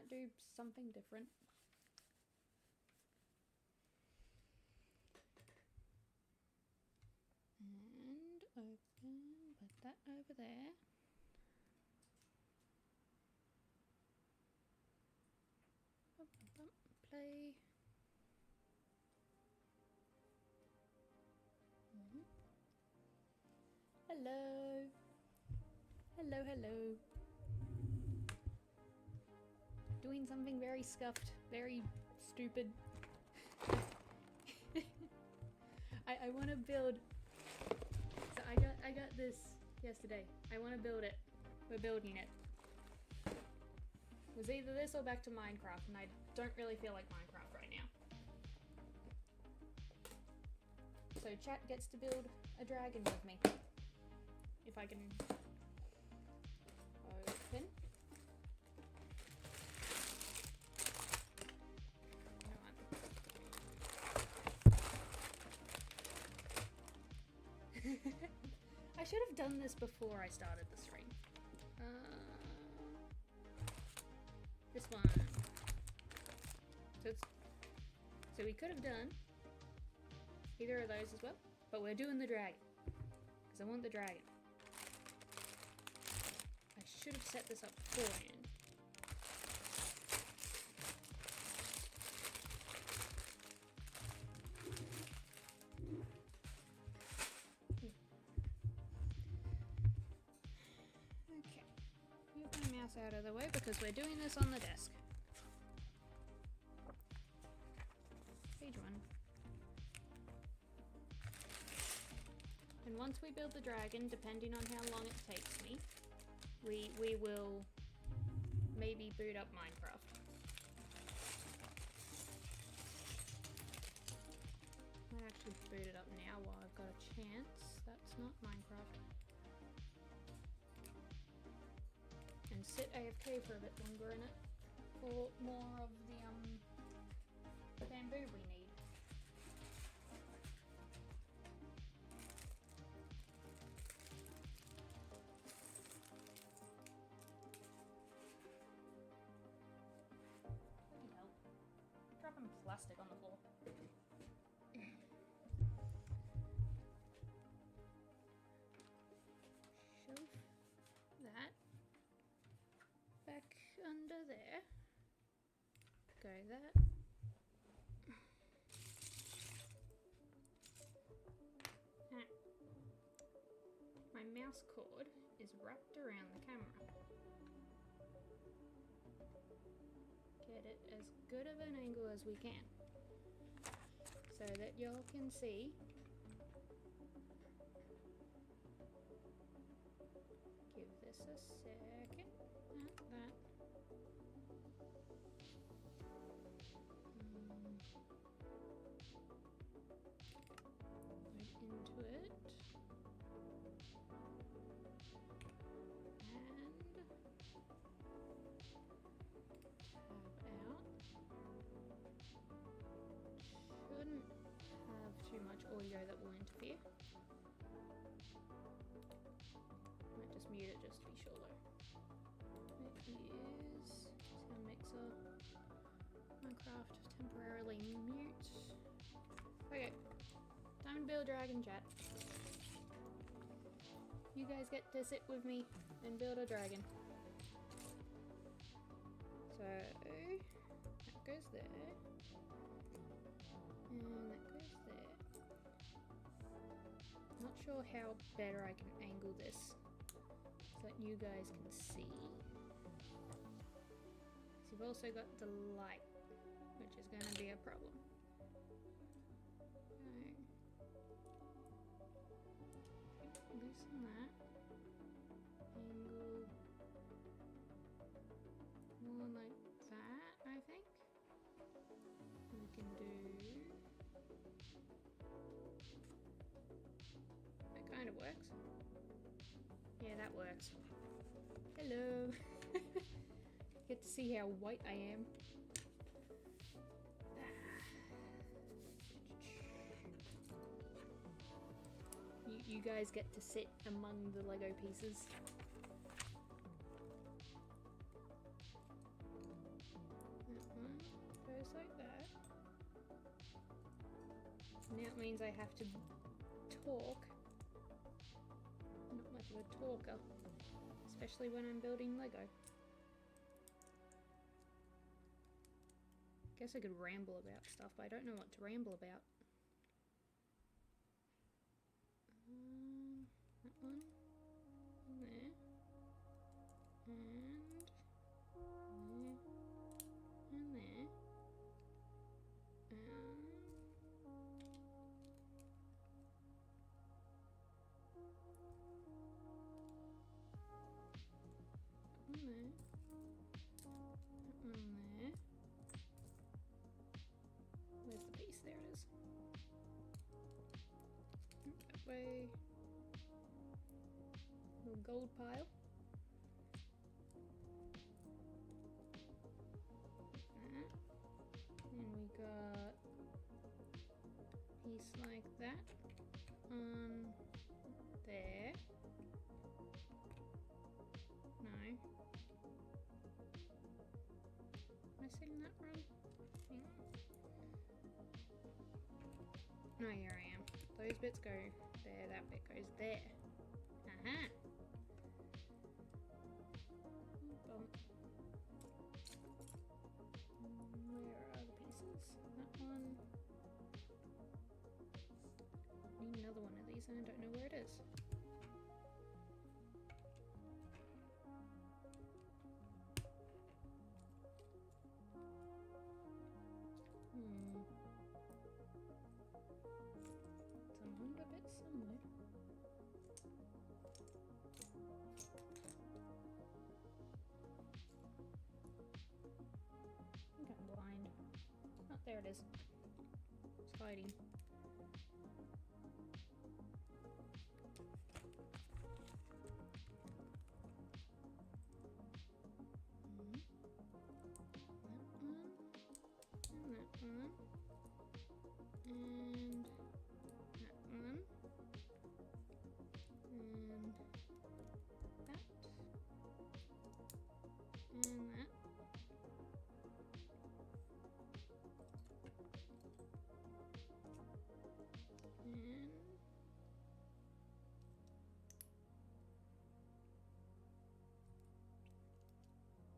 can't do something different. And open, put that over there. Play. Hello. Hello, hello. Doing something very scuffed, very stupid. I want to build. So I got this yesterday. I want to build it. We're building it. It was either this or back to Minecraft, and I don't really feel like Minecraft right now. So chat gets to build a dragon with me. If I can open. I should have done this before I started the stream. This one. So we could have done either of those as well, but we're doing the dragon because I want the dragon. I should have set this up beforehand. Okay, move my mouse out of the way because we're doing this on the desk. Page 1. And once we build the dragon, depending on how long it takes me, we will maybe boot up Minecraft. I might actually boot it up now while I've got a chance. That's not Minecraft. And sit AFK for a bit longer in it for more of the bamboo we need. Dropping plastic on the floor. Shove that back under there. Go that. My mouse cord is wrapped around the camera. Get it as good of an angle as we can so that y'all can see. Give this a second. That. Right into it. Shouldn't have too much audio that will interfere. Might just mute it just to be sure though. It is sound mixer. Minecraft temporarily mute. Okay, time to build dragon, chat. You guys get to sit with me and build a dragon. So that goes there. And that goes there. Not sure how better I can angle this so that you guys can see. So you've also got the light, which is going to be a problem. Loosen that. Angle more like that, I think. We can do... That kind of works. Yeah, that works. Hello. Get to see how white I am. You guys get to sit among the Lego pieces. just like that. Now it means I have to talk. Not much of a talker, especially when I'm building Lego. Guess I could ramble about stuff, but I don't know what to ramble about. That one. And there. And there. And there. There. Where's the piece? There it is. That way. Little gold pile. That. And we got a piece like that on there. No. Am I saying that wrong? Hang on. No, here I am. Those bits go there, that bit goes there. Aha! Bump. Where are the pieces? That one. I need another one of these and I don't know where it is. It's among the bits somewhere. I think I'm blind. Oh, there it is. It's hiding.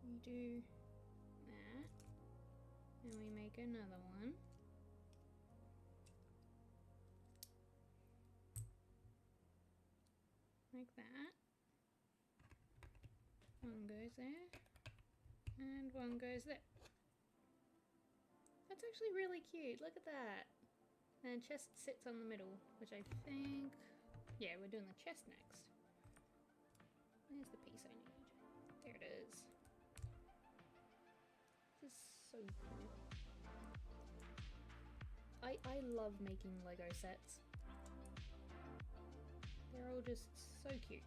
We do that, and we make another one. Like that. One goes there, and one goes there. That's actually really cute, look at that. And chest sits on the middle, which I think, yeah, we're doing the chest next. There's the piece I need. There it is. This is so cool. I love making Lego sets. They're all just so cute.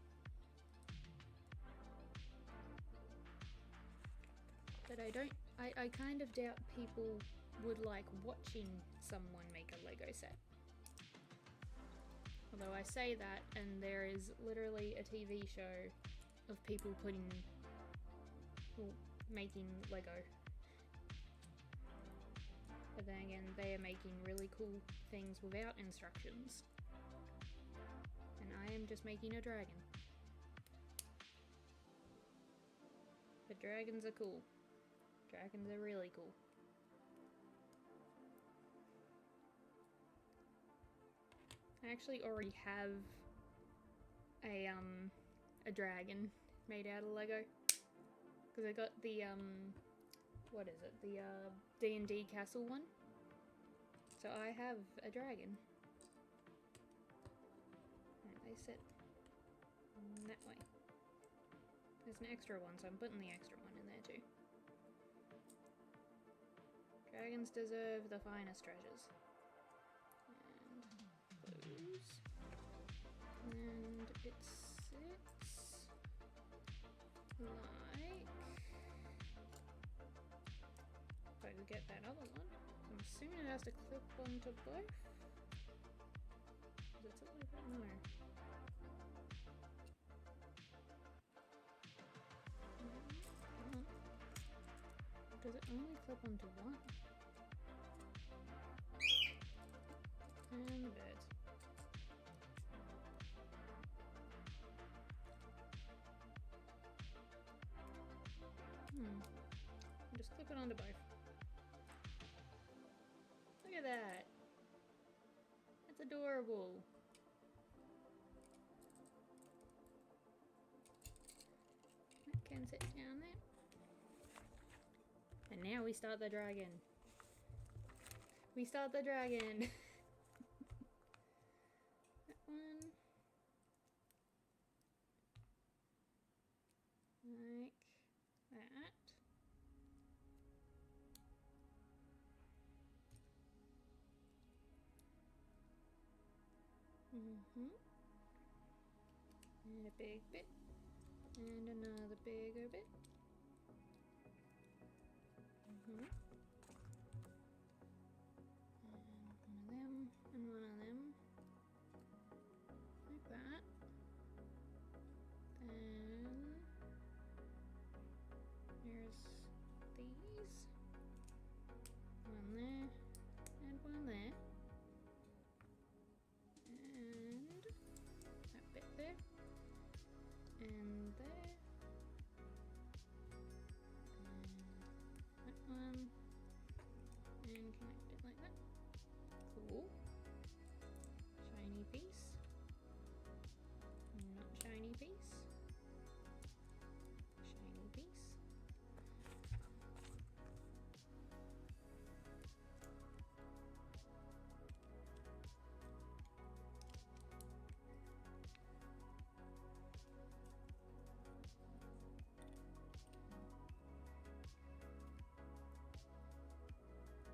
But I kind of doubt people would like watching someone make a Lego set. Although I say that, and there is literally a TV show of people making Lego. But then again, they are making really cool things without instructions. And I am just making a dragon. But dragons are cool. Dragons are really cool. I actually already have a dragon made out of Lego. Because I got the, what is it? The, D&D castle one. So I have a dragon. And they sit that way. There's an extra one, so I'm putting the extra one in there too. Dragons deserve the finest treasures. And close. And it sits like... If I could get that other one. I'm assuming it has to clip onto both. Does it sit like that? No. Does it only clip onto one? And the birds. I'll just clip it onto both. Look at that. That's adorable. That can sit down there. And now we start the dragon. We start the dragon. That one. Like that. And a big bit. And another bigger bit. And one of them, and one of them. Like that. Then here's these. One there, and one there. And that bit there. And there. And that one. And connect it like that. Cool. Shiny piece. Not shiny piece. Shiny piece.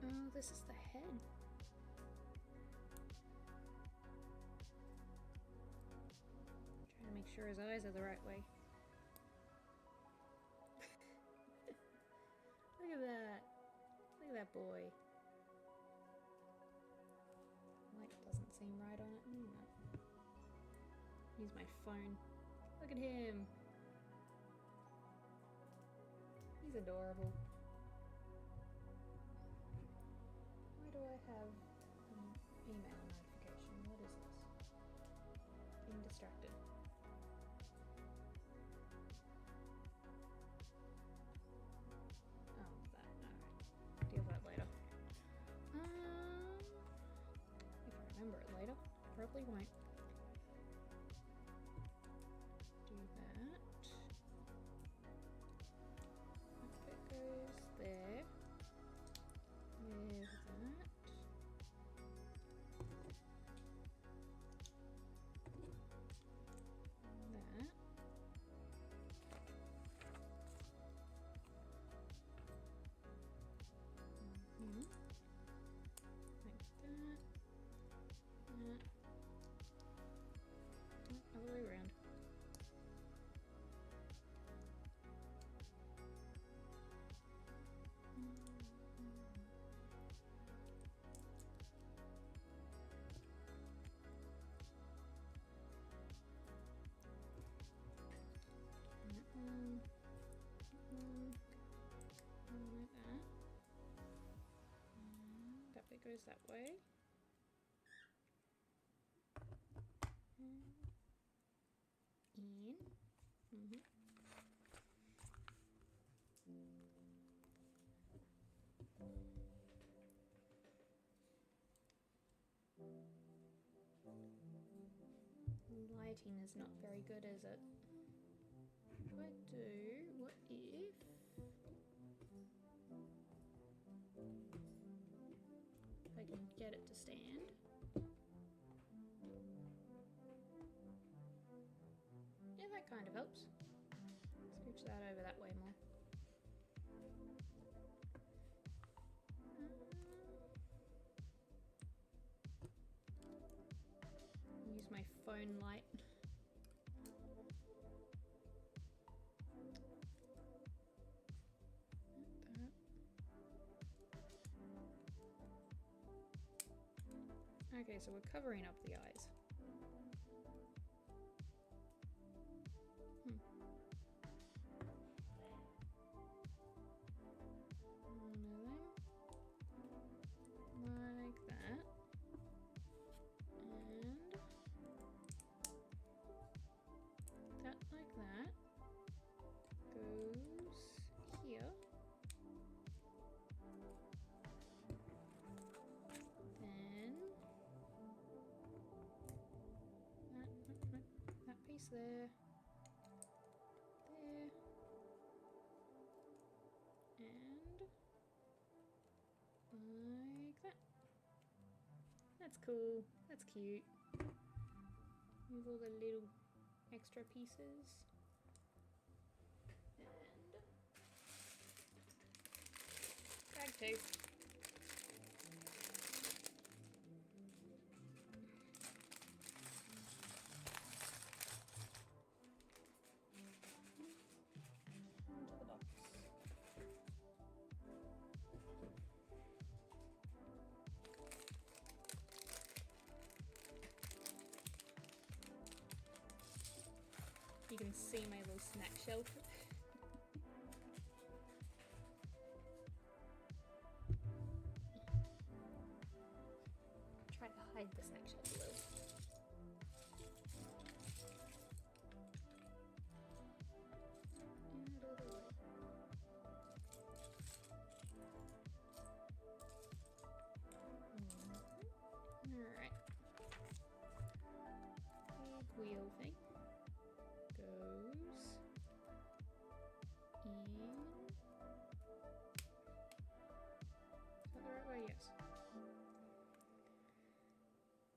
Oh, this is the head. Trying to make sure his eyes are the right way. Look at that. Look at that boy. Light doesn't seem right on it. No. Use my phone. Look at him. He's adorable. Why do I have an email notification? What is this? Being distracted. Oh, that. Alright. Deal with that later. If I remember it later. Probably won't. Do that. That bit goes there. With that. That. Like that. That. Other way around. Like that. That bit goes that way. In. Lighting is not very good, is it? What if I can get it to stand? Yeah, that kind of helps. Scooch that over that way more. Use my phone light. Okay, so we're covering up the eyes. Like that. there, and like that. That's cool. That's cute. Move all the little extra pieces. And bag 2. You can see my little snack shelf. Try to hide the snack shelf a little. And all the way. Alright. Big wheel thing goes in. Is that the right way? Yes.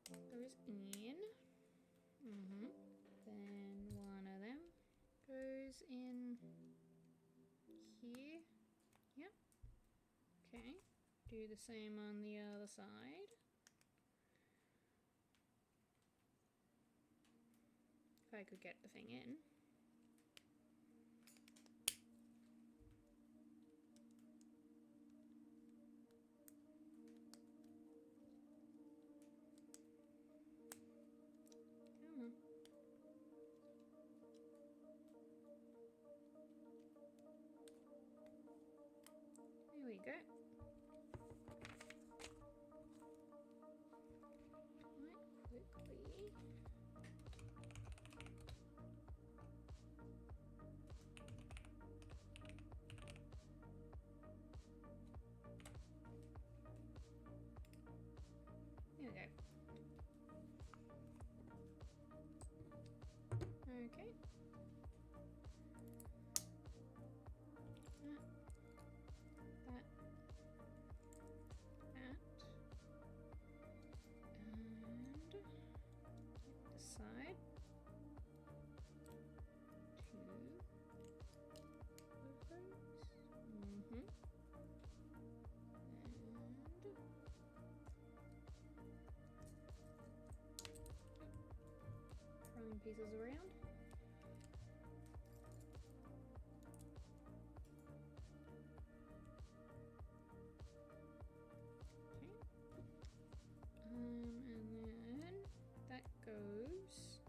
Goes in. Then one of them goes in here. Yep. Okay. Do the same on the other side. If I could get the thing in. Come on. There we go. Quite quickly. There we go. Okay. That. And this side. 2 of those. And throwing pieces around. And then that goes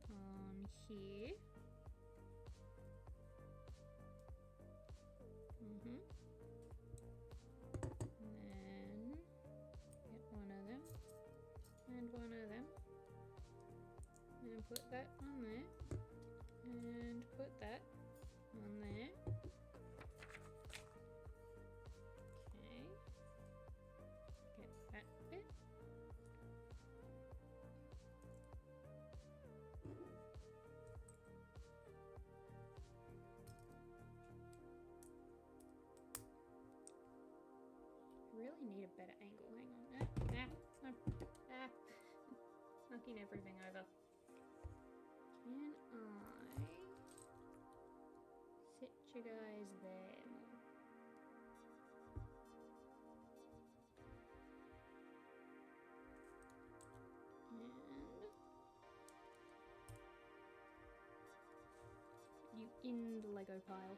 on here. And then get one of them and one of them and put that on there and put that on there. Okay, get that bit. Really need a better angle. Hang on. Knocking everything over. Can I sit you guys there more? And you in the Lego pile.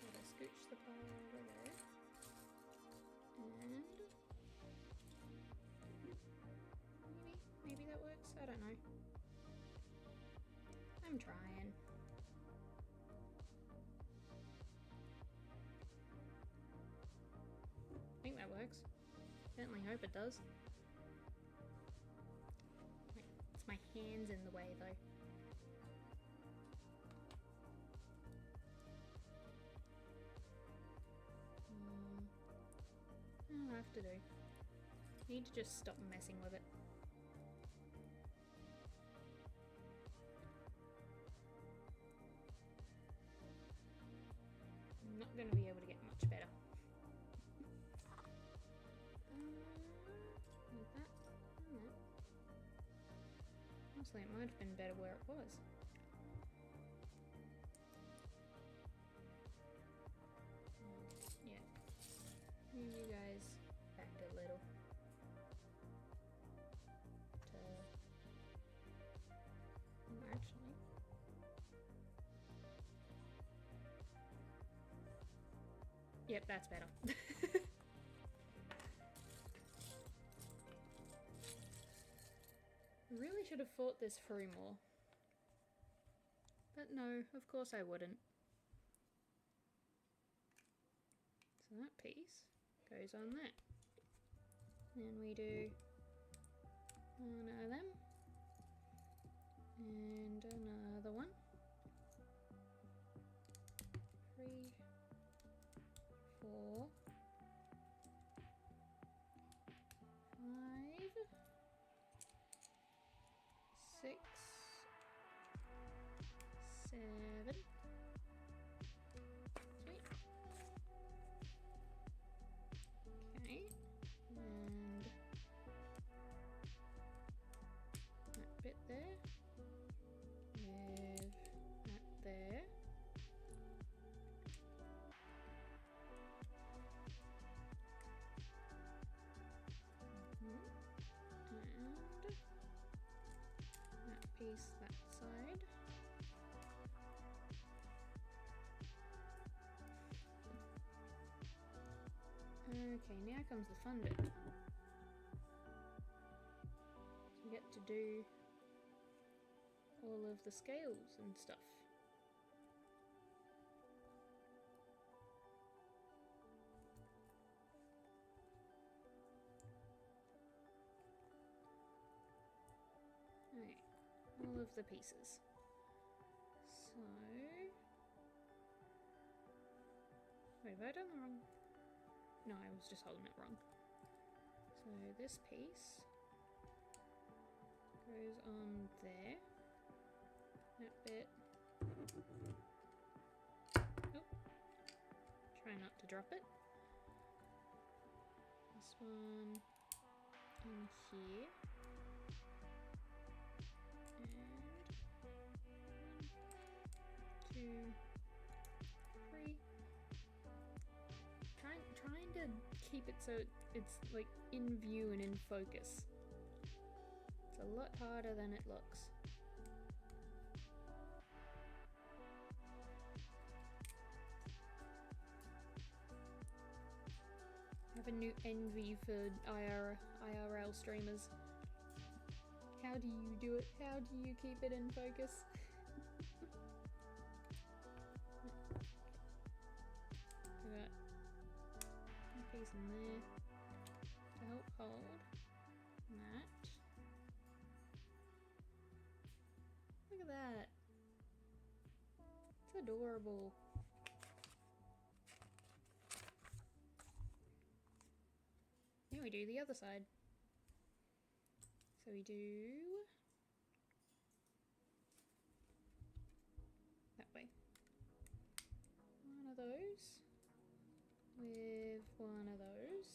Gotta scooch the pile over there. And maybe that works. I don't know. I'm trying. I think that works. Certainly hope it does. It's my hands in the way though. I'll have to do. Need to just stop messing with it. I'm not going to be able to get much better. Like that. No. Honestly, it might have been better where it was. Yeah. Move you guys back a little. Actually. Yep, that's better. Really should have thought this through more. But no, of course I wouldn't. So that piece goes on that. Then we do one of them. And another one. 3, 4, 5, 6, 7. Sweet. Okay. And that bit there. With that there. And that piece that side. Okay, now comes the fun bit. You get to do all of the scales and stuff. Okay, all of the pieces. So, wait, have I done the wrong? No, I was just holding it wrong. So this piece goes on there. That bit. Oh, try not to drop it. This one in here. And 1, 2, 3. Trying to keep it so it's like in view and in focus. It's a lot harder than it looks. I have a new envy for IRL streamers. How do you do it? How do you keep it in focus? Got a piece in there to help hold that. Look at that. It's adorable. Now we do the other side. So we do that way. One of those with one of those.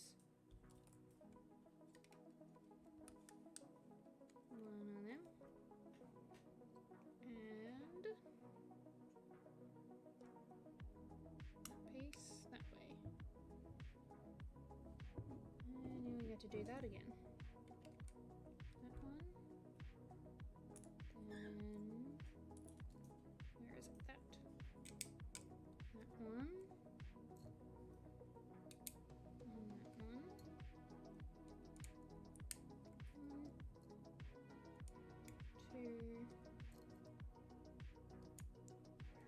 One of them. And that piece that way. And now we get to do that again. That one. Then where is it? That one. And that one. 1, 2,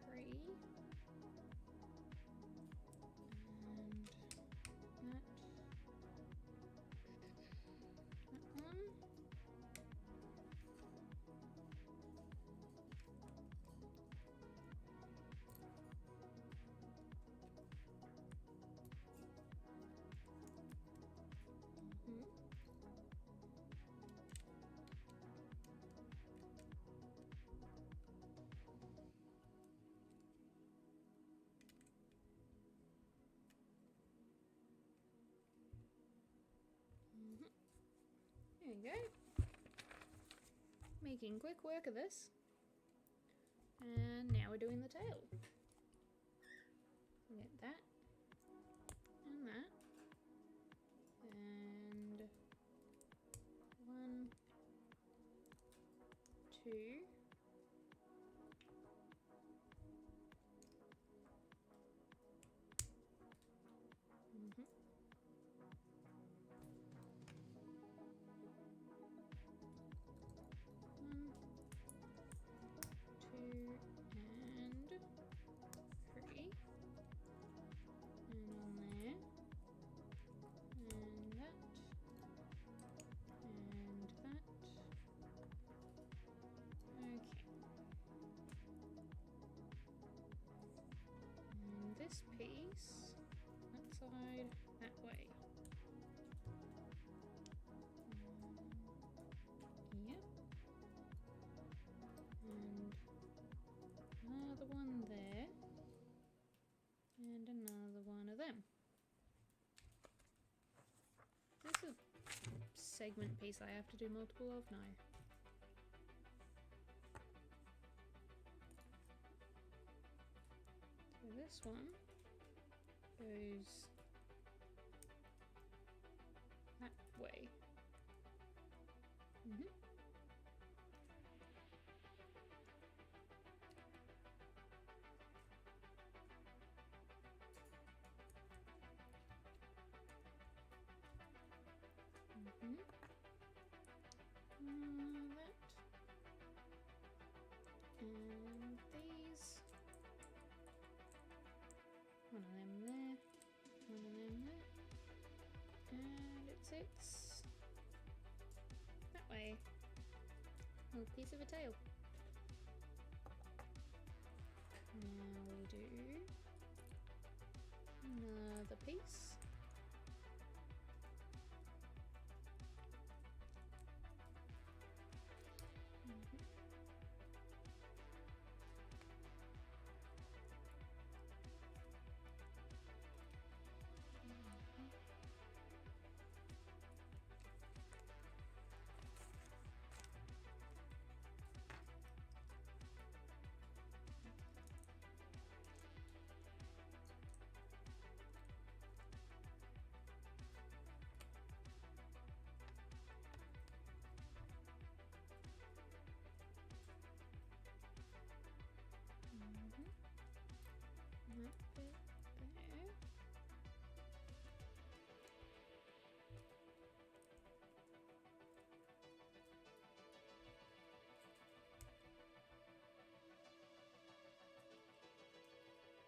3. And that. you go. Making quick work of this. And now we're doing the tail. Get that. And that. And 1, 2. Mm-hmm. One, 2, and 3. And on there. And that. And that. Okay. And this piece, that side, that way. Yep. And another one there. And another one of them. This is a segment piece I have to do multiple of now. So this one goes that way. Mm-hmm. Mm-hmm. That. And these. One of them there. One of them there. And it sits that way. A little piece of a tail. Now we do another piece. That bit there.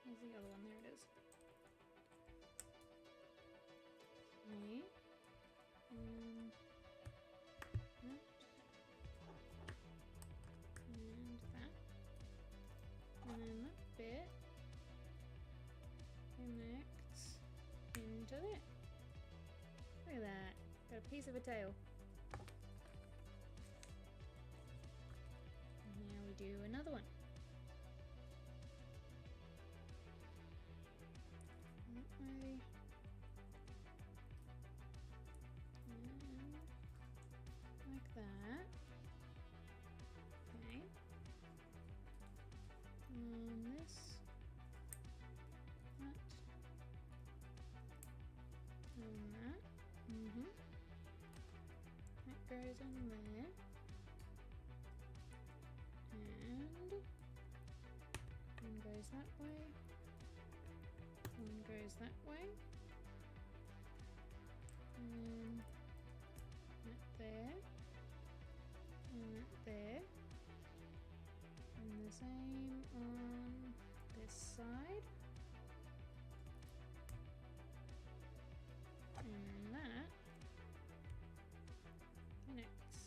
Where's the other one? There it is. Okay. And that. And that. And then that bit connects into there. Look at that. Got a piece of a tail. And now we do another one. That way. And like that. Okay. And this. That. And that. Mm-hmm. That goes in there. And one goes that way. One goes that way. And that there. And that there. And the same on this side. And that connects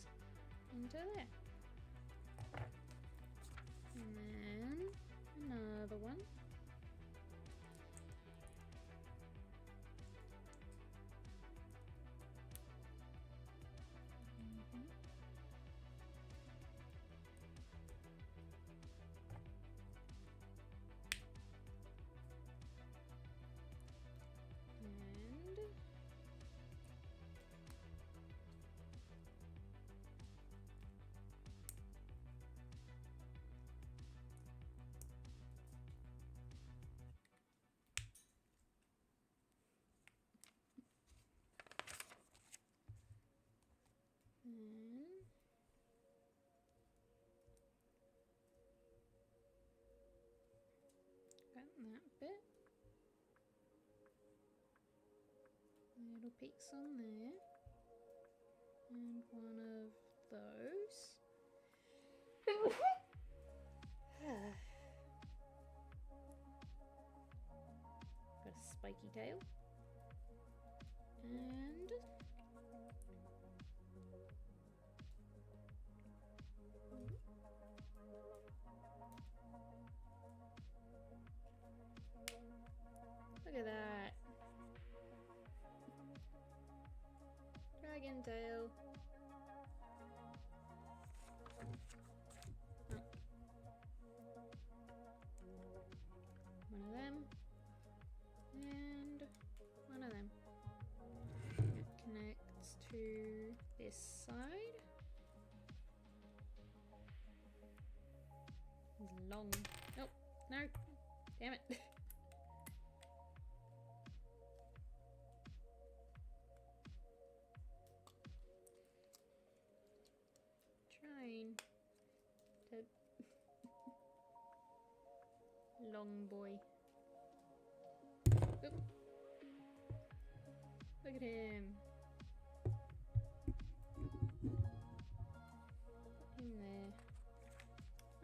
into there. And then another one. bit. Little peaks on there. And one of those. Got a spiky tail. And look at that. Dragon tail. Oh. One of them. And one of them. It connects to this side. It's long. Nope. No. Damn it. Trying to long boy. Oop. Look at him. Put him there.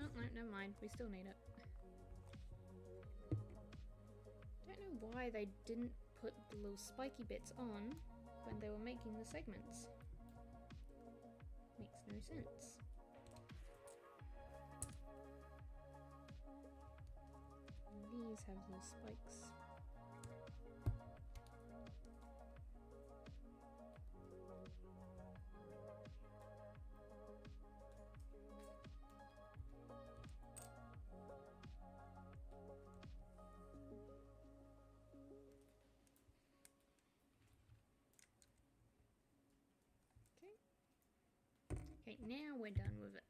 Oh no, never mind. We still need it. Don't know why they didn't put the little spiky bits on when they were making the segments. Makes no sense. These have little spikes. Okay, now we're done with it.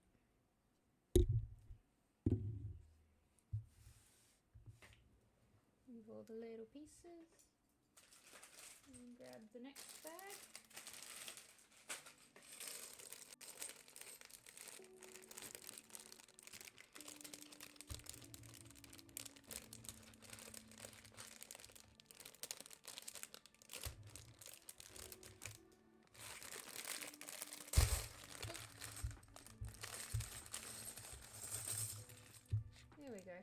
Move all the little pieces. And grab the next bag. There we go.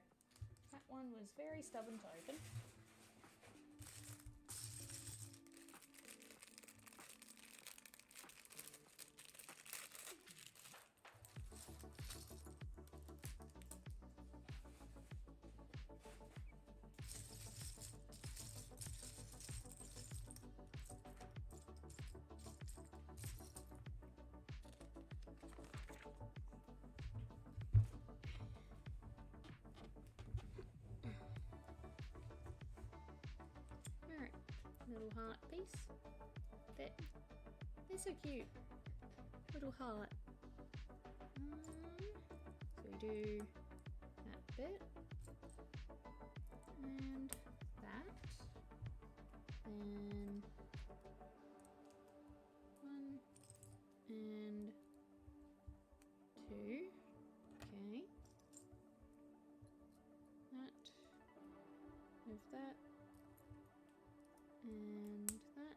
That one was very stubborn to open. Alright, little heart piece. They're so cute. Little heart. So we do that bit. And that. And one. And two. Okay. That. Move that.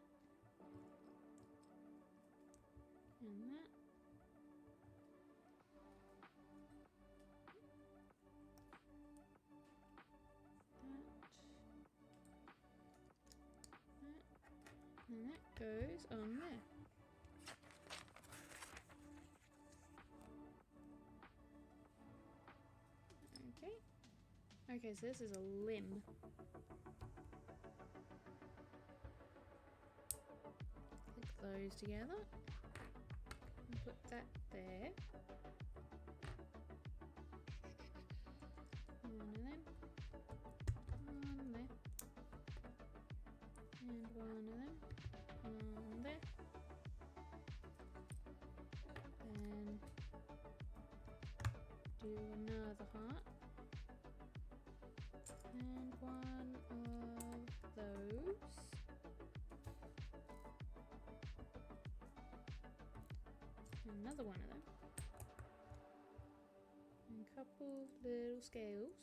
And that. And that. And that goes on there. Okay. Okay, so this is a limb. Click those together. And put that there. One of them. One there. And one of them. One there. Then do another heart. And one of those. Another one of them. And a couple little scales.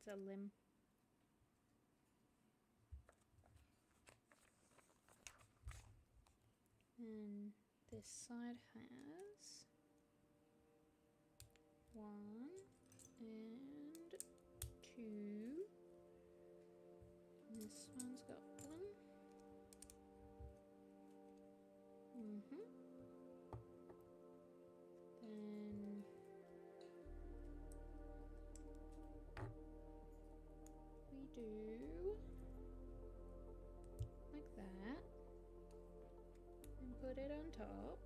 It's a limb. And this side has 1 and 2. And this one's got 1. Then we do like that and put it on top.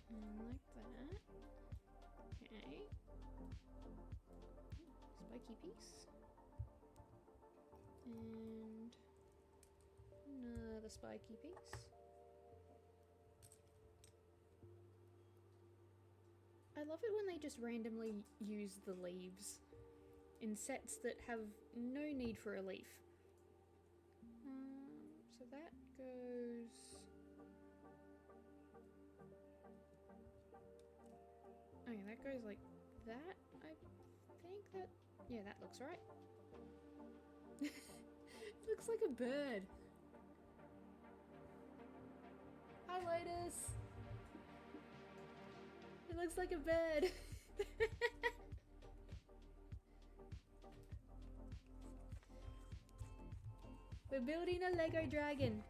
And like that. Okay. Spiky piece. And another spiky piece. I love it when they just randomly use the leaves in sets that have no need for a leaf. So that goes... Okay, that goes like that, I think that... Yeah, that looks right. It looks like a bird. Hi, Lotus! It looks like a bird. We're building a Lego dragon.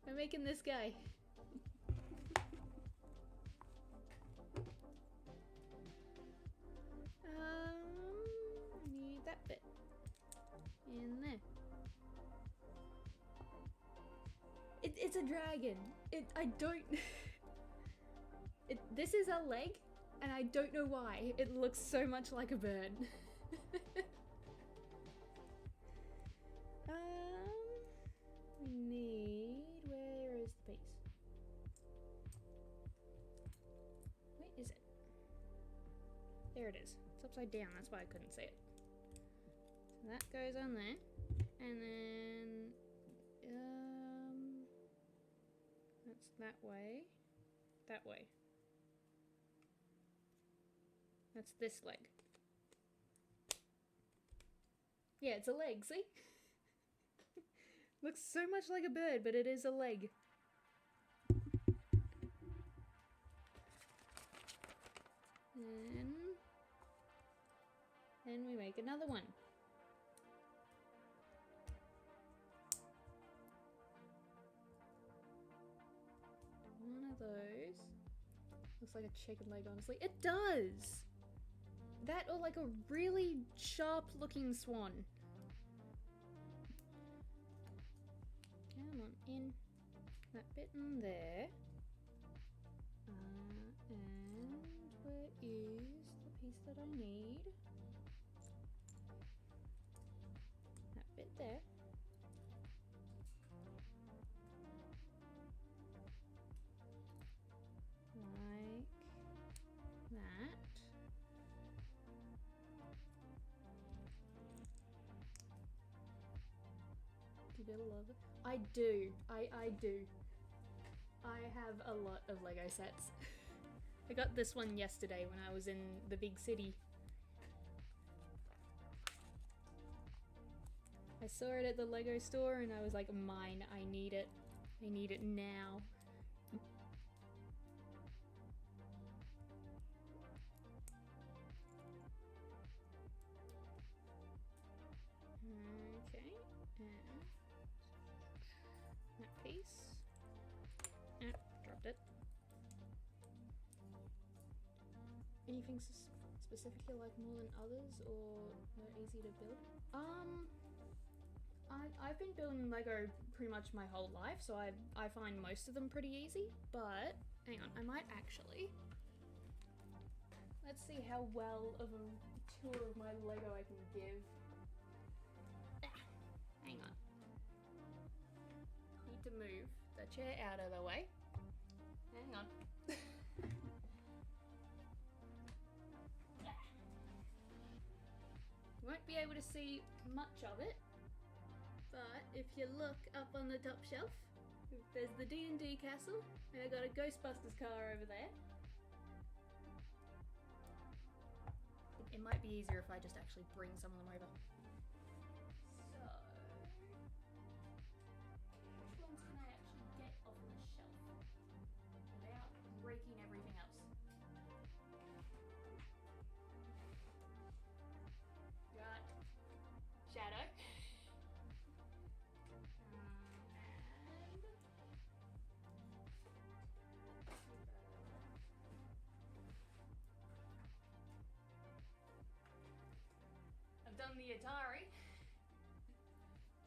We're making this guy. I need that bit in there. It's a dragon. I don't... This is a leg, and I don't know why. It looks so much like a bird. We need... Where is the piece? Where is it? There it is. It's upside down, that's why I couldn't see it. So that goes on there. And then... that's that way. That way. That's this leg. Yeah, it's a leg, see? Looks so much like a bird, but it is a leg. Then we make another one. One of those. Looks like a chicken leg, honestly. It does! That or like a really sharp looking swan. Come on, in. That bit in there. And where is the piece that I need? That bit there. Like that. Do you build a lot of it? I do. I do. I have a lot of Lego sets. I got this one yesterday when I was in the big city. I saw it at the Lego store and I was like, mine, I need it. I need it now. Okay, and that piece. Dropped it. Anything specific you like more than others, or they're easy to build? I've been building Lego pretty much my whole life, so I find most of them pretty easy, but hang on, I might actually. Let's see how well of a tour of my Lego I can give. Hang on. Need to move the chair out of the way. Hang on. You won't be able to see much of it, but if you look up on the top shelf, there's the D&D castle, and I got a Ghostbusters car over there. It might be easier if I just actually bring some of them over. So, which ones can I actually get off the shelf without breaking everything else? Got Shadow. I've done the Atari.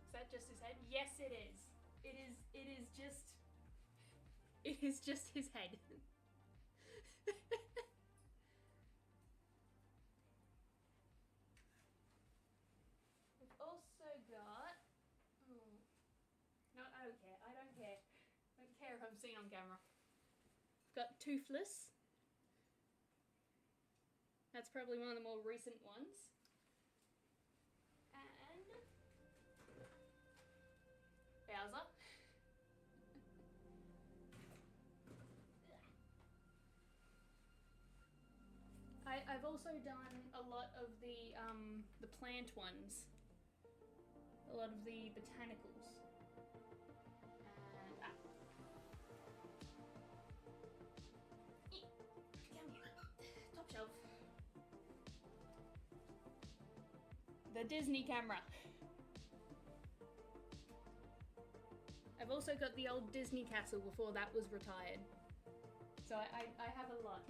Is that just his head? Yes, it is. It is just his head. We've also got... Oh. No, I don't care. I don't care. I don't care if I'm seen on camera. I've got Toothless. That's probably one of the more recent ones. And... Bowser. I've also done a lot of the plant ones. A lot of the botanicals. And come here. Top shelf. The Disney camera. I've also got the old Disney castle before that was retired. So I have a lot.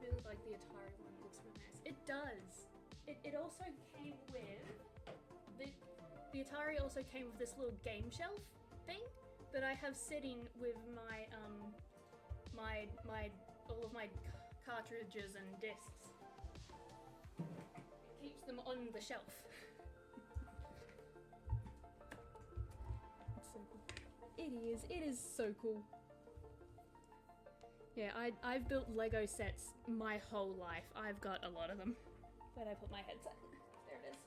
Really like the Atari one, it looks really nice. It does. It also came with... The Atari also came with this little game shelf thing that I have sitting with my, all of my cartridges and discs. It keeps them on the shelf. It's so cool. It is so cool. Yeah, I've built Lego sets my whole life. I've got a lot of them. Where'd I put my headset? There it is.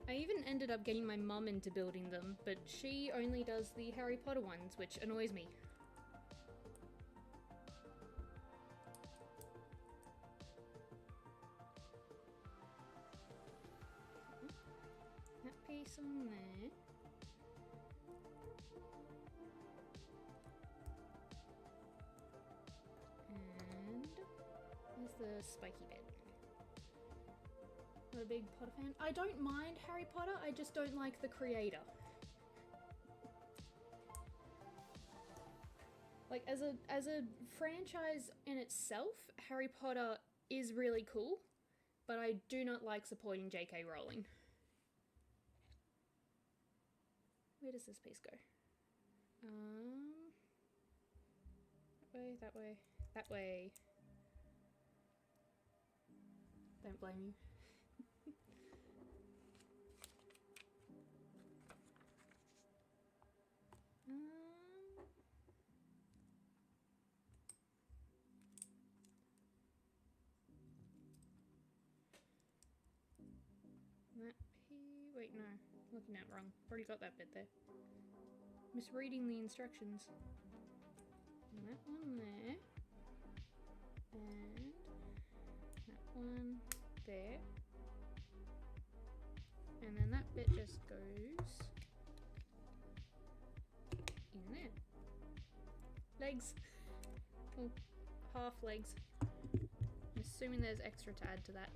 I even ended up getting my mum into building them, but she only does the Harry Potter ones, which annoys me. That piece on there. And there's the spiky bit. Not a big Potter fan. I don't mind Harry Potter, I just don't like the creator. Like, as a franchise in itself, Harry Potter is really cool, but I do not like supporting J.K. Rowling. Where does this piece go? That way, that way. Don't blame you. Wait, no. Looking at it wrong. Already got that bit there. Misreading the instructions. And that one there. And that one there. And then that bit just goes in there. Legs. Oh, half legs. I'm assuming there's extra to add to that.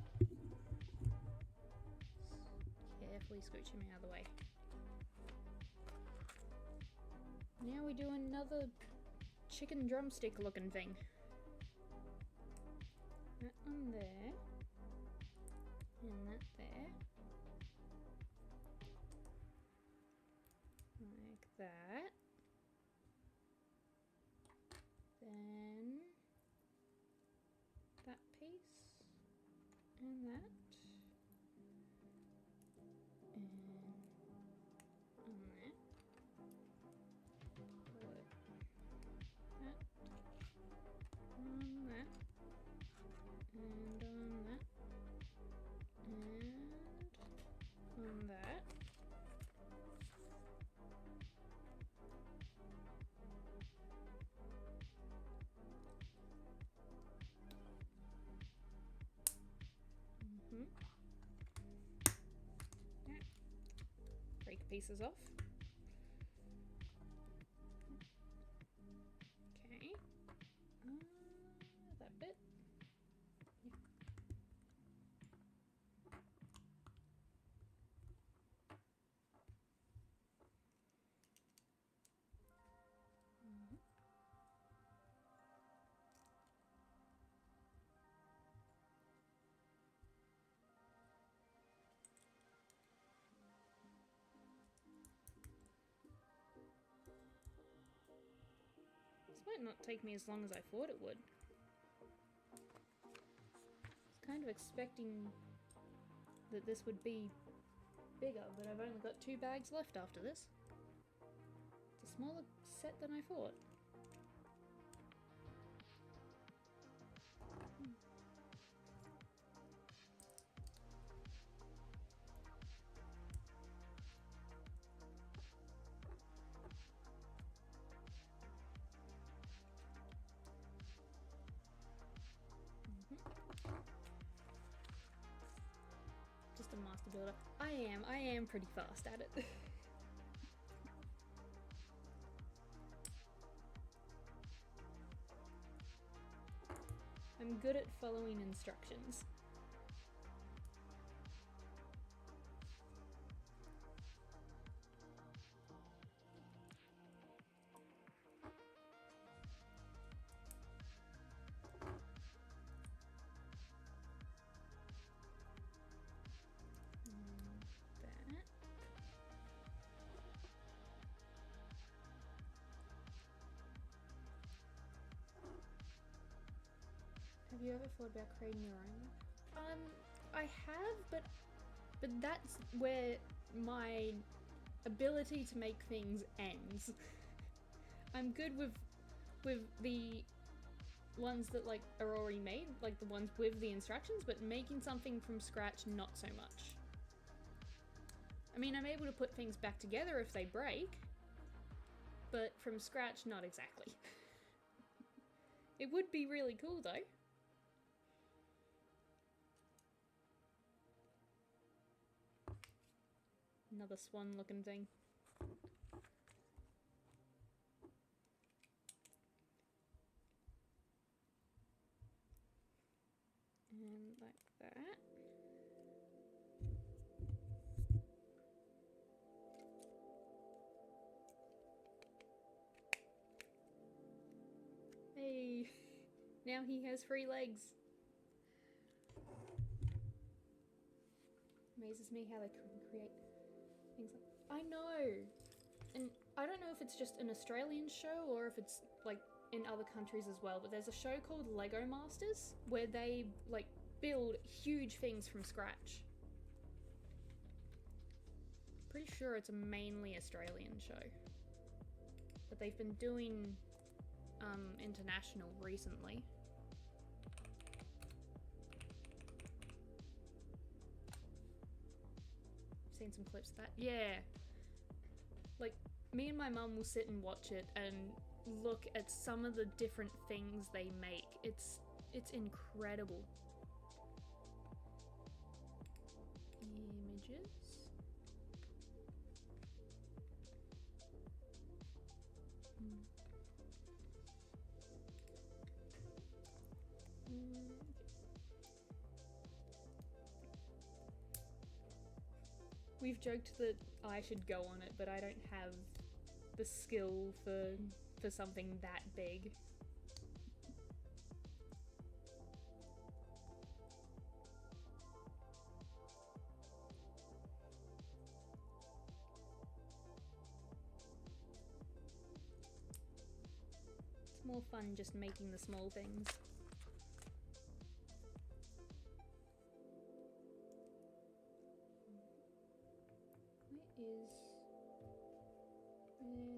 Carefully scooch him out of the way. Now we do another chicken drumstick looking thing. That one there. And that there. Like that. Then that piece. And that. And on that. Put that. On that. And on that. And on that. Yeah. Break pieces off. Okay. That bit. Yeah. This might not take me as long as I thought it would. I was kind of expecting that this would be bigger, but I've only got 2 bags left after this. It's a smaller set than I thought. Just a master builder. I am pretty fast at it. I'm good at following instructions. That. Have you ever thought about creating your own? I have, but that's where my ability to make things ends. I'm good with the ones that like are already made, like the ones with the instructions, but making something from scratch, not so much. I mean, I'm able to put things back together if they break, but from scratch, not exactly. It would be really cool though. Another swan looking thing. And like that. Hey, now he has 3 legs. Amazes me how they can create things like... I know! And I don't know if it's just an Australian show or if it's like in other countries as well, but there's a show called Lego Masters where they like build huge things from scratch. Pretty sure it's a mainly Australian show, but they've been doing international recently. Seen some clips of that. Yeah. Like, me and my mum will sit and watch it and look at some of the different things they make. It's incredible. Images. we've joked that I should go on it, but I don't have the skill for something that big. It's more fun just making the small things.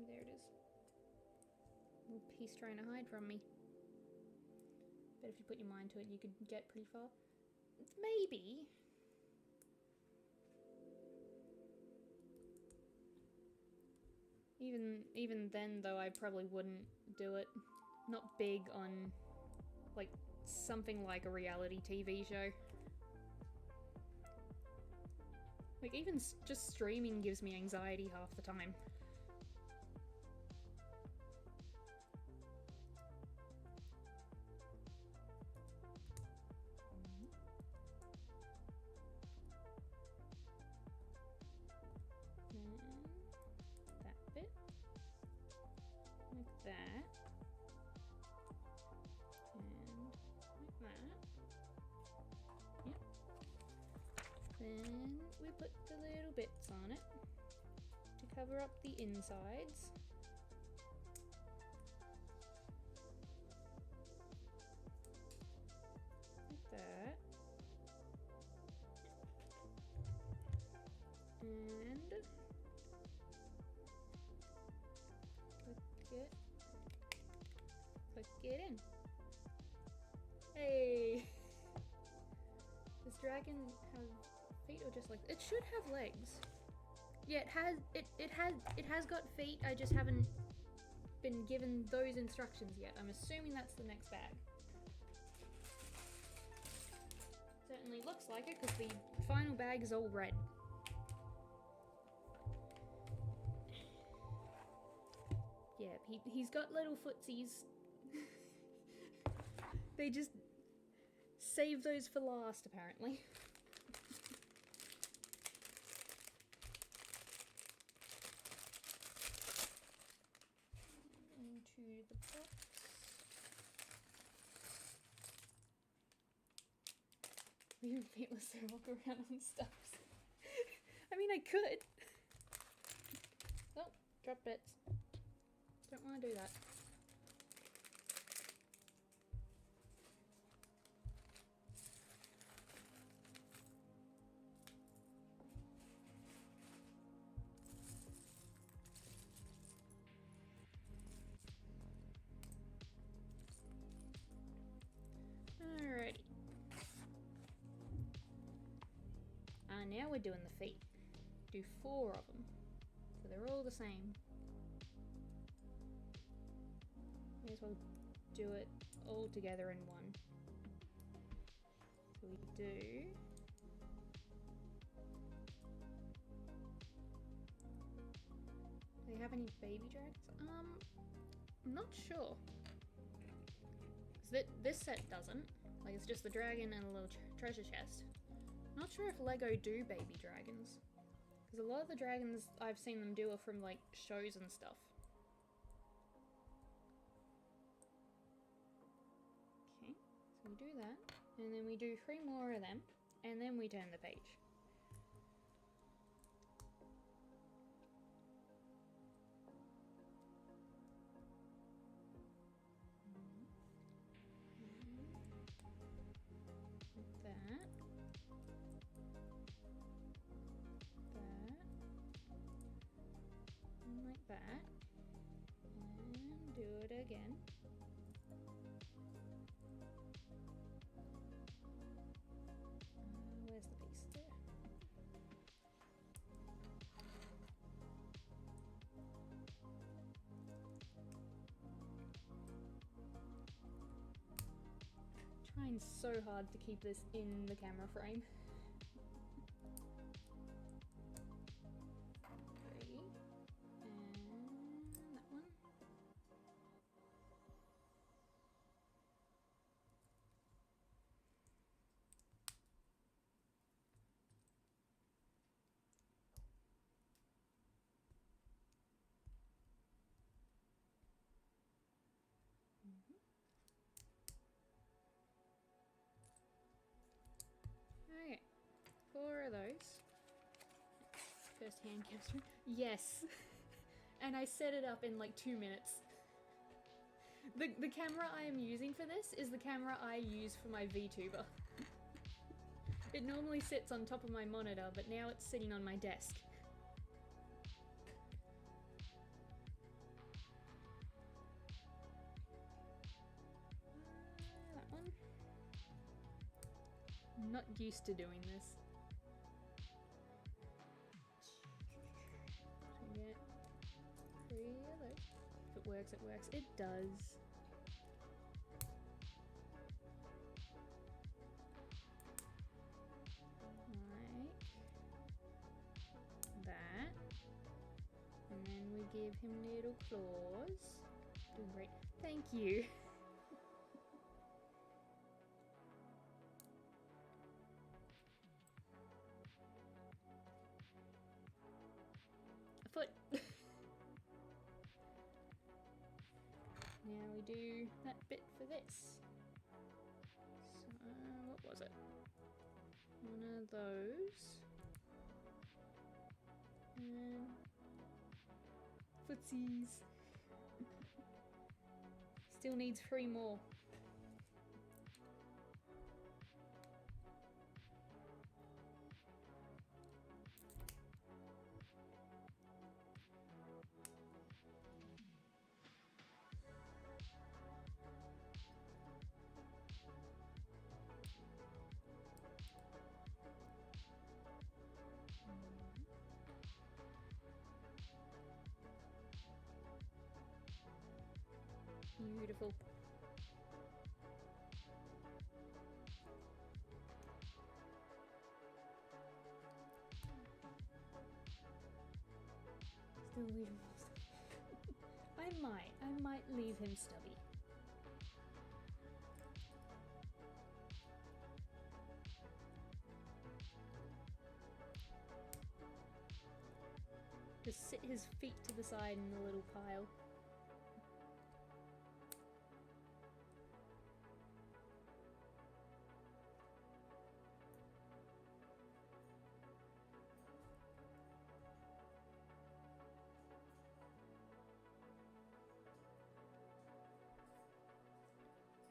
There it is. Little piece trying to hide from me. But if you put your mind to it, you could get pretty far. Maybe. Even then, though, I probably wouldn't do it. Not big on, like, something like a reality TV show. Like, even just streaming gives me anxiety half the time. That bit. Like that. And like that. Yep. Then we put the little bits on it to cover up the insides. Like that. And click it in. Hey! Does dragon have feet or just like it should have legs? Yeah, it has got feet. I just haven't been given those instructions yet. I'm assuming that's the next bag. Certainly looks like it because the final bag is all red. Yeah, he's got little footsies. They just save those for last, apparently. Into the box. Leave feetless to walk around on stuff. I mean, I could. Oh, drop bits. Don't want to do that. Alrighty. Now we're doing the feet. Do 4 of them. So they're all the same. May as well do it all together in one. So we do. Do they have any baby dragons? I'm not sure. This set doesn't. Like, it's just the dragon and a little treasure chest. Not sure if Lego do baby dragons. Because a lot of the dragons I've seen them do are from, like, shows and stuff. Okay, so we do that. And then we do 3 more of them. And then we turn the page. That and do it again. Where's the piece there? Trying so hard to keep this in the camera frame. 4 of those. First hand capture. Yes! And I set it up in like 2 minutes. The camera I am using for this is the camera I use for my VTuber. It normally sits on top of my monitor, but now it's sitting on my desk. That one. I'm not used to doing this. So get 3 of those. If it works, it works. It does. That, and then we give him little claws. Doing great. Thank you. A foot. Now we do that bit for this. So, what was it? One of those. And footsies. Still needs 3 more. Beautiful. Still leave him stubby. I might leave him stubby. Just sit his feet to the side in the little pile.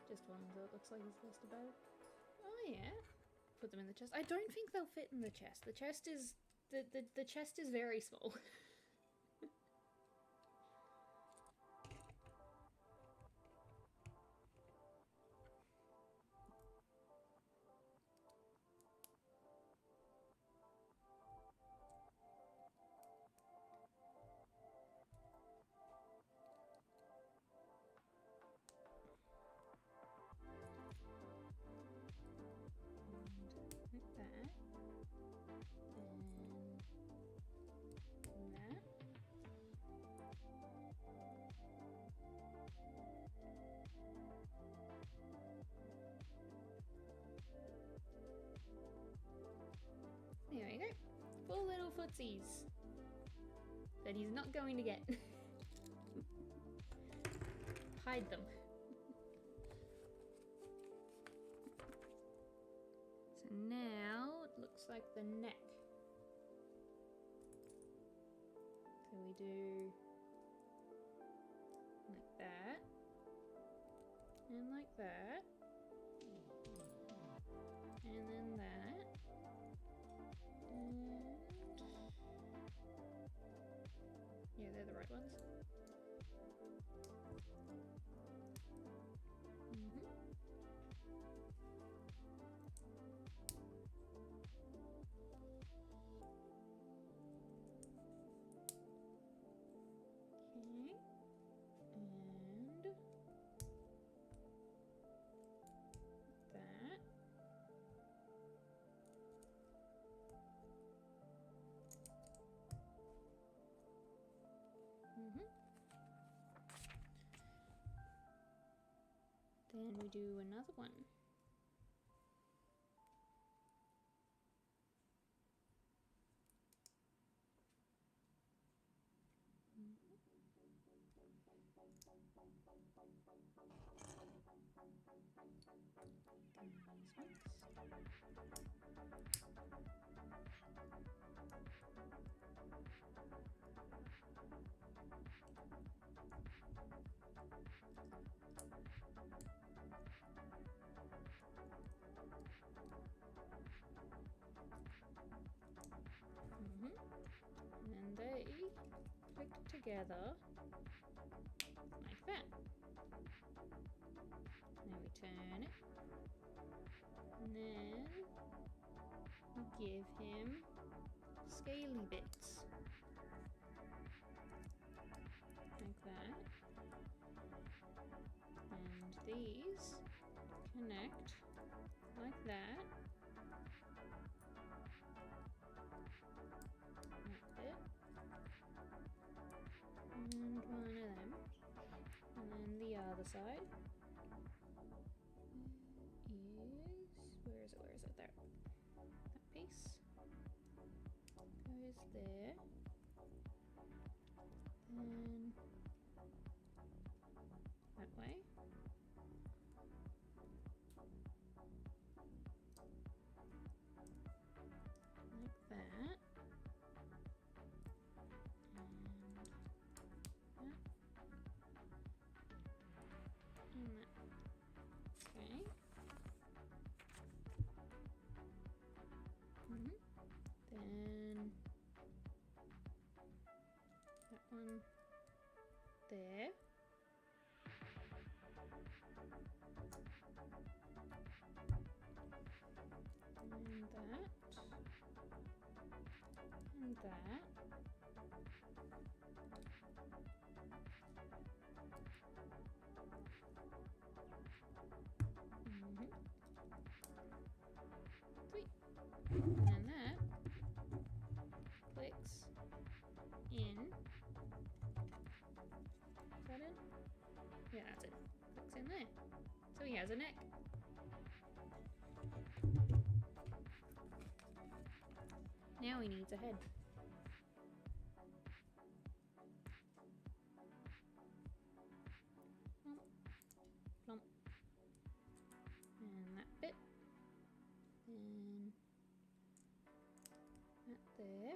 Just one that looks like he's lost a bow. Oh yeah. Put them in the chest. I don't think they'll fit in the chest. The chest is the chest is very small. There we go. 4 little footsies that he's not going to get. Hide them. So now it looks like the neck. So we do like that, and like that, and then that. Yeah, they're the right ones. Okay. And that. Then we do another one. together like that. Then we turn it. And then we give him scaly bits. Like that. And these connect like that. That bit. And one of them. And then the other side is, where is it, there. That piece goes there. And that way. Like that. Okay. Then that one there. And that. Sweet. And that clicks in. Is that in? Yeah, that's it. Clicks in there. So he has a neck. Now he needs a head. Plump. And that bit. And that there.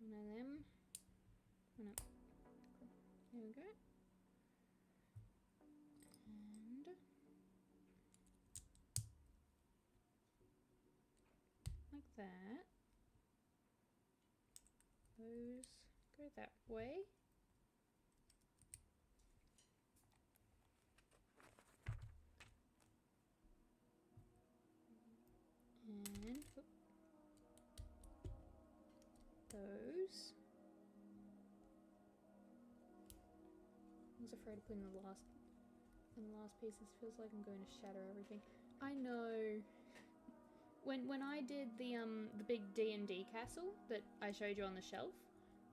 One of them. Oh no. There we go. And like that. Those go that way. And those. I was afraid of putting the last piece. This feels like I'm going to shatter everything. I know. When I did the big D&D castle that I showed you on the shelf,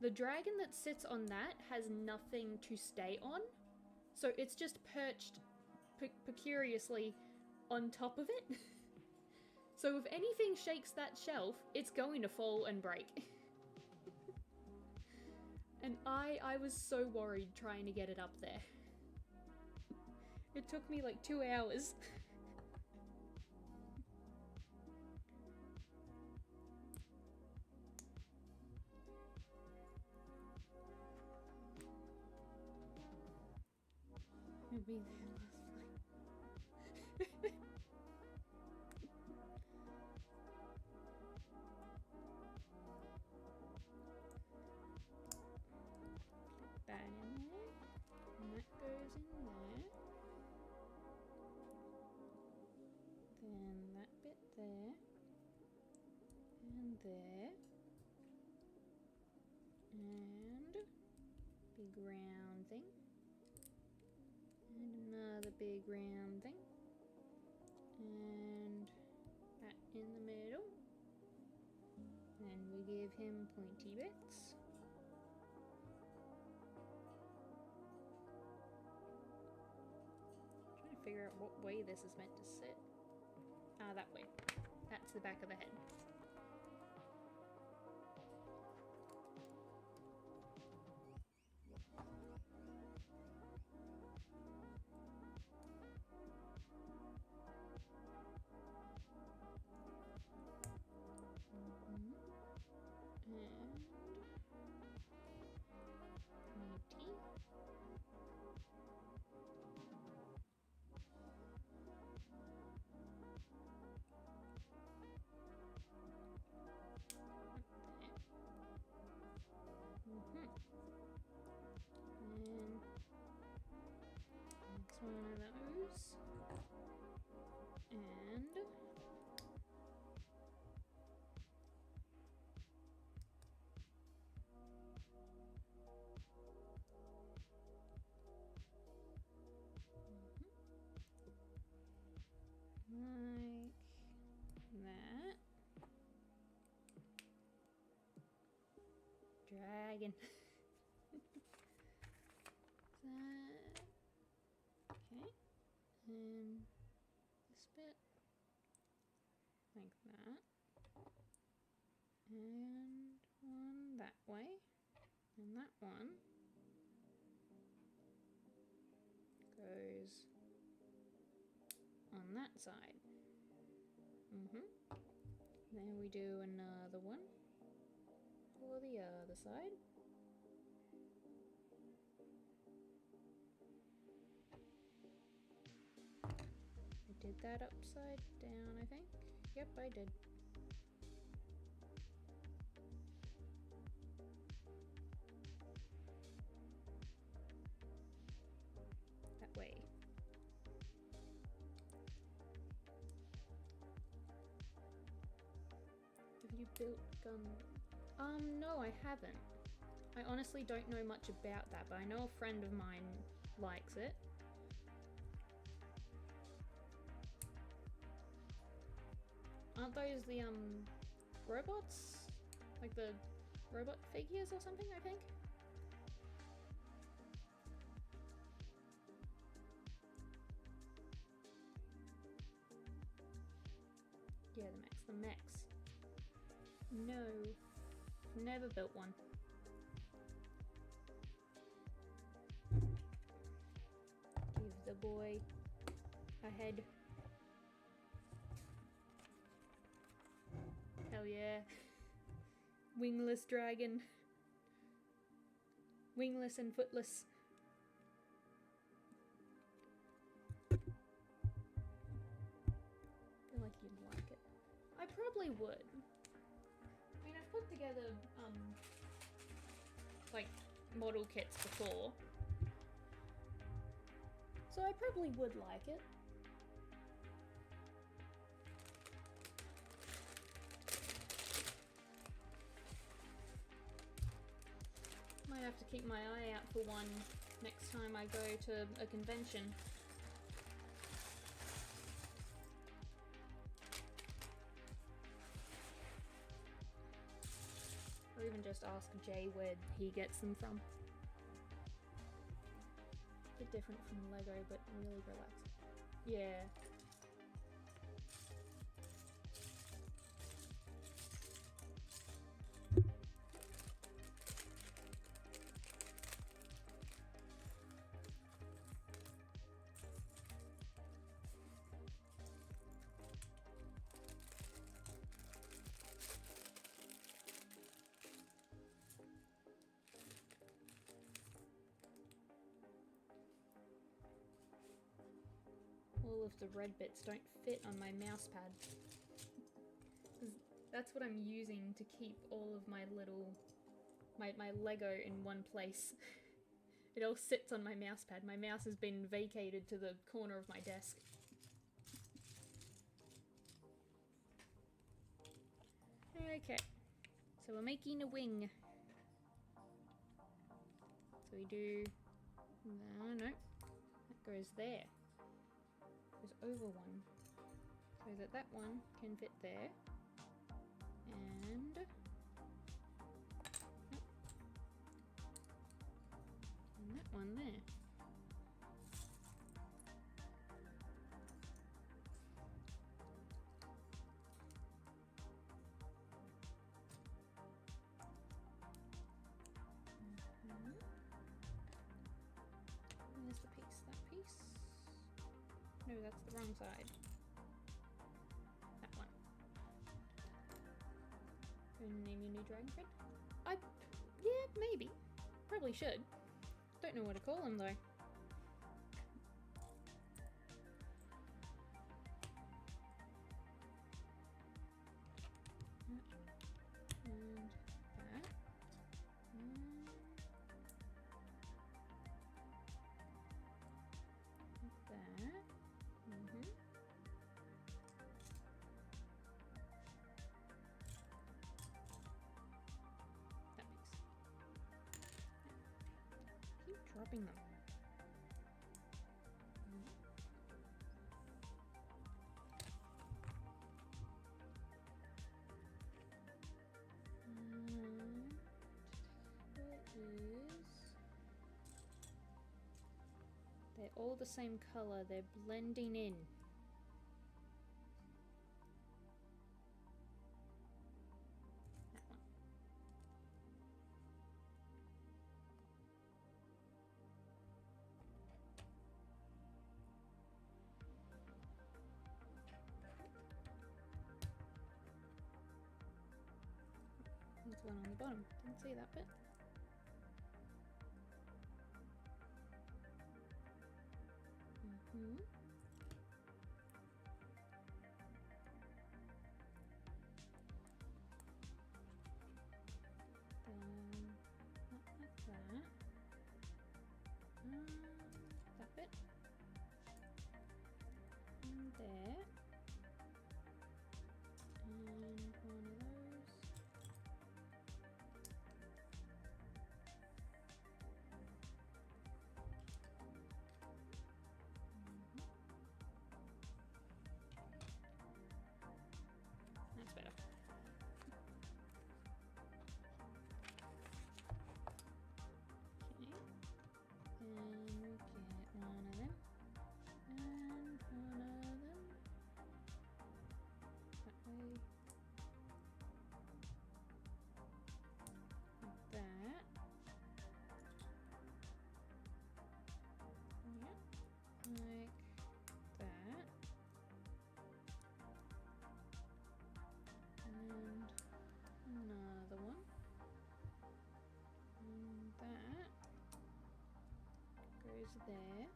the dragon that sits on that has nothing to stay on, so it's just perched precariously on top of it. So if anything shakes that shelf, it's going to fall and break. And I was so worried trying to get it up there. It took me like 2 hours. Maybe there was that in there, and that goes in there. Then that bit there, and there, and big round thing, and another big round thing, and that in the middle. Then we give him pointy bits. Figure out what way this is meant to sit. Ah, that way. That's the back of the head. dragon. That. Okay. And this bit. Like that. And one that way. And that one goes on that side. Then we do another one for the other side. I did that upside down, I think. Yep, I did. That way. Have you built gun? No, I haven't. I honestly don't know much about that, but I know a friend of mine likes it. Aren't those the robots? Like the robot figures or something, I think? Yeah, the mechs. No, never built one. Give the boy a head. Hell yeah. Wingless dragon. Wingless and footless. I feel like you'd like it. I probably would. I mean, I've put together, like, model kits before. So I probably would like it. Might have to keep my eye out for one next time I go to a convention. Or even just ask Jay where he gets them from. A bit different from Lego, but really relaxing. Yeah. All of the red bits don't fit on my mouse pad. That's what I'm using to keep all of my little... my Lego in one place. It all sits on my mouse pad. My mouse has been vacated to the corner of my desk. Okay, so we're making a wing. So we do... no, that goes there. Goes over one. So that that one can fit there. And... nope. And that one there. There's the piece. That piece. No, that's the wrong side. That one. And name your new dragon friend? Yeah, maybe. Probably should. Don't know what to call him though. And that. Like that. That piece. Keep dropping them. They're all the same color. They're blending in. That one. There's one on the bottom. Didn't see that bit. Mm-hmm. Not like that. That bit. And there. And one of those. That's better. Okay. And we'll get one of them. And one of them. That way. Like that. Yeah. Like that. And another one. And that goes there.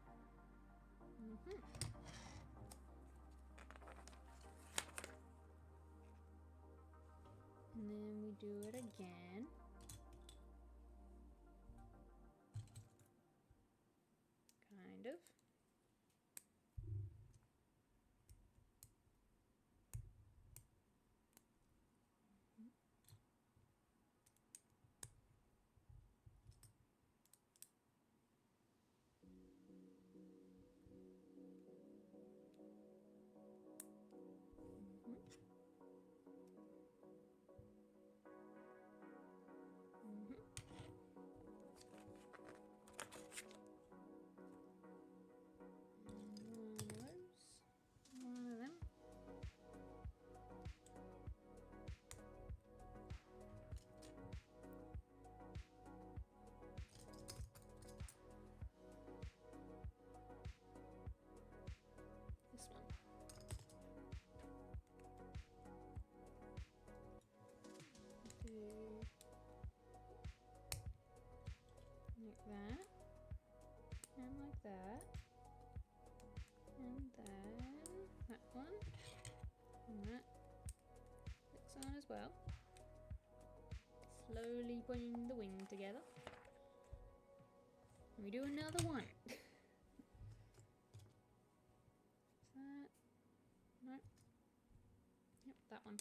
And then we do it again. Kind of. One of them. This one. Do like that, and like that, and then that one, and that clicks on as well. Slowly putting the wing together. And we do another one. Is that? No. Yep, that one.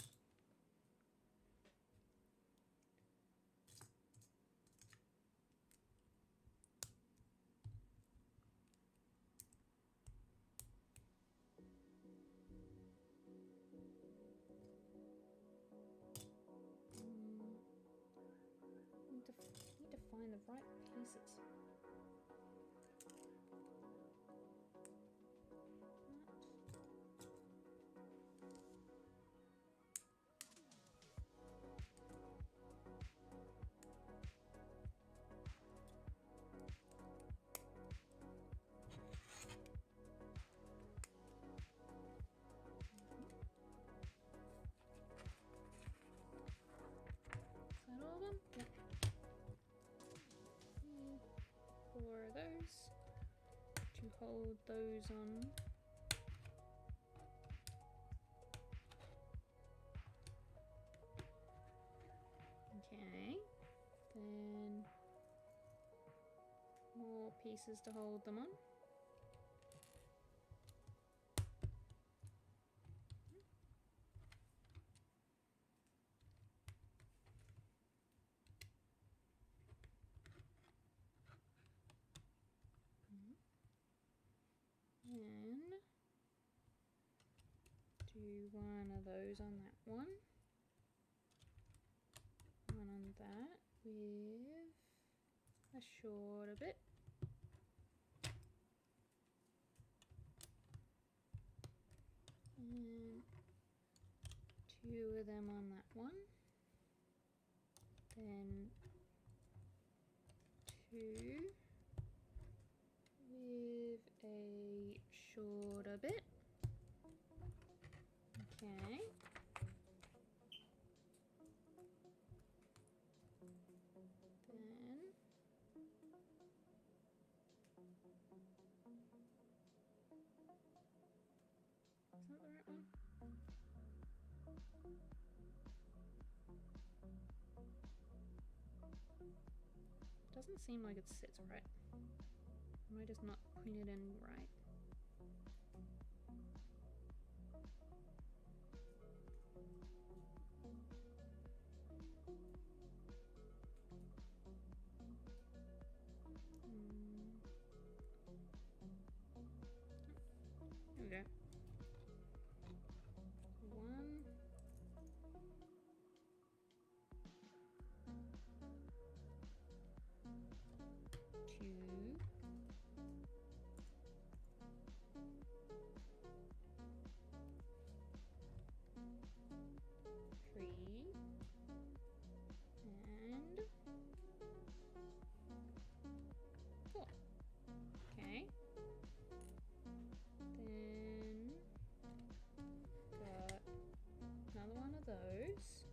Need to find the right pieces. Is that all of them? Yep. 4 of those to hold those on. Okay, then more pieces to hold them on. And do one of those on that one on that with a shorter bit. with a shorter bit. Okay. Then is that the right one? Doesn't seem like it sits right. Am I just not putting it in right? There we go. 1, 2, 3, and 4. Okay. Then got another one of those.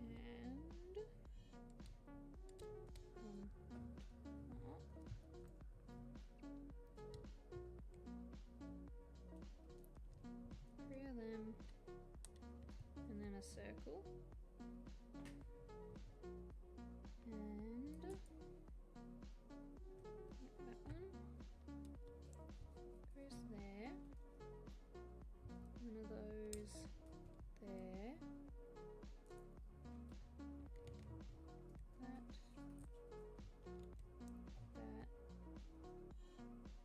And three of them, and then a circle, and that one goes there, one of those there, that,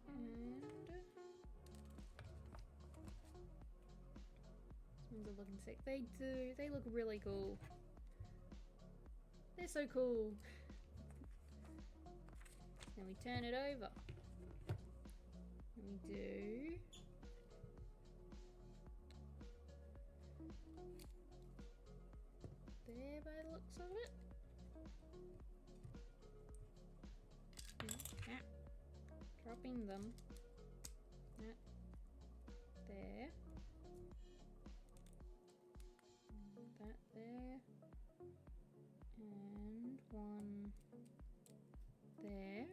and these ones are looking sick. They look really cool. They're so cool. Then we turn it over. And we do there by the looks of it. Yeah. Dropping them. That there. That there. And one there.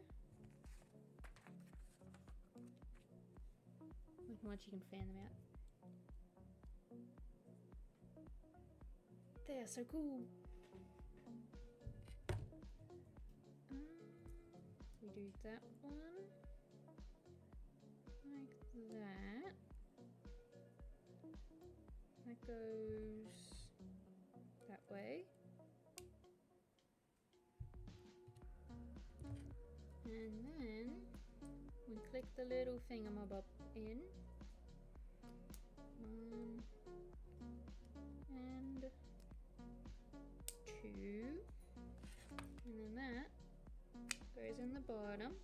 Look how much you can fan them out. They are so cool. We do that one like that. That goes that way. And then we click the little thingamabob in. 1 and 2. And then that goes in the bottom.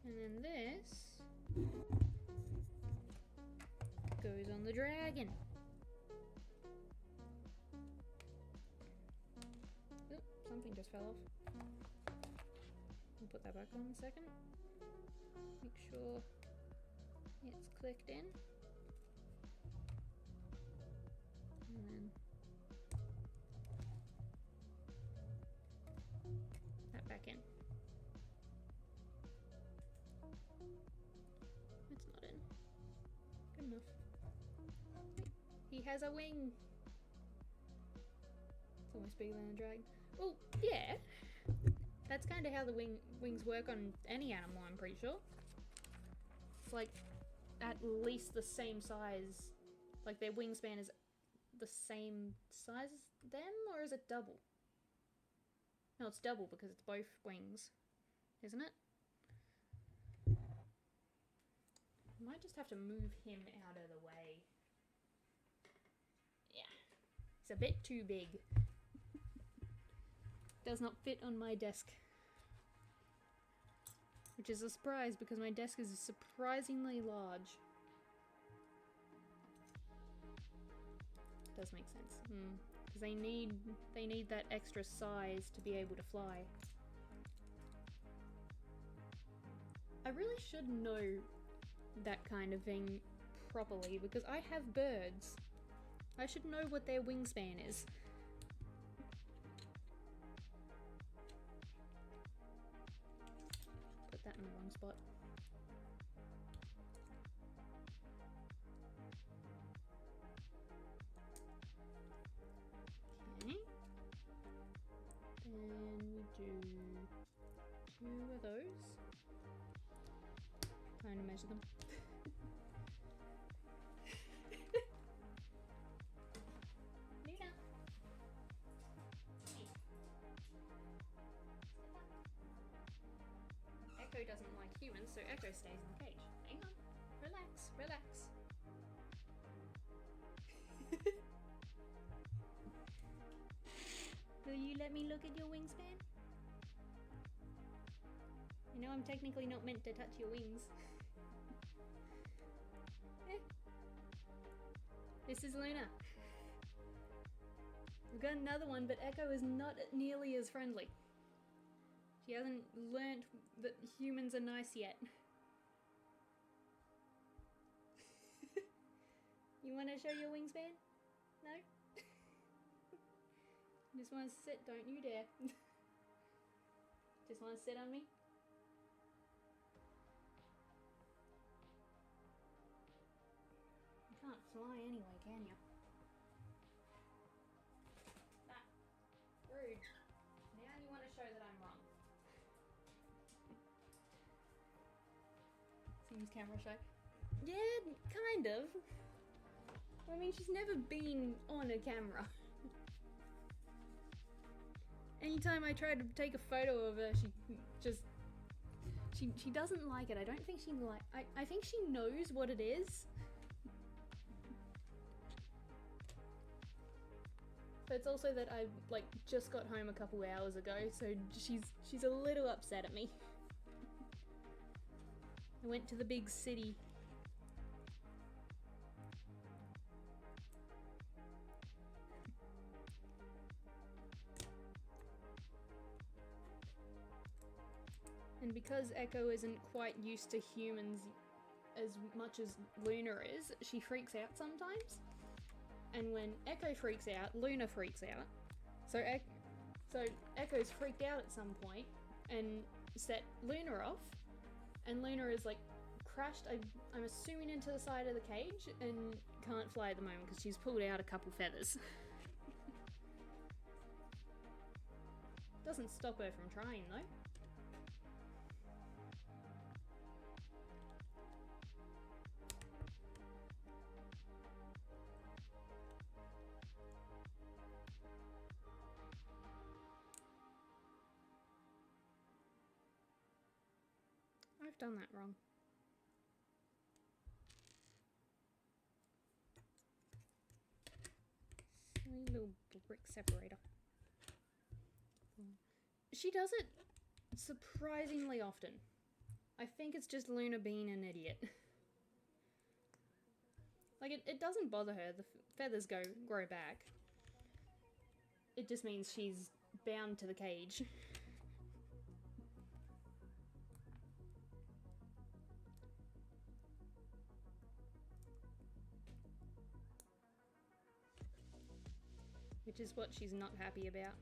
And then this goes on the dragon. Oop, something just fell off. I'll put that back on in a second. Make sure it's clicked in. And then that back in. It's not in. Good enough. He has a wing. It's almost bigger than a dragon. Oh, yeah. That's kind of how the wings work on any animal, I'm pretty sure. It's like at least the same size. Like their wingspan is the same size as them, or is it double? No, it's double because it's both wings, isn't it? Might just have to move him out of the way. Yeah. It's a bit too big. Does not fit on my desk. Which is a surprise because my desk is surprisingly large. Does make sense. because they need that extra size to be able to fly. I really should know that kind of thing properly because I have birds. I should know what their wingspan is. Put that in the wrong spot. Okay. Then we do 2 of those. Trying to measure them. Luna. Hey. Echo doesn't like humans, so Echo stays in the cage. Hang on. Relax, relax. Will you let me look at your wingspan? You know I'm technically not meant to touch your wings. This is Luna. We've got another one, but Echo is not nearly as friendly. She hasn't learnt that humans are nice yet. You want to show your wingspan? No? Just want to sit, don't you dare. Just want to sit on me? You can't fly anyway, can you? Ah, rude. Now you want to show that I'm wrong. Seems camera shy. Yeah, kind of. I mean, she's never been on a camera. Anytime I try to take a photo of her, she doesn't like it. I don't think she I think she knows what it is. But it's also that I just got home a couple hours ago, so she's a little upset at me. I went to the big city. And because Echo isn't quite used to humans as much as Luna is, she freaks out sometimes. And when Echo freaks out, Luna freaks out. So Echo's freaked out at some point and set Luna off. And Luna is crashed, I'm assuming, into the side of the cage and can't fly at the moment because she's pulled out a couple feathers. Doesn't stop her from trying though. I've done that wrong. Silly little brick separator. She does it surprisingly often. I think it's just Luna being an idiot. It doesn't bother her. The feathers grow back. It just means she's bound to the cage. Which is what she's not happy about.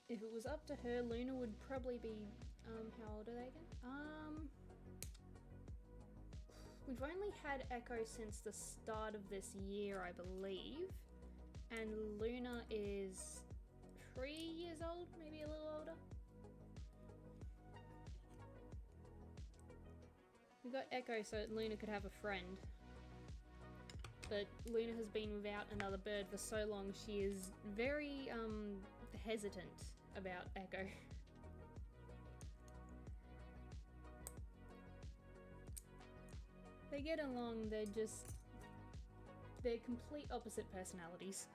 If it was up to her, Luna would probably be, how old are they again? We've only had Echo since the start of this year, I believe. And Luna is 3 years old, maybe a little older. We got Echo so that Luna could have a friend. But Luna has been without another bird for so long, she is very, hesitant about Echo. They get along, they're just they're complete opposite personalities.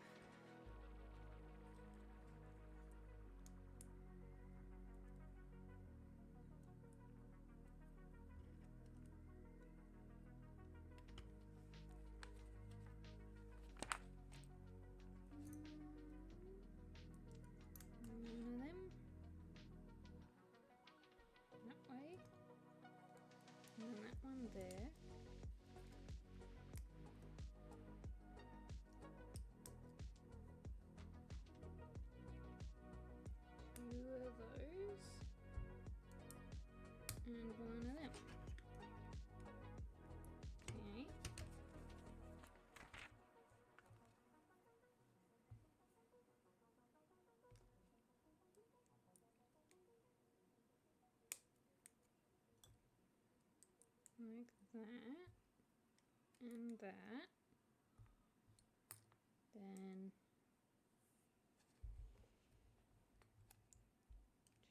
One of them. That way. And then that one there. Two of those. And one of them. Okay. Like that. And that. Then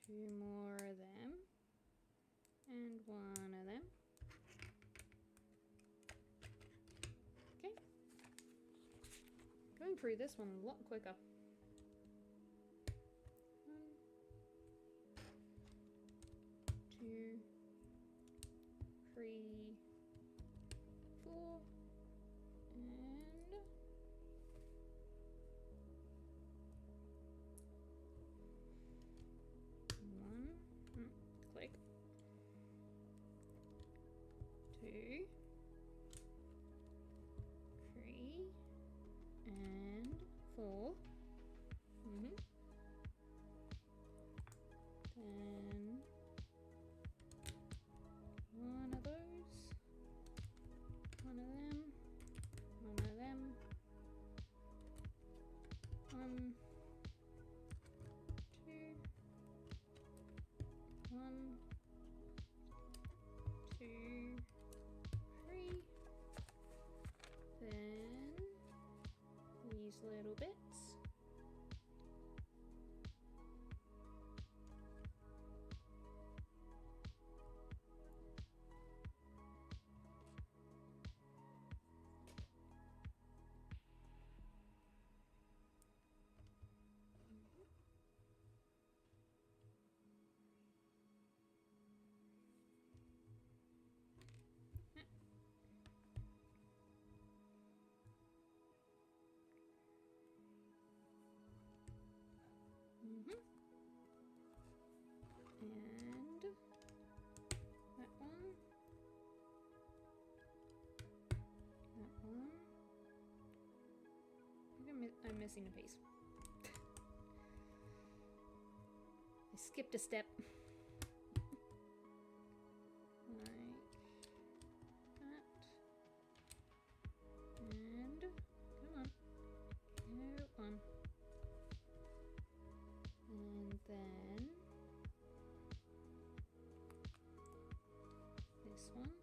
two more of them. And one of them. Okay. Going through this one a lot quicker. 1, 2, 3, 4, and one. Click. 2, 3, and 4. Then one of those, one of them, one of them, 1, 2, 1, 2, 3. Then these little bits. And that one. That one. I think I'm missing a piece. I skipped a step. Like that. And come on. No one. And then this one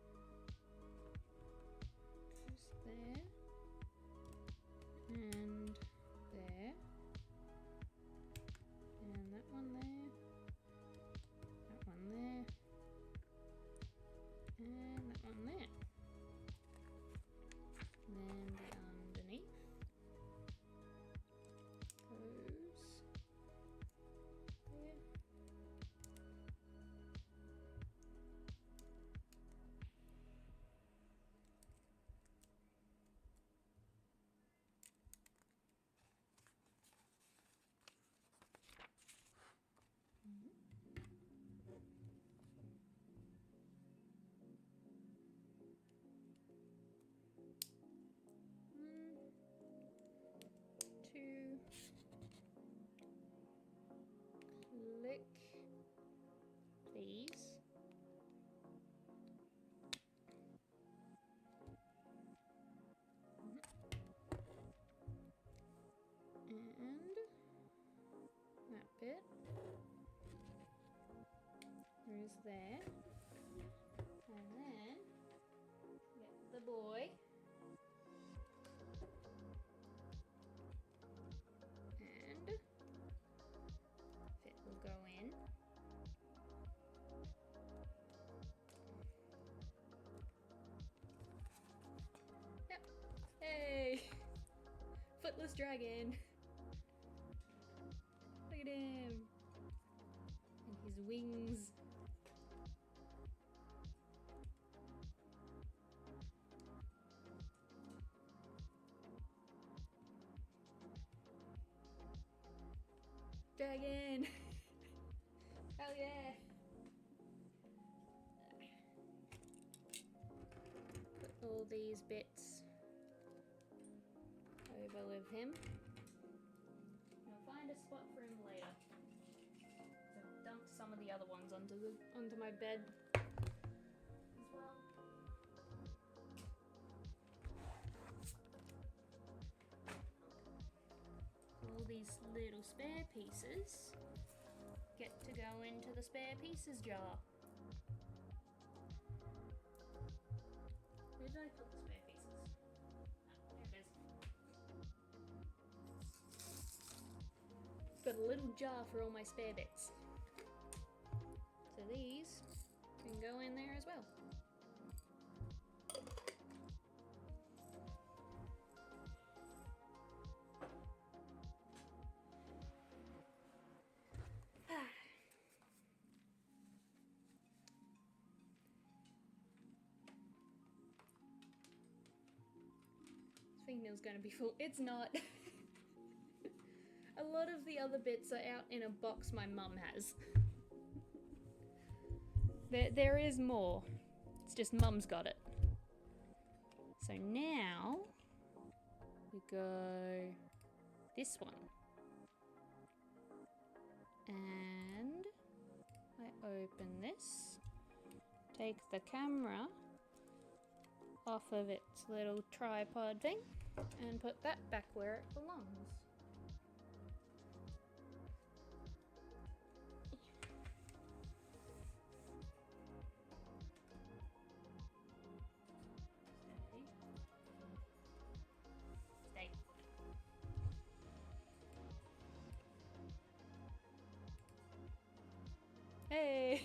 just there and there and that one there, that one there, and that one there. And then the underneath goes there. Two, click, please. And that bit is there. And then get the boy. And fit will go in. Yep. Hey! dragon. Look at him. And his wings. Dragon! Hell yeah! Put all these bits over with him. I'll find a spot for him later. I've dumped some of the other ones onto my bed as well. All these little spare pieces get to go into the spare pieces jar. Where did I put the spare pieces? Oh, there it is. Got a little jar for all my spare bits. So these can go in there as well. Fingernail's gonna be full. It's not. A lot of the other bits are out in a box my mum has. There is more. It's just mum's got it. So now we go this one. And I open this. Take the camera off of its little tripod thing and put that back where it belongs. Stay. Hey!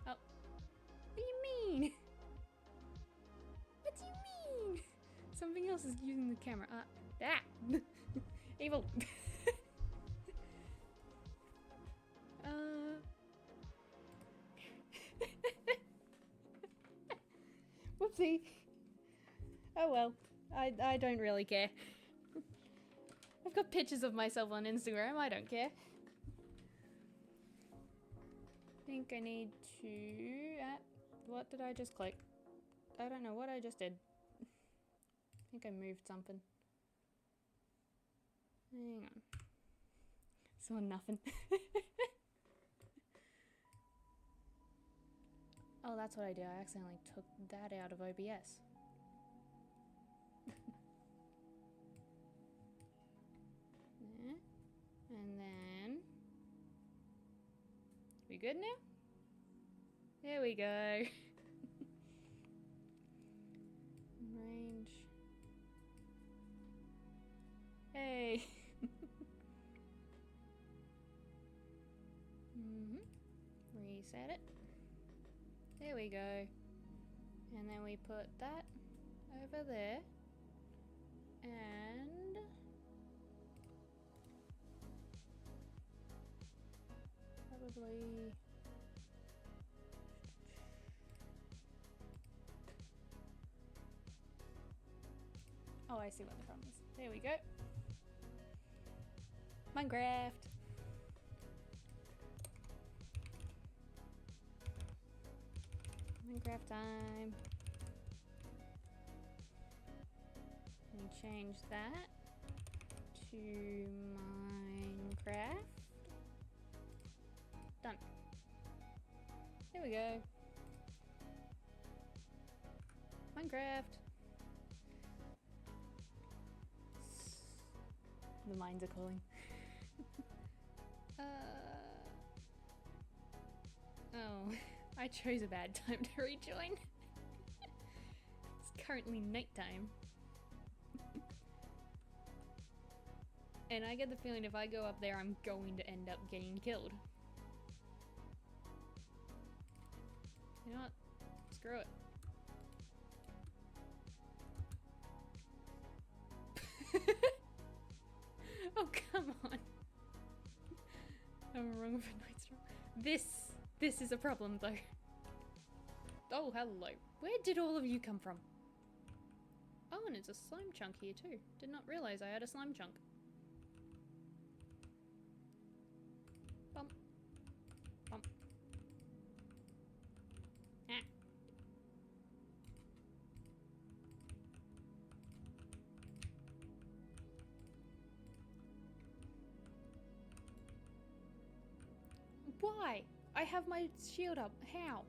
Oh. What do you mean? What do you mean? Something else is using the camera. Evil. Whoopsie. Oh well. I don't really care. I've got pictures of myself on Instagram. I don't care. I think I need to... what did I just click? I don't know what I just did. I think I moved something. Hang on. Saw nothing. Oh, that's what I did. I accidentally took that out of OBS. Yeah. And then... we good now? There we go. Range. Hey. Reset it. There we go. And then we put that over there. And probably oh, I see what the problem is. There we go. Minecraft. Minecraft time. And change that to Minecraft. Done. There we go. Minecraft. The mines are calling. Oh, I chose a bad time to rejoin. It's currently nighttime. And I get the feeling if I go up there, I'm going to end up getting killed. You know what? Screw it. Oh, come on. I'm wrong with a night storm. This is a problem though. Oh, hello. Where did all of you come from? Oh, and it's a slime chunk here too. Did not realize I had a slime chunk. Bump. Bump. Ah. Why? I have my shield up. How?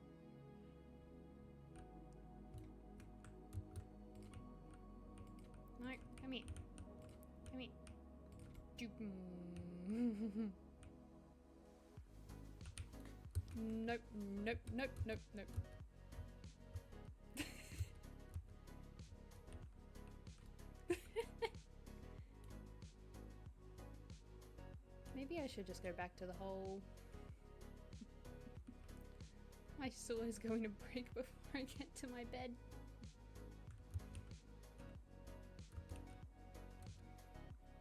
No, come here. Come here. Nope, nope, nope, nope, nope. Maybe I should just go back to the hole. My saw is going to break before I get to my bed.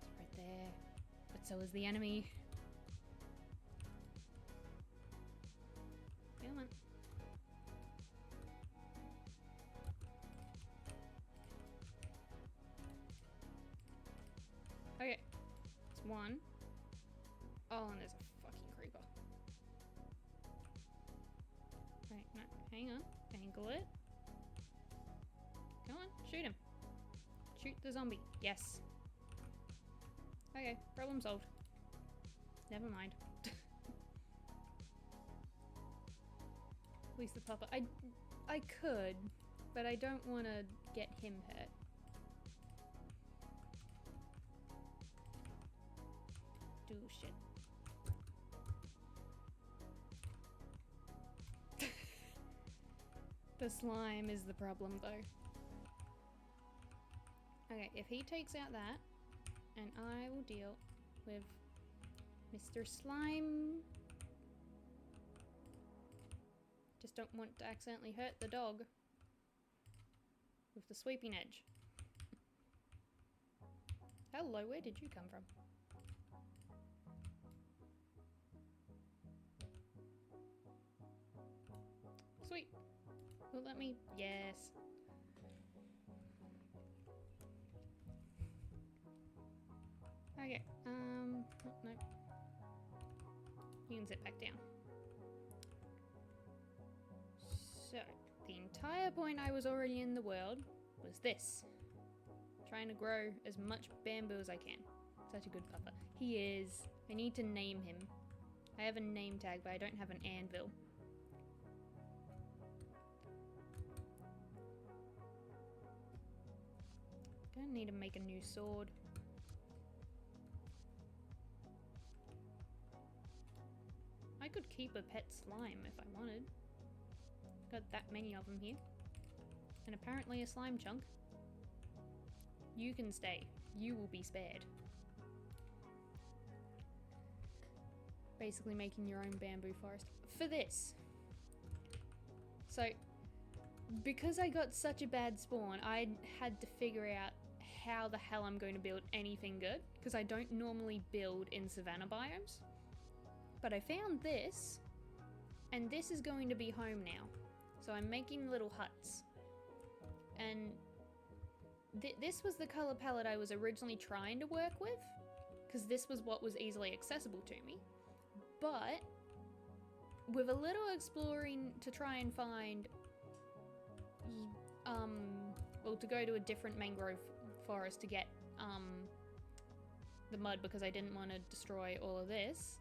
It's right there. But so is the enemy. Come on. Okay. It's one. Oh, and there's a fucking creeper. Right, no, hang on. Angle it. Come on, shoot him. Shoot the zombie. Yes. Okay, problem solved. Never mind. At least the papa. I could, but I don't want to get him hurt. Do shit. The slime is the problem though. Okay, if he takes out that, and I will deal with Mr. Slime. Just don't want to accidentally hurt the dog with the sweeping edge. Hello, where did you come from? Sweet. Will let me? Yes. Okay, oh, no. You can sit back down. So, the entire point I was already in the world was this. Trying to grow as much bamboo as I can. Such a good pupper. He is. I need to name him. I have a name tag, but I don't have an anvil. Gonna need to make a new sword. I could keep a pet slime if I wanted. Got that many of them here. And apparently a slime chunk. You can stay. You will be spared. Basically making your own bamboo forest. For this. So, because I got such a bad spawn, I had to figure out how the hell I'm going to build anything good. Because I don't normally build in savanna biomes. But I found this. And this is going to be home now. So I'm making little huts. And this was the color palette I was originally trying to work with. Because this was what was easily accessible to me. But with a little exploring to try and find, well, to go to a different mangrove forest to get the mud because I didn't want to destroy all of this,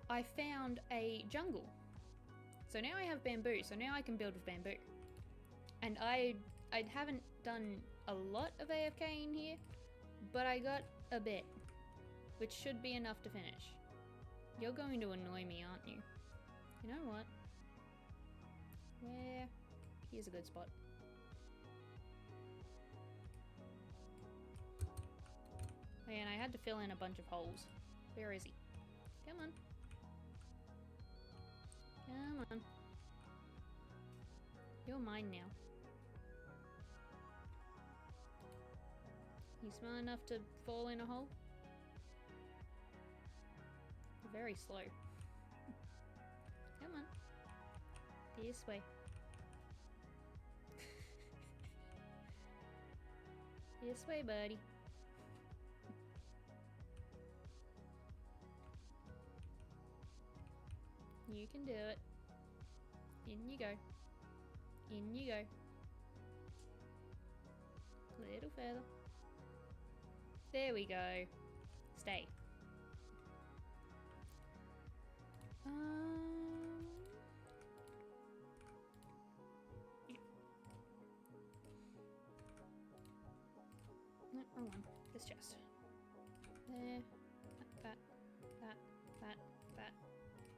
I found a jungle. So now I have bamboo, so now I can build with bamboo. And I haven't done a lot of AFK in here, but I got a bit, which should be enough to finish. You're going to annoy me, aren't you? You know what? Where? Here's a good spot. Oh, yeah, and I had to fill in a bunch of holes. Where is he? Come on. Come on. You're mine now. You smart enough to fall in a hole? very slow. Come on. This way. This way, buddy. You can do it. In you go. In you go. Little further. There we go. Stay. Yeah. No, wrong one. This chest. There. That. That. That. That.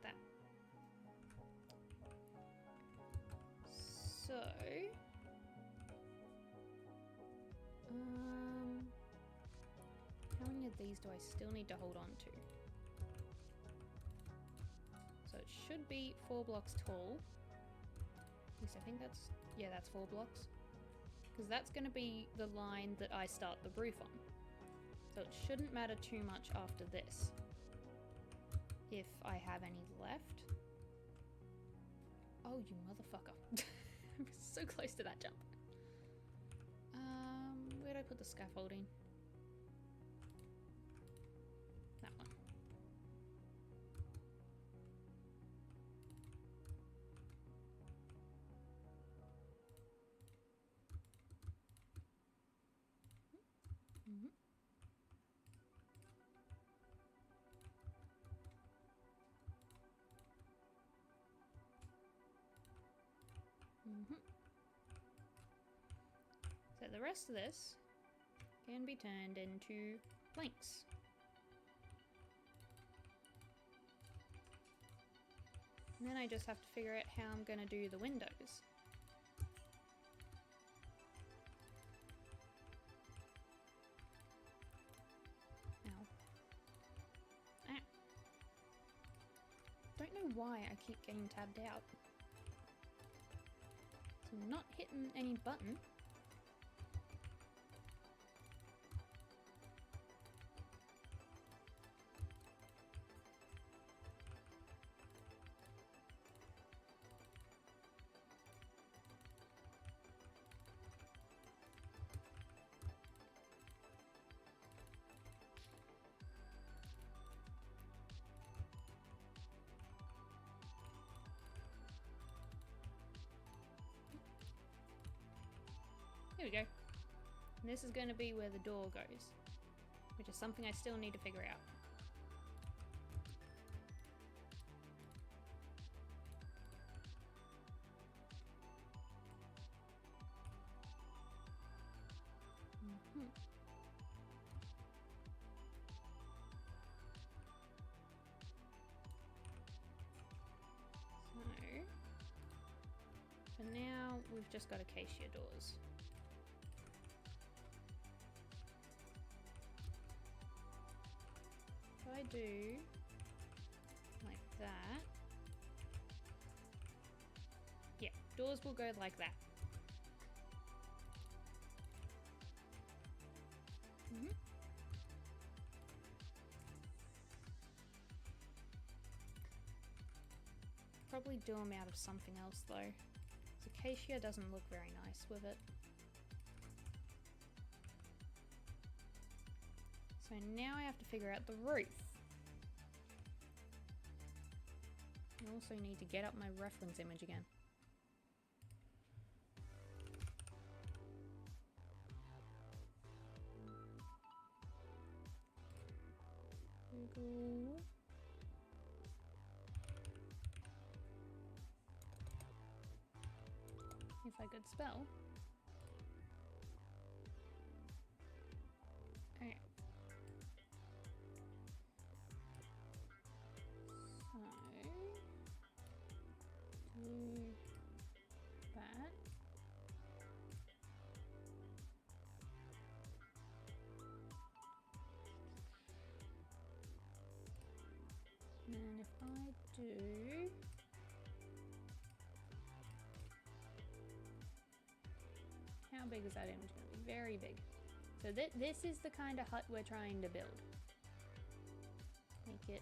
That. So. How many of these do I still need to hold on to? So it should be 4 blocks tall. At least I think that's... yeah, that's 4 blocks. Because that's going to be the line that I start the roof on. So it shouldn't matter too much after this. If I have any left. Oh, you motherfucker. I'm so close to that jump. Where'd I put the scaffolding? That one. Mm-hmm. Mm-hmm. So the rest of this can be turned into planks. And then I just have to figure out how I'm going to do the windows. Ow. Ah. Don't know why I keep getting tabbed out. So I'm not hitting any button. Here we go. And this is going to be where the door goes, which is something I still need to figure out. Mm-hmm. So, for now, we've just got acacia doors. If I do like that, yeah, doors will go like that. Mm-hmm. Probably do them out of something else though. Acacia doesn't look very nice with it. So now I have to figure out the roof. I also need to get up my reference image again. Google. If I could spell. Okay. So, do that. And if I do how big is that image going to be? Very big. So this is the kind of hut we're trying to build. Make it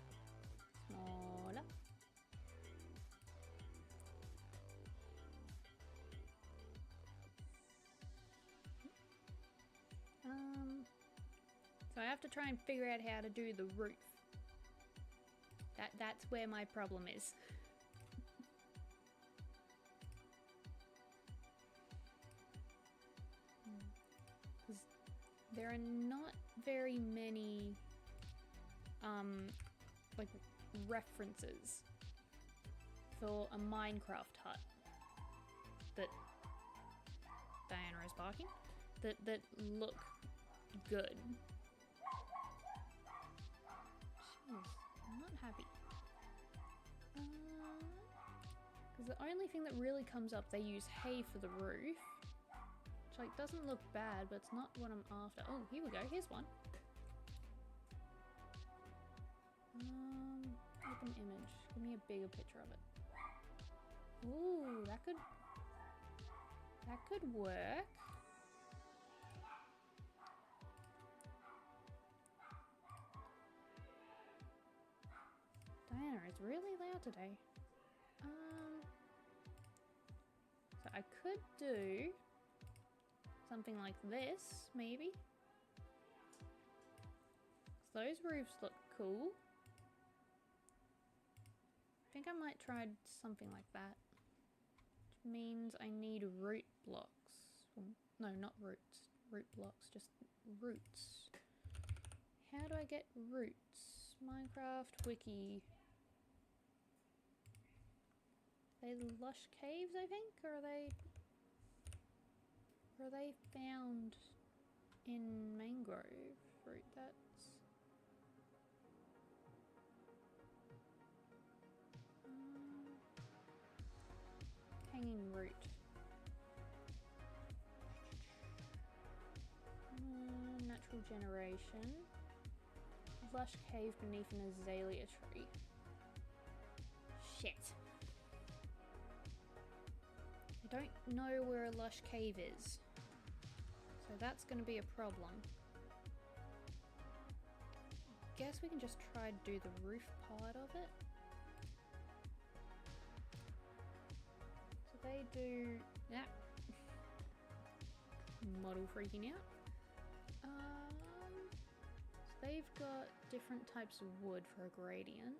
Hola. So I have to try and figure out how to do the roof. That's where my problem is. Because there are not very many like references for a Minecraft hut that Diana is barking that look good. Jeez, I'm not happy. Because the only thing that really comes up, they use hay for the roof, which like doesn't look bad, but it's not what I'm after. Oh, here we go. Here's one. Open image. Give me a bigger picture of it. Ooh, that could work. Diana is really loud today. So I could do something like this, maybe. Those roofs look cool. I think I might try something like that. Which means I need root blocks. No, not roots. Root blocks, just roots. How do I get roots? Minecraft wiki. Are they lush caves, I think? Or are they found in mangrove fruit? That's hanging root. Natural generation. Lush cave beneath an azalea tree. Shit. I don't know where a lush cave is. So that's going to be a problem. Guess we can just try to do the roof part of it. So they do that. Model freaking out. So they've got different types of wood for a gradient.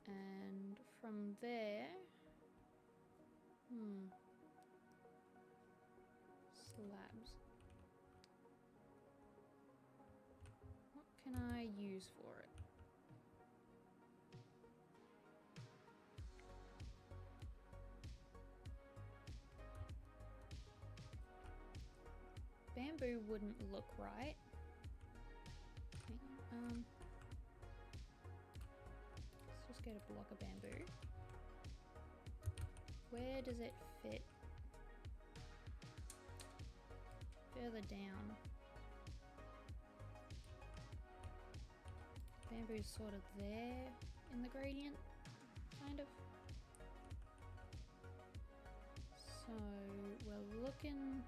And from there... slabs. What can I use for it? Bamboo wouldn't look right. Okay, let's just get a block of bamboo. Where does it fit? Further down. Bamboo's sort of there in the gradient, kind of. So we're looking...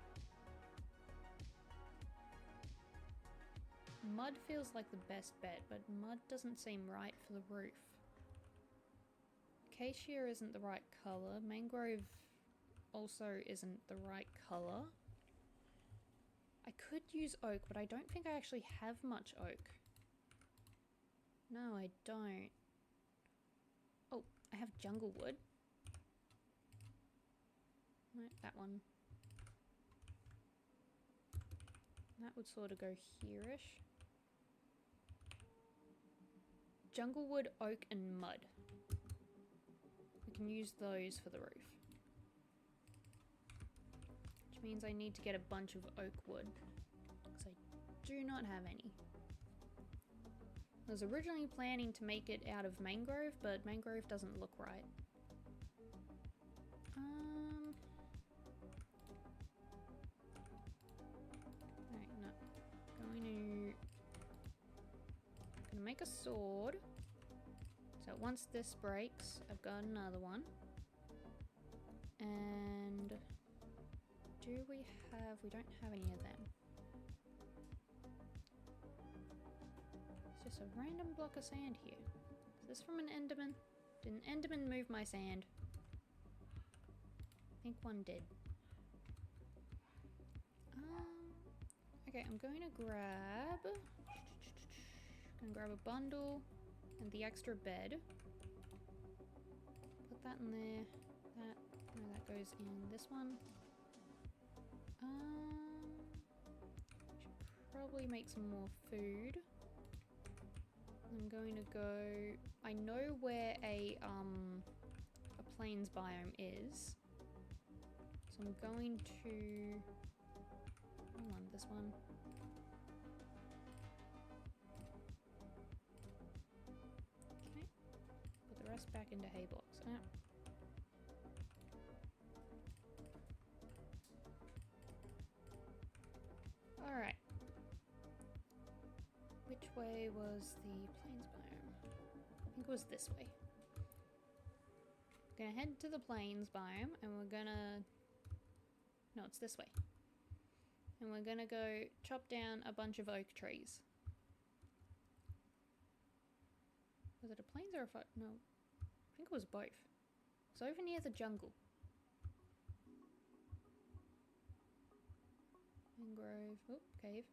Mud feels like the best bet, but mud doesn't seem right for the roof. Acacia isn't the right colour. Mangrove also isn't the right colour. I could use oak, but I don't think I actually have much oak. No, I don't. Oh, I have jungle wood. No, that one. That would sort of go here-ish. Jungle wood, oak, and mud. We can use those for the roof. Which means I need to get a bunch of oak wood, because I do not have any. I was originally planning to make it out of mangrove, but mangrove doesn't look right. Right, no. Gonna make a sword. So once this breaks, I've got another one. And we don't have any of them. It's just a random block of sand here. this from an Enderman? Did an Enderman move my sand? I think one did. Okay, I'm going to grab a bundle and the extra bed. Put that in there. That goes in this one. Should probably make some more food. I'm going to go. I know where a plains biome is, so I'm going to. Hang on, this one. Okay. Put the rest back into hay blocks. Alright. Which way was the plains biome? I think it was this way. We're gonna head to the plains biome and we're gonna... No, it's this way. And we're gonna go chop down a bunch of oak trees. Was it a plains or a forest? No. I think it was both. It's over near the jungle. Mangrove. Oh, cave.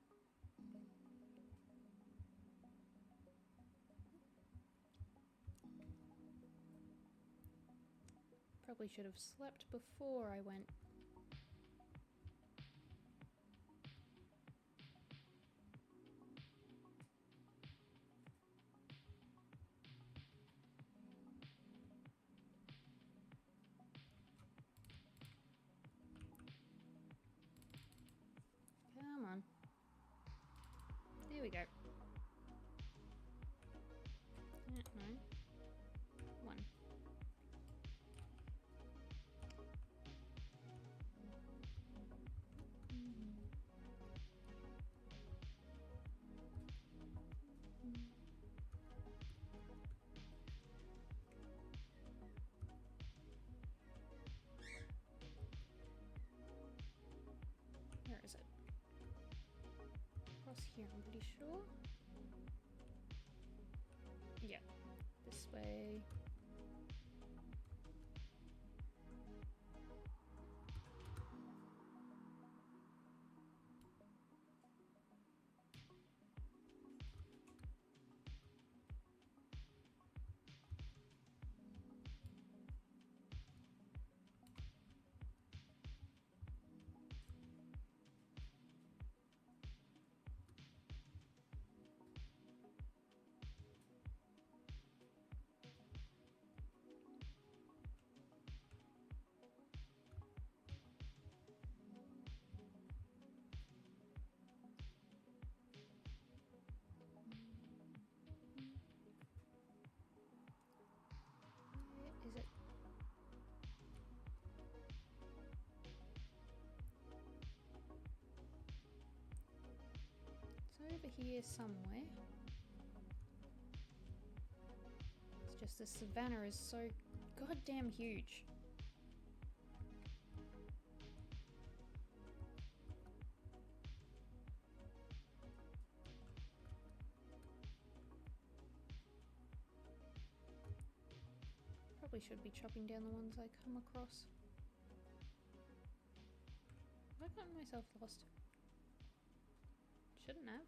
Probably should have slept before I went. Come on. There we go. No. One. Where is it? Across here, I'm pretty sure. Yeah, this way. Is it? It's over here somewhere. It's just the savannah is so goddamn huge. Probably should be chopping down the ones I come across. Have I gotten myself lost? Shouldn't have.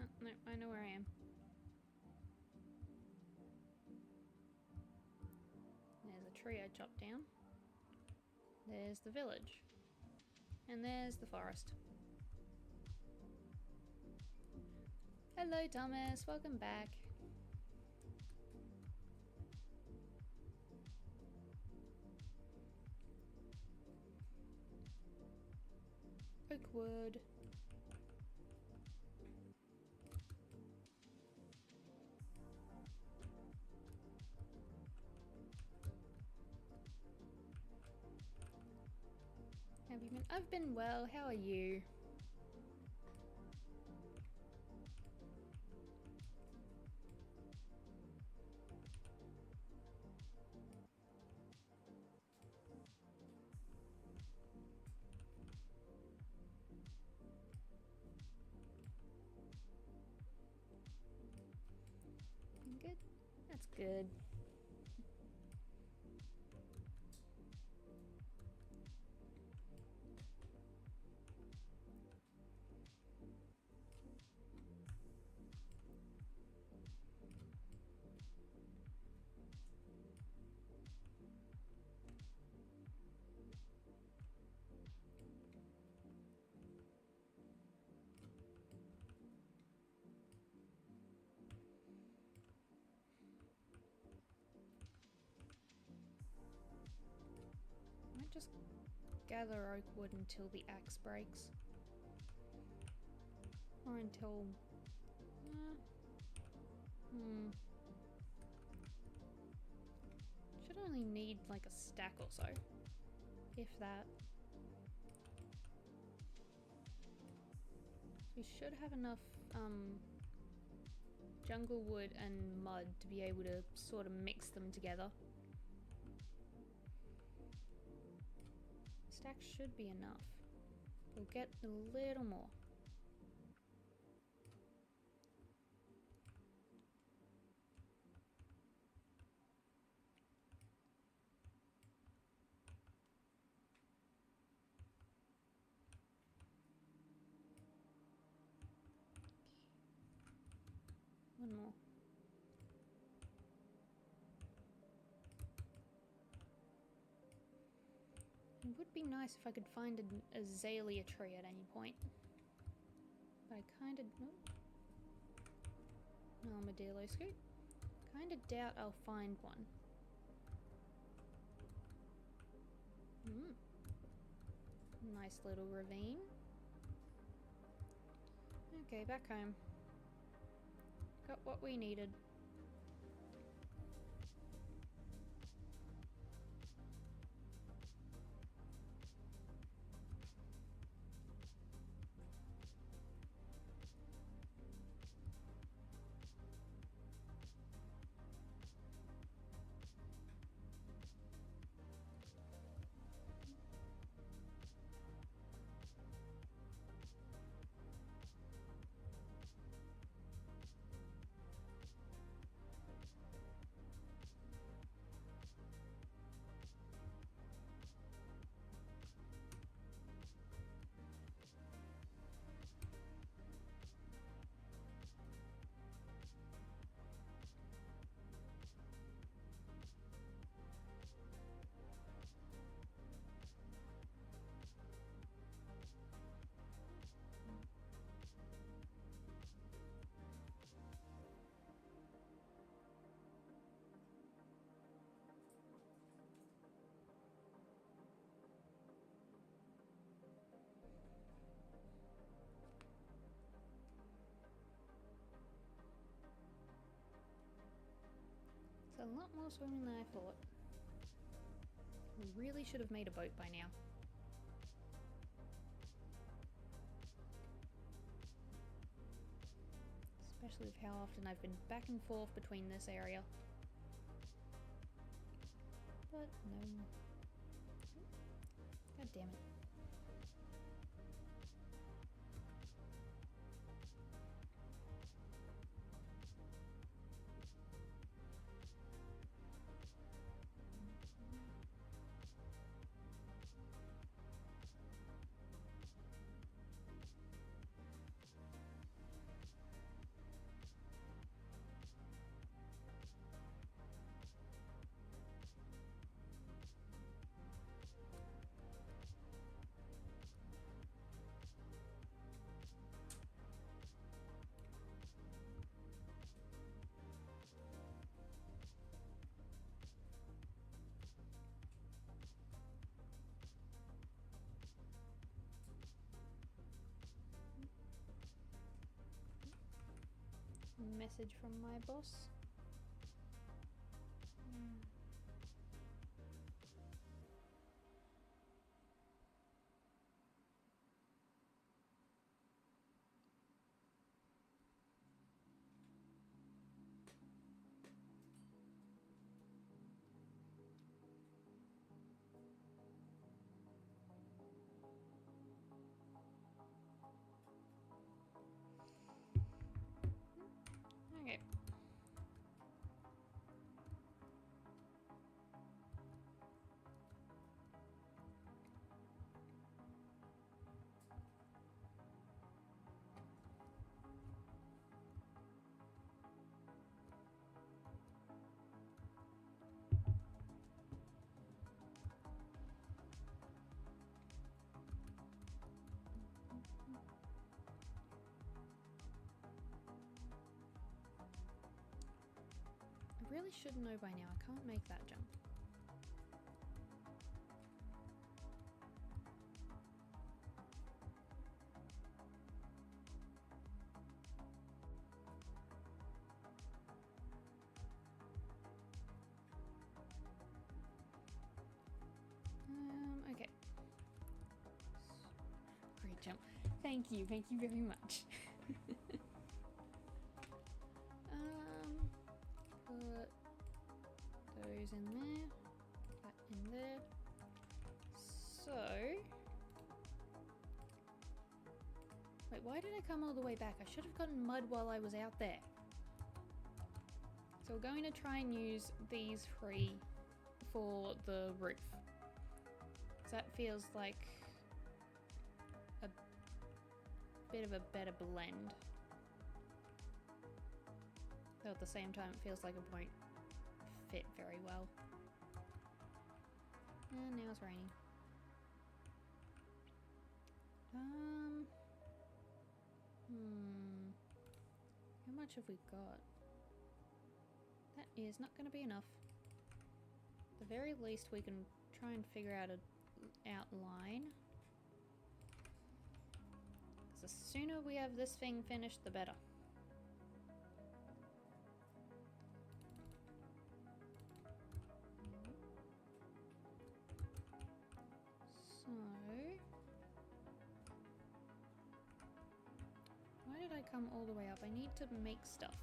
Oh, no, I know where I am. There's a tree I chopped down. There's the village. And there's the forest. Hello Thomas, welcome back. Oakwood. Have you been? I've been well, how are you? Good. Might just gather oak wood until the axe breaks. Or until... Should only need like a stack or so. If that. We should have enough jungle wood and mud to be able to sort of mix them together. Stack should be enough. We'll get a little more. One more. It would be nice if I could find an azalea tree at any point. But I kinda... No, armadillo scoop. Kinda doubt I'll find one. Nice little ravine. Okay, back home. Got what we needed. It's a lot more swimming than I thought. We really should have made a boat by now. Especially with how often I've been back and forth between this area. But no. God damn it. Message from my boss. Okay. really should know by now. I can't make that jump. Okay. Great jump. Thank you very much. Put those in there, that in there. So, wait, why did I come all the way back? I should have gotten mud while I was out there. So we're going to try and use these 3 for the roof. So that feels like a bit of a better blend. Though at the same time it feels like it won't fit very well. And now it's raining. How much have we got? That is not going to be enough. At the very least we can try and figure out an outline. Because the sooner we have this thing finished, the better. So, why did I come all the way up? I need to make stuff.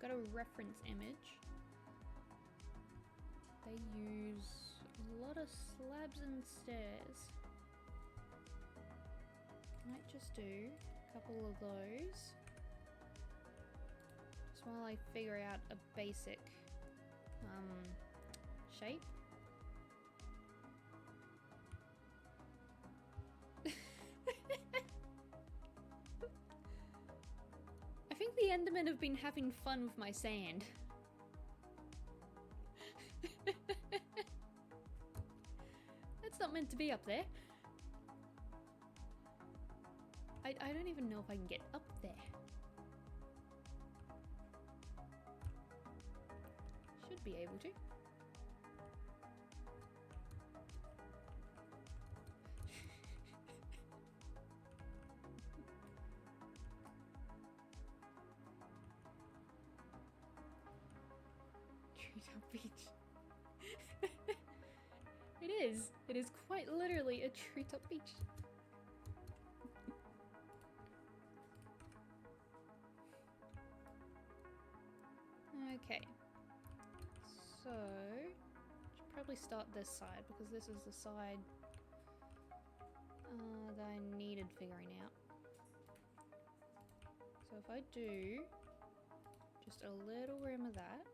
Got a reference image. They use a lot of slabs and stairs. Might just do a couple of those. Just while I figure out a basic shape. I think the Endermen have been having fun with my sand. That's not meant to be up there. I don't even know if I can get up there. Should be able to. Treetop beach. It is. It is quite literally a treetop beach. Okay. So, should probably start this side because this is the side that I needed figuring out. So if I do just a little rim of that,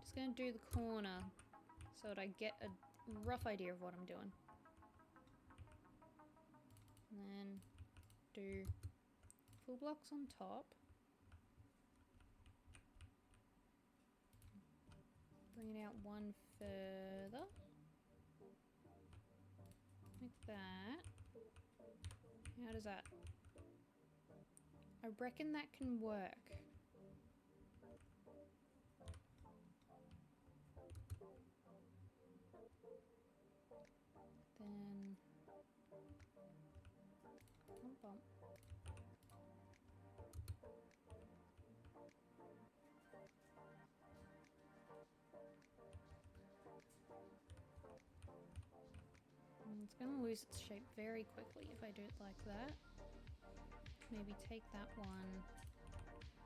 just gonna do the corner so that I get a rough idea of what I'm doing. And then do full blocks on top. Bring it out one further. Like that. How does that? I reckon that can work. Then bump bump. It's going to lose its shape very quickly if I do it like that. Maybe take that one,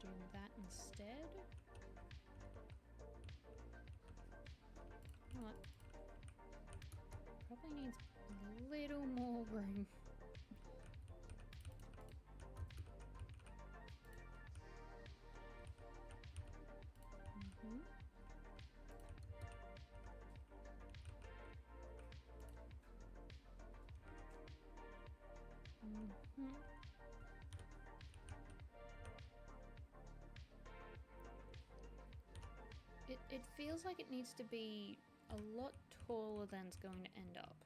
do that instead. You know what? Probably needs a little more room. It feels like it needs to be a lot taller than it's going to end up.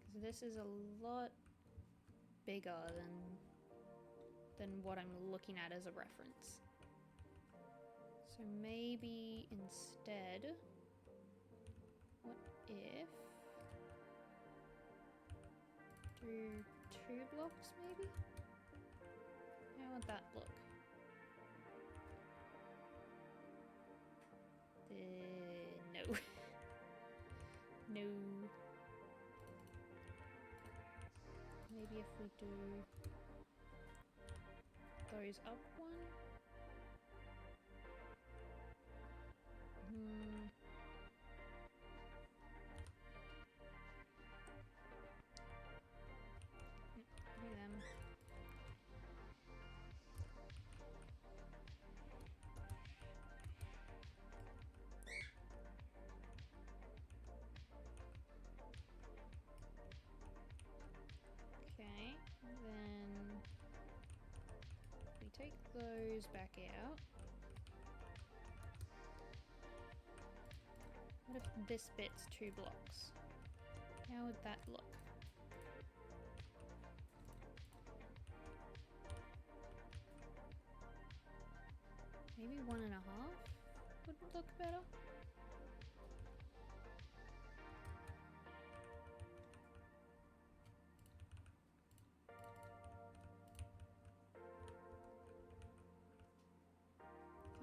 Because this is a lot bigger than what I'm looking at as a reference. So maybe instead, what if do 2 blocks maybe? How would that look? No. No. Maybe if we do those up one. Do them. Okay, then we take those back out. What if this bit's 2 blocks? How would that look? Maybe 1.5 would look better.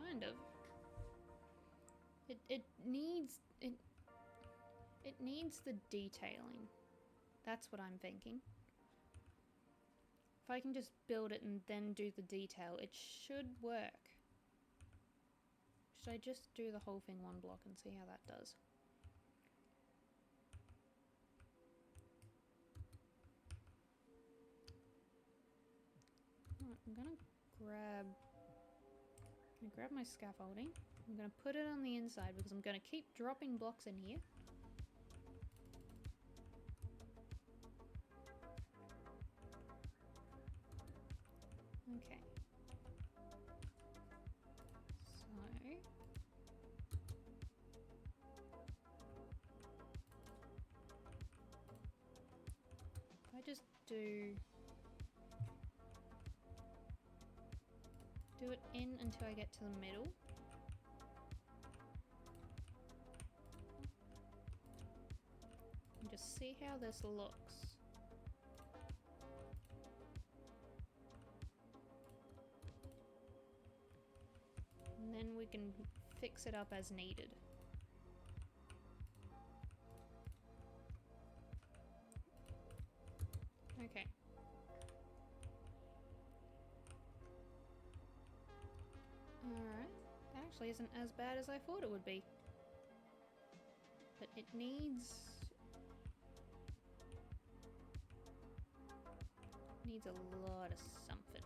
Kind of. It needs the detailing. That's what I'm thinking. If I can just build it and then do the detail, it should work. Should I just do the whole thing 1 block and see how that does? Right, I'm gonna grab my scaffolding. I'm gonna put it on the inside because I'm gonna keep dropping blocks in here. Okay. So if I just do it in until I get to the middle. And just see how this looks. And then we can fix it up as needed. Okay. Alright. That actually isn't as bad as I thought it would be. But it needs a lot of something.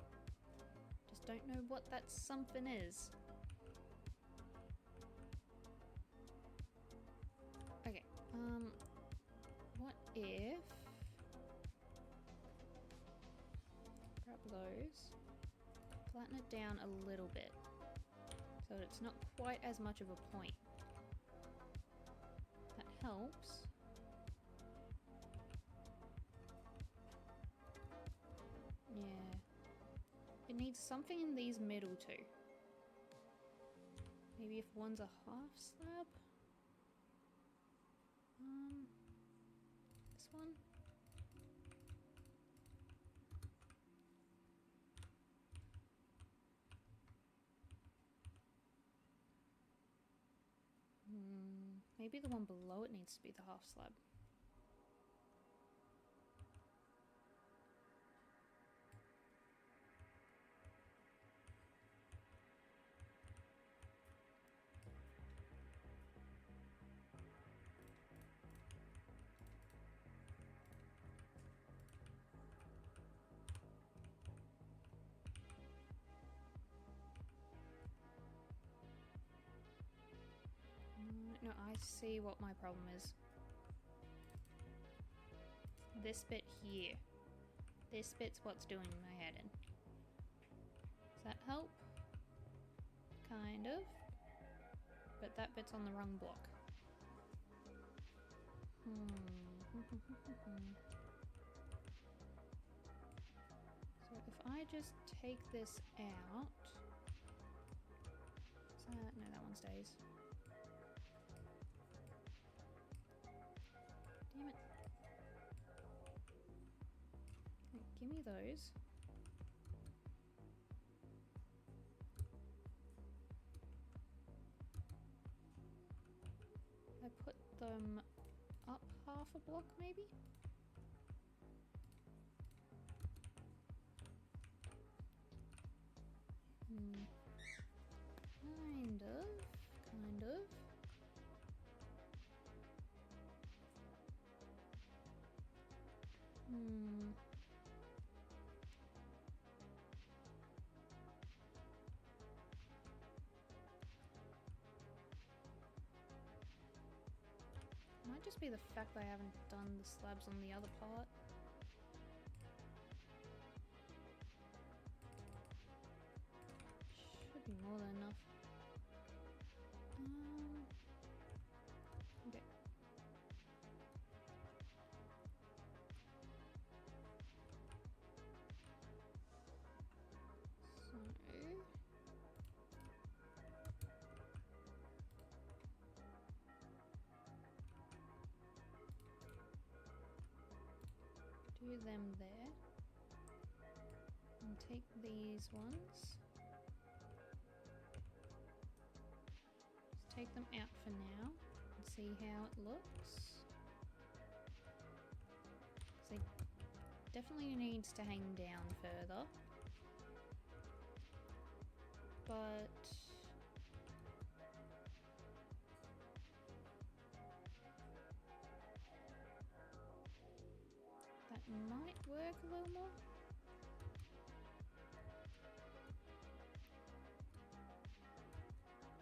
Just don't know what that something is. Okay, what if... Grab those, flatten it down a little bit, so that it's not quite as much of a point. That helps. Yeah. It needs something in these middle too. Maybe if one's a half slab? This one? Maybe the one below it needs to be the half slab. No, I see what my problem is. This bit here. This bit's what's doing my head in. Does that help? Kind of. But that bit's on the wrong block. So if I just take this out... no, that one stays. Damn it. Right, give me those. I put them up half a block, maybe? Kind of. Might just be the fact that I haven't done the slabs on the other part. Should be more than enough. Okay. So do them there. And take these ones. Just take them out for now and see how it looks. So it definitely needs to hang down further. But that might work a little more.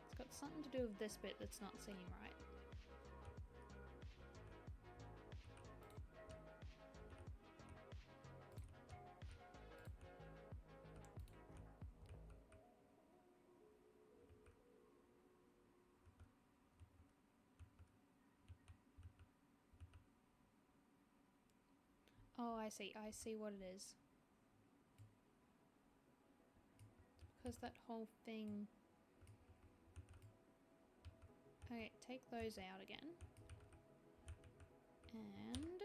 It's got something to do with this bit that's not seen right. Oh, I see what it is. Because that whole thing... Okay, take those out again. And...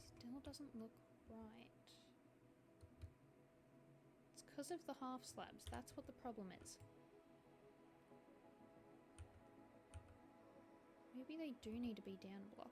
still doesn't look right. It's because of the half slabs. That's what the problem is. Maybe they do need to be down a block.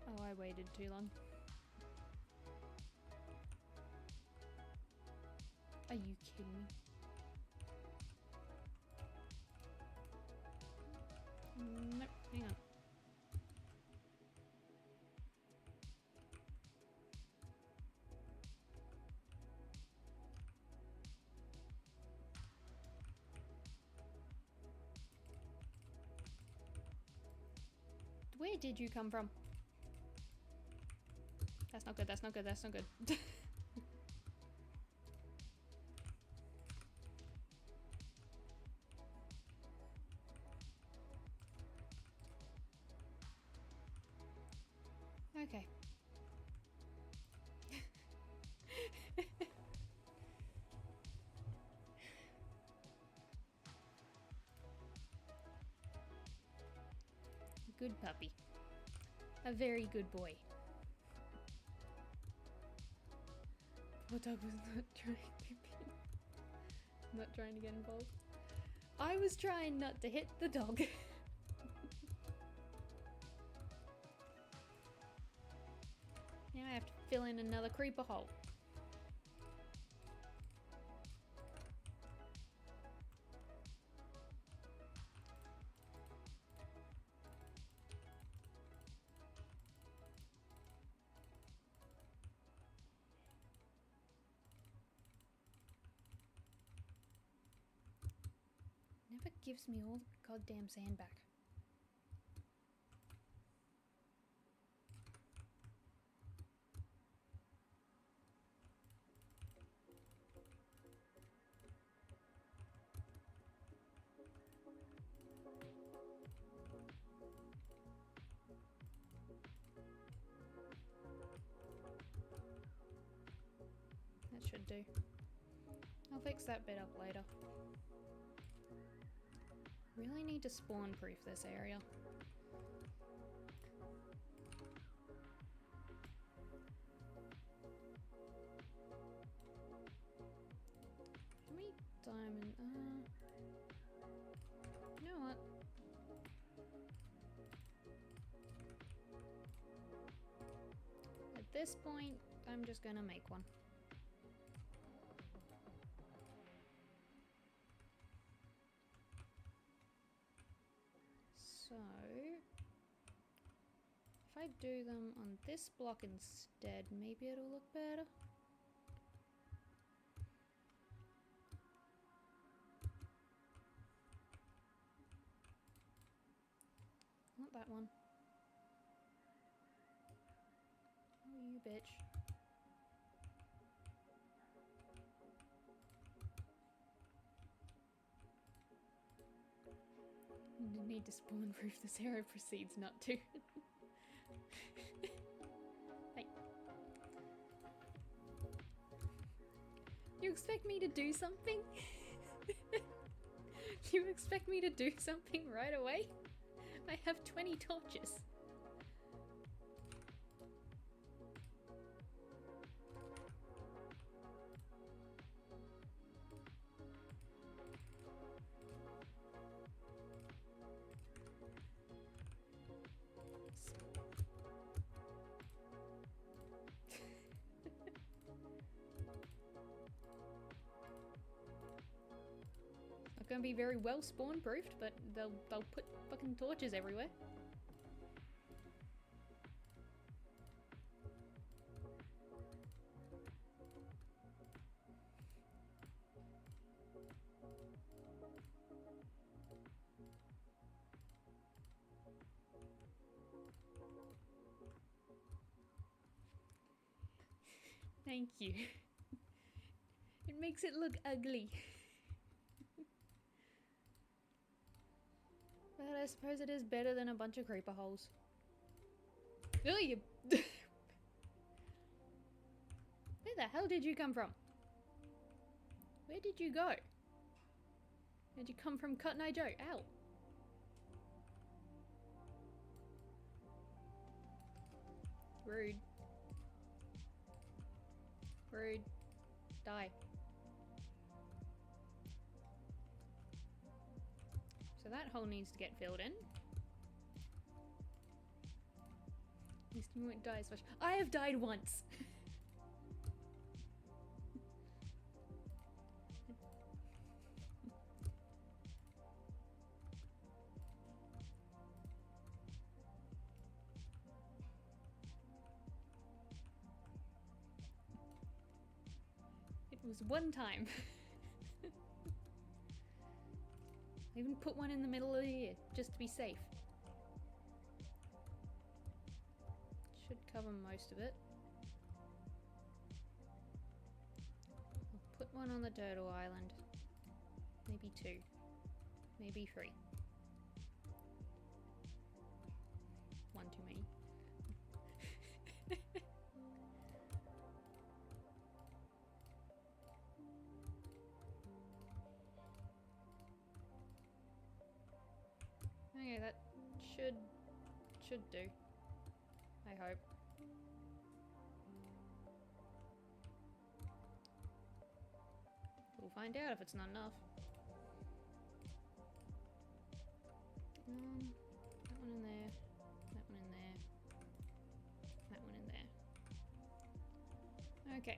Oh, I waited too long. Are you kidding me? Nope, hang on. Where did you come from? That's not good, that's not good, that's not good. Okay. Good puppy. A very good boy. Poor dog was not trying to be... not trying to get involved. I was trying not to hit the dog. fill in another creeper hole. Never gives me all the goddamn sand back. That should do. I'll fix that bit up later. Really need to spawn proof this area. How many diamond? You know what? At this point, I'm just gonna make one. So, if I do them on this block instead, maybe it'll look better. Not that one. Oh, you bitch. Need to spawn proof this arrow proceeds not to. Hey. You expect me to do something? You expect me to do something right away? I have 20 torches. Gonna be very well spawn proofed, but they'll put fucking torches everywhere. Thank you. It makes it look ugly. But I suppose it is better than a bunch of creeper holes. Oh, you... Where the hell did you come from? Where did you go? Did you come from Cotton Eye Joe? Ow. Rude. Rude. Die. So that hole needs to get filled in. At least you won't die as much. I have died once! It was one time. I even put one in the middle of the year, just to be safe. Should cover most of it. I'll put one on the Turtle Island. Maybe 2. Maybe 3. 1 too many. Okay, that should do. I hope. We'll find out if it's not enough. That one in there. That one in there. That one in there. Okay.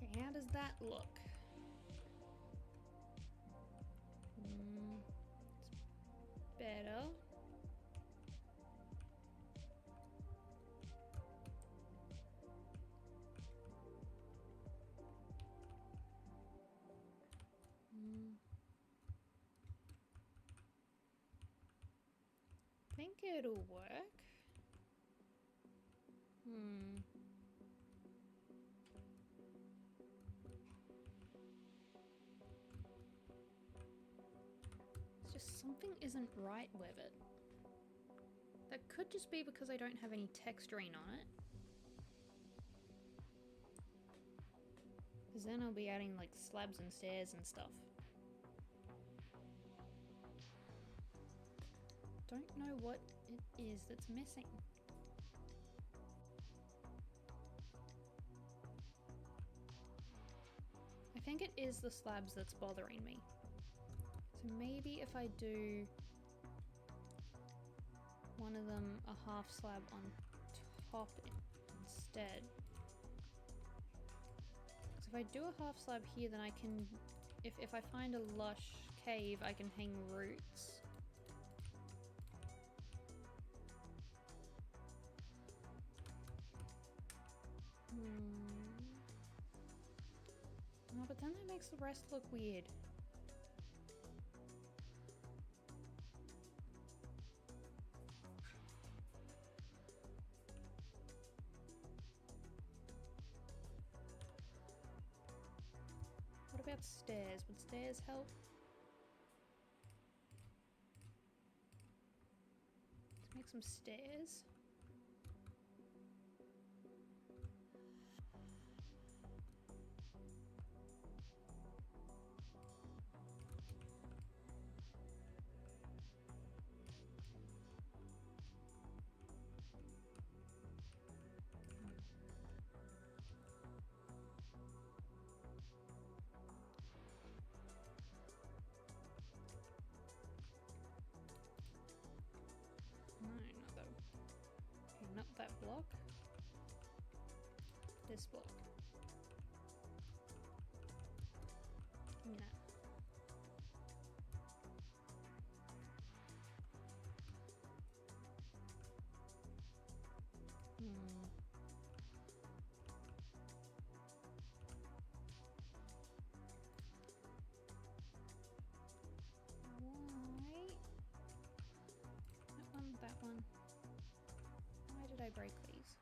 Okay, how does that look? It's better. I think it'll work. It's just something isn't right with it. That could just be because I don't have any texturing on it. Because then I'll be adding like slabs and stairs and stuff. Don't know what it is that's missing. I think it is the slabs that's bothering me. So maybe if I do one of them a half slab on top instead. So if I do a half slab here, then I can, if I find a lush cave, I can hang roots. No, but then that makes the rest look weird. What about stairs? Would stairs help? Let's make some stairs. Not that block. This block. Give me that. Why? That one, that one. Why did I break these?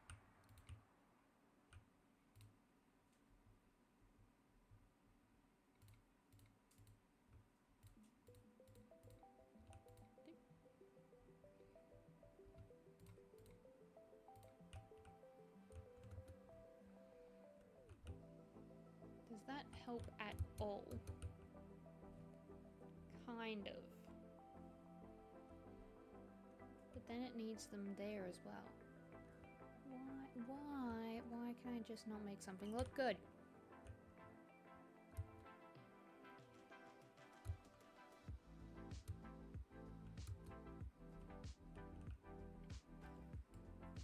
Does that help at all? Kind of. But then it needs them there as well. Why can I just not make something look good?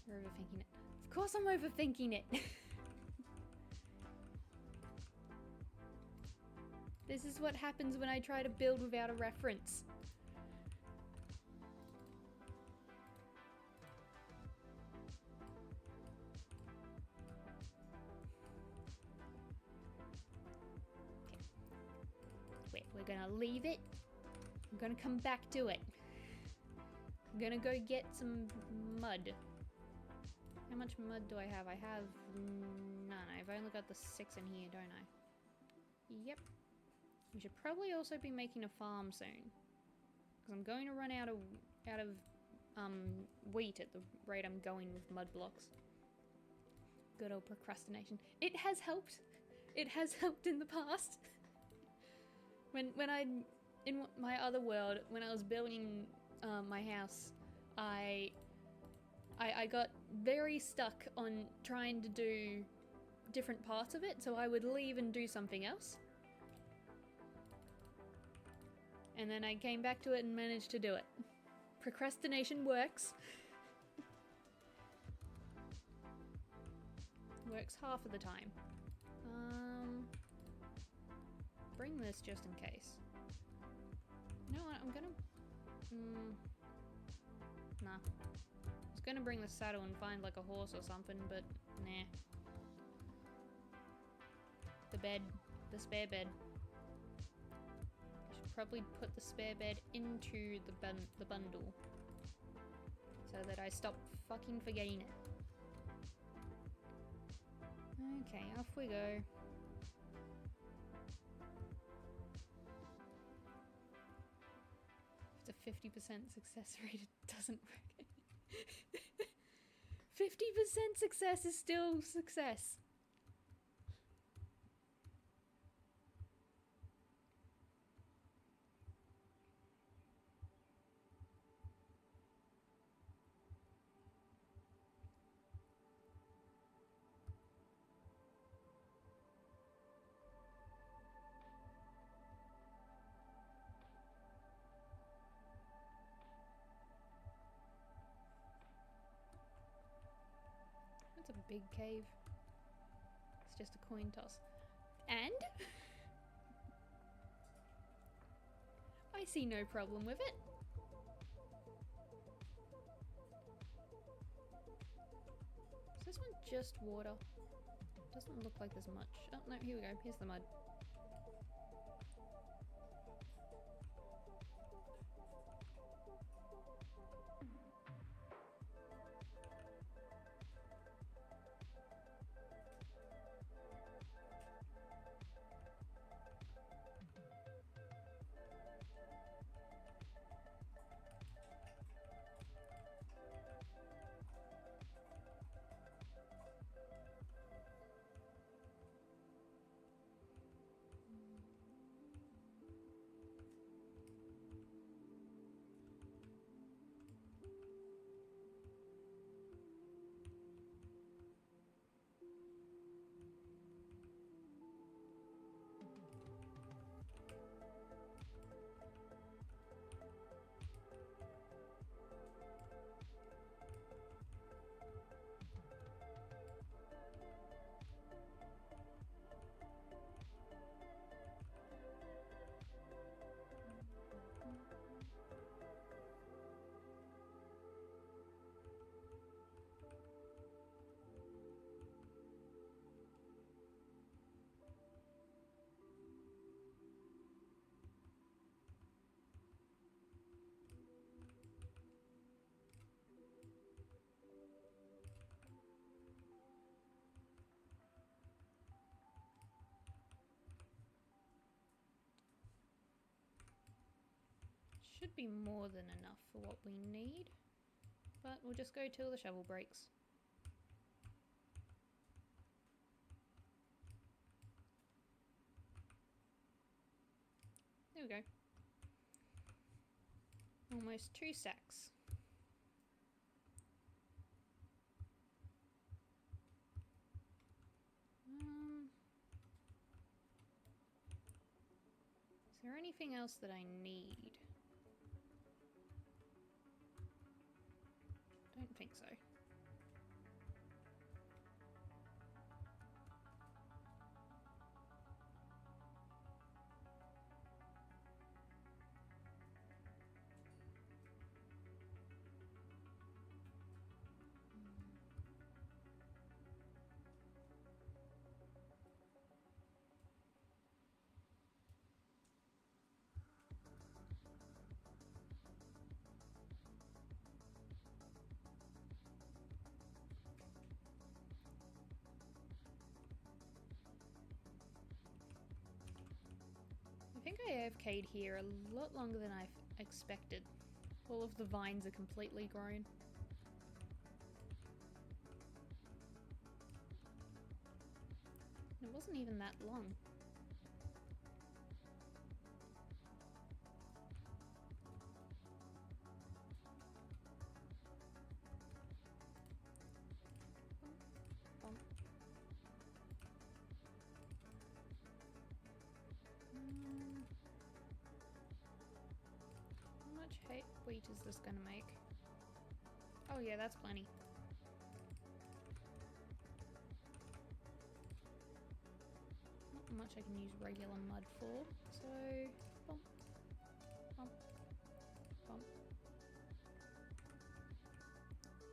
You're overthinking it. Of course I'm overthinking it! This is what happens when I try to build without a reference. Wait, we're gonna leave it. I'm gonna come back to it. I'm gonna go get some mud. How much mud do I have? I have none. I've only got the 6 in here, don't I? Yep. We should probably also be making a farm soon, because I'm going to run out of wheat at the rate I'm going with mud blocks. Good old procrastination. It has helped. It has helped in the past. When I in my other world, when I was building my house, I got very stuck on trying to do different parts of it, so I would leave and do something else. And then I came back to it and managed to do it. Procrastination works. Works half of the time. Bring this just in case. You know what, I'm gonna... Nah. I was gonna bring the saddle and find like a horse or something, but nah. The bed. The spare bed. I should probably put the spare bed into the bundle. So that I stop fucking forgetting it. Okay, off we go. If it's a 50% success rate, it doesn't work. 50% success is still success. That's a big cave. It's just a coin toss. And? I see no problem with it. Is this one just water? Doesn't look like there's much. Oh no, here we go. Here's the mud. Should be more than enough for what we need, but we'll just go till the shovel breaks. There we go. Almost 2 sacks. Is there anything else that I need? Don't think so. I think I AFK'd here a lot longer than I expected. All of the vines are completely grown. It wasn't even that long. wheat is this gonna make? Oh yeah, that's plenty. Not much I can use regular mud for, so bump, bump, bump.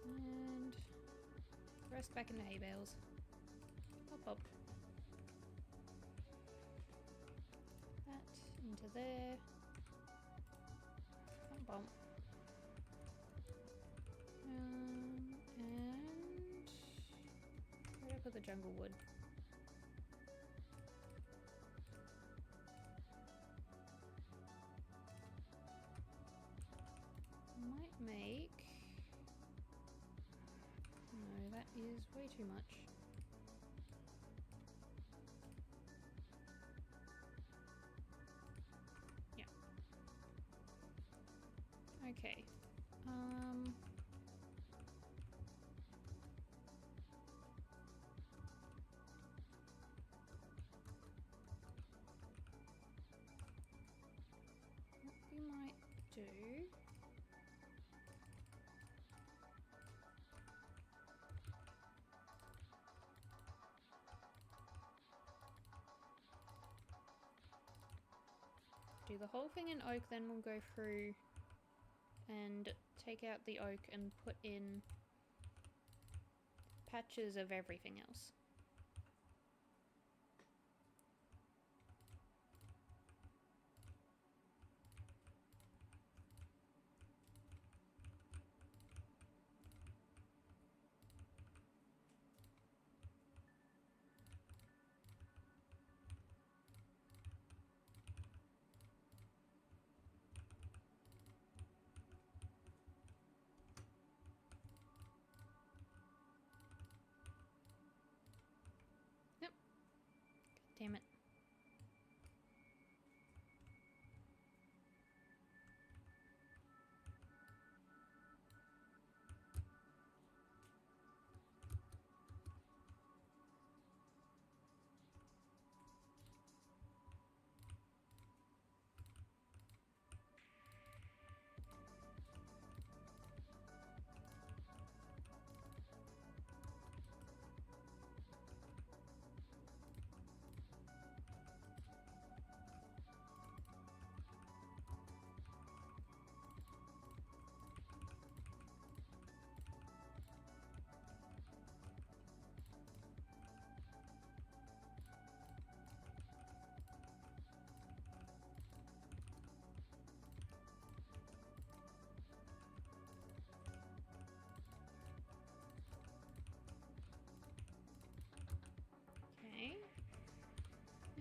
And the rest back into hay bales. Up, up. That into there. Bump, bump. And where did I put the jungle wood? Might make... No, that is way too much. Yeah. Okay. What we might do... do the whole thing in oak, then we'll go through and take out the oak and put in patches of everything else. Damn it.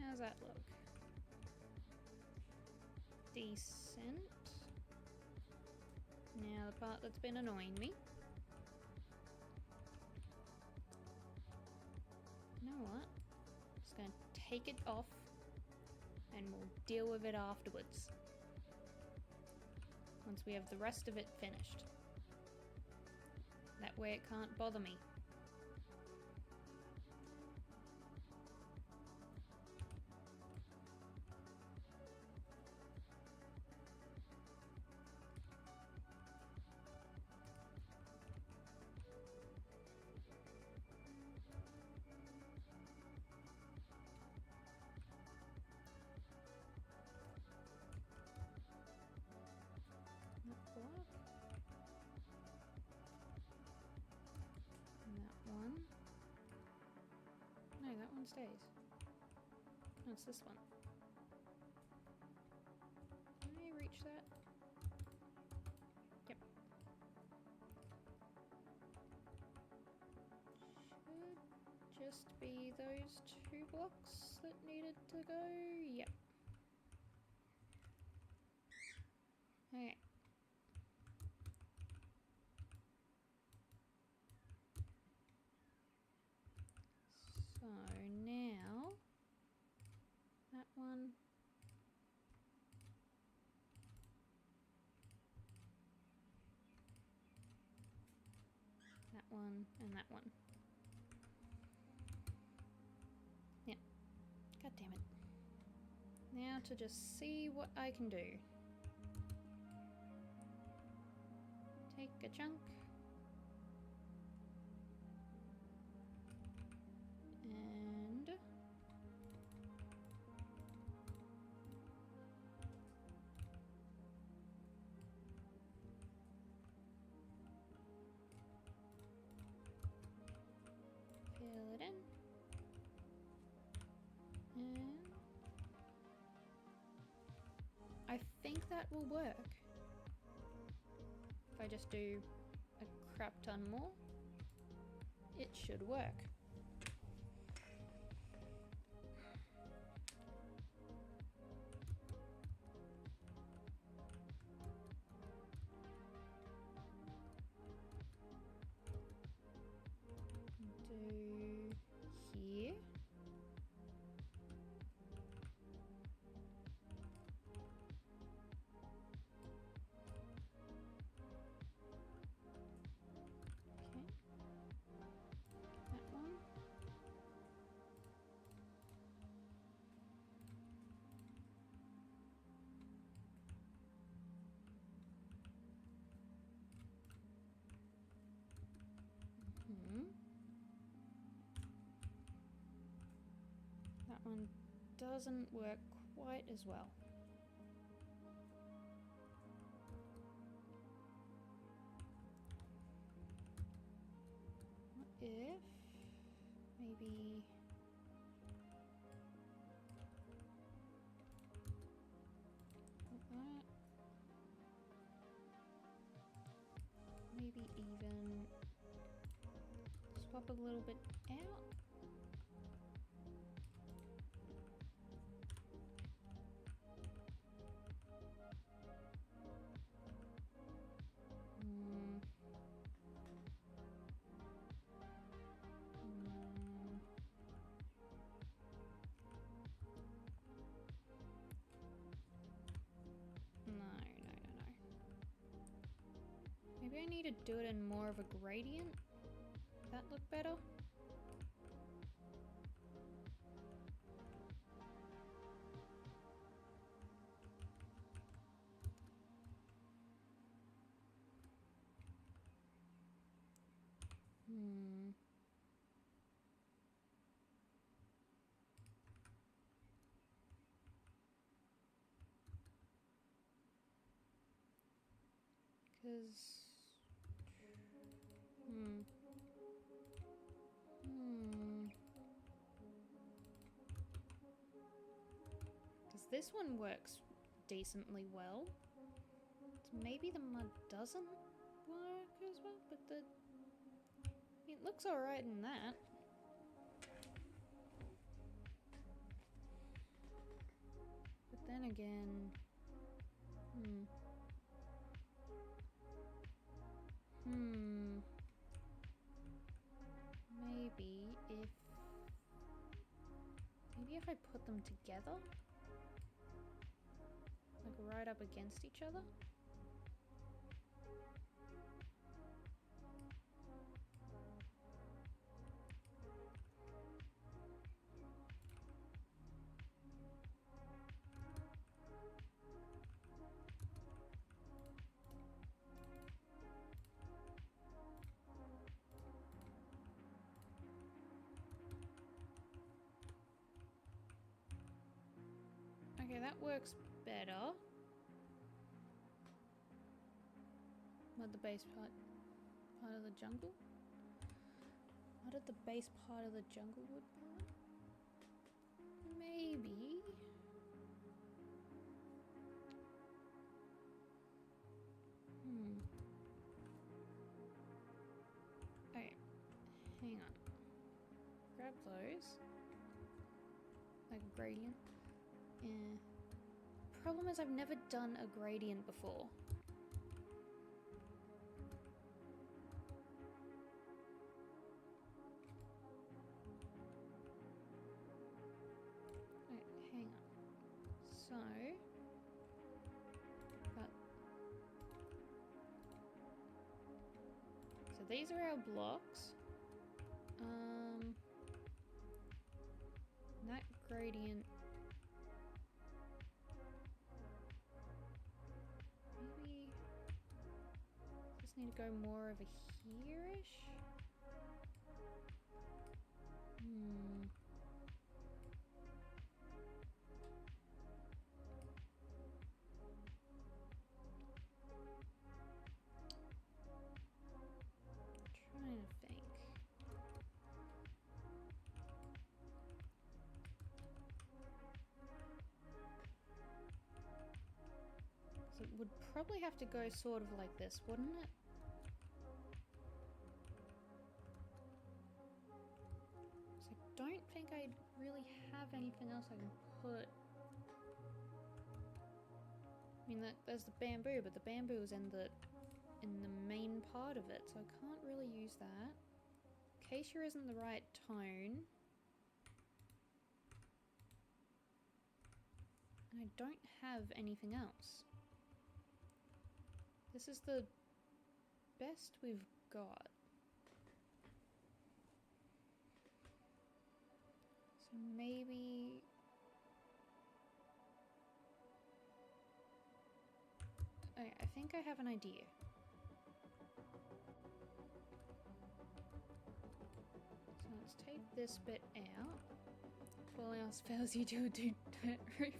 How's that look? Decent. Now the part that's been annoying me. You know what? Just gonna take it off and we'll deal with it afterwards. Once we have the rest of it finished. That way it can't bother me. Stays. No, it's this one. Can I reach that? Yep. Should just be those 2 blocks that needed to go. Yep. Okay. So now that one, that one, and that one. Yep. God damn it. Now to just see what I can do. chunk. And fill it in. And I think that will work. If I just do a crap ton more, it should work. Do here. That one. That one doesn't work quite as well. What if maybe put that, maybe even swap a little bit out. Maybe I need to do it in more of a gradient. Would that look better? Because this one works decently well. So maybe the mud doesn't work as well, but it looks alright in that. But then again, maybe if I put them together, like right up against each other. Okay, that works better. What, the base part of the jungle? What did the base part of the jungle wood part? Maybe. Okay, hang on. Grab those. Like a gradient. Yeah. Problem is I've never done a gradient before. Right, hang on. So these are our blocks. That gradient. Maybe just need to go more over here-ish. Trying to think. So it would probably have to go sort of like this, wouldn't it? So I don't think I really have anything else I can put. I mean, there's the bamboo, but the bamboo is in the main part of it, so I can't really use that. Acacia isn't the right tone. And I don't have anything else. This is the best we've got. So maybe... Okay, I think I have an idea. So let's take this bit out. If all else fails, you do a dirt roof.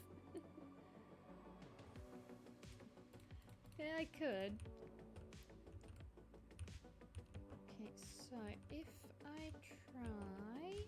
Yeah, I could. Okay, so if I try...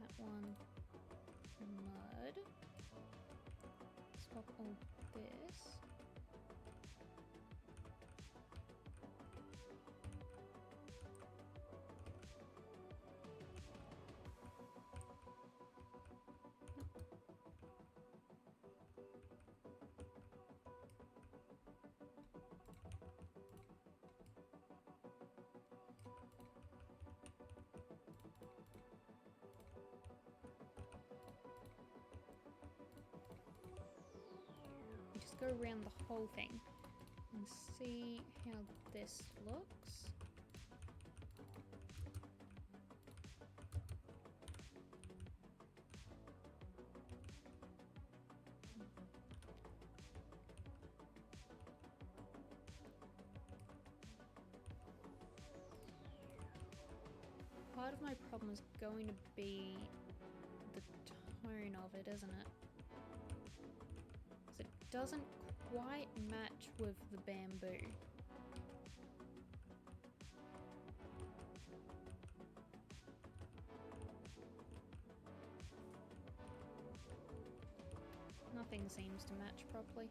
That one mud. Swap all this. Just go around the whole thing and see how this looks. Part of my problem is going to be the tone of it, isn't it? It doesn't quite match with the bamboo. Nothing seems to match properly.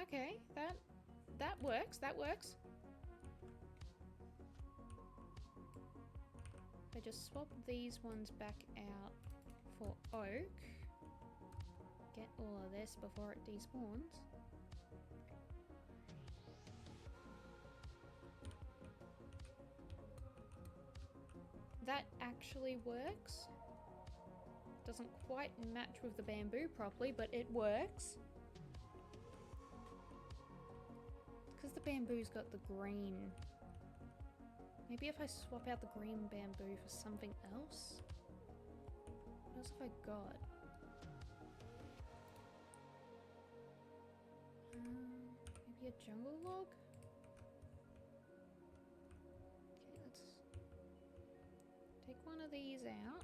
Okay, that works, that works. If I just swap these ones back out for oak, get all of this before it despawns. That actually works. Doesn't quite match with the bamboo properly, but it works. Because the bamboo's got the green. Maybe if I swap out the green bamboo for something else? What else have I got? Maybe a jungle log? Okay, let's take one of these out.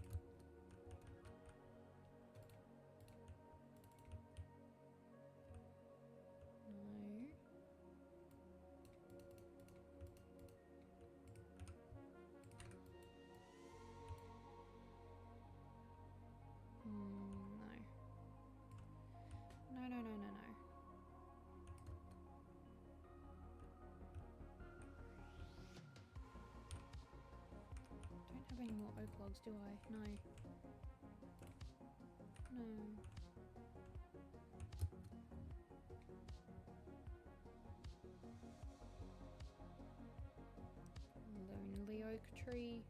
No. plugs, do I? No. No. Lonely oak tree.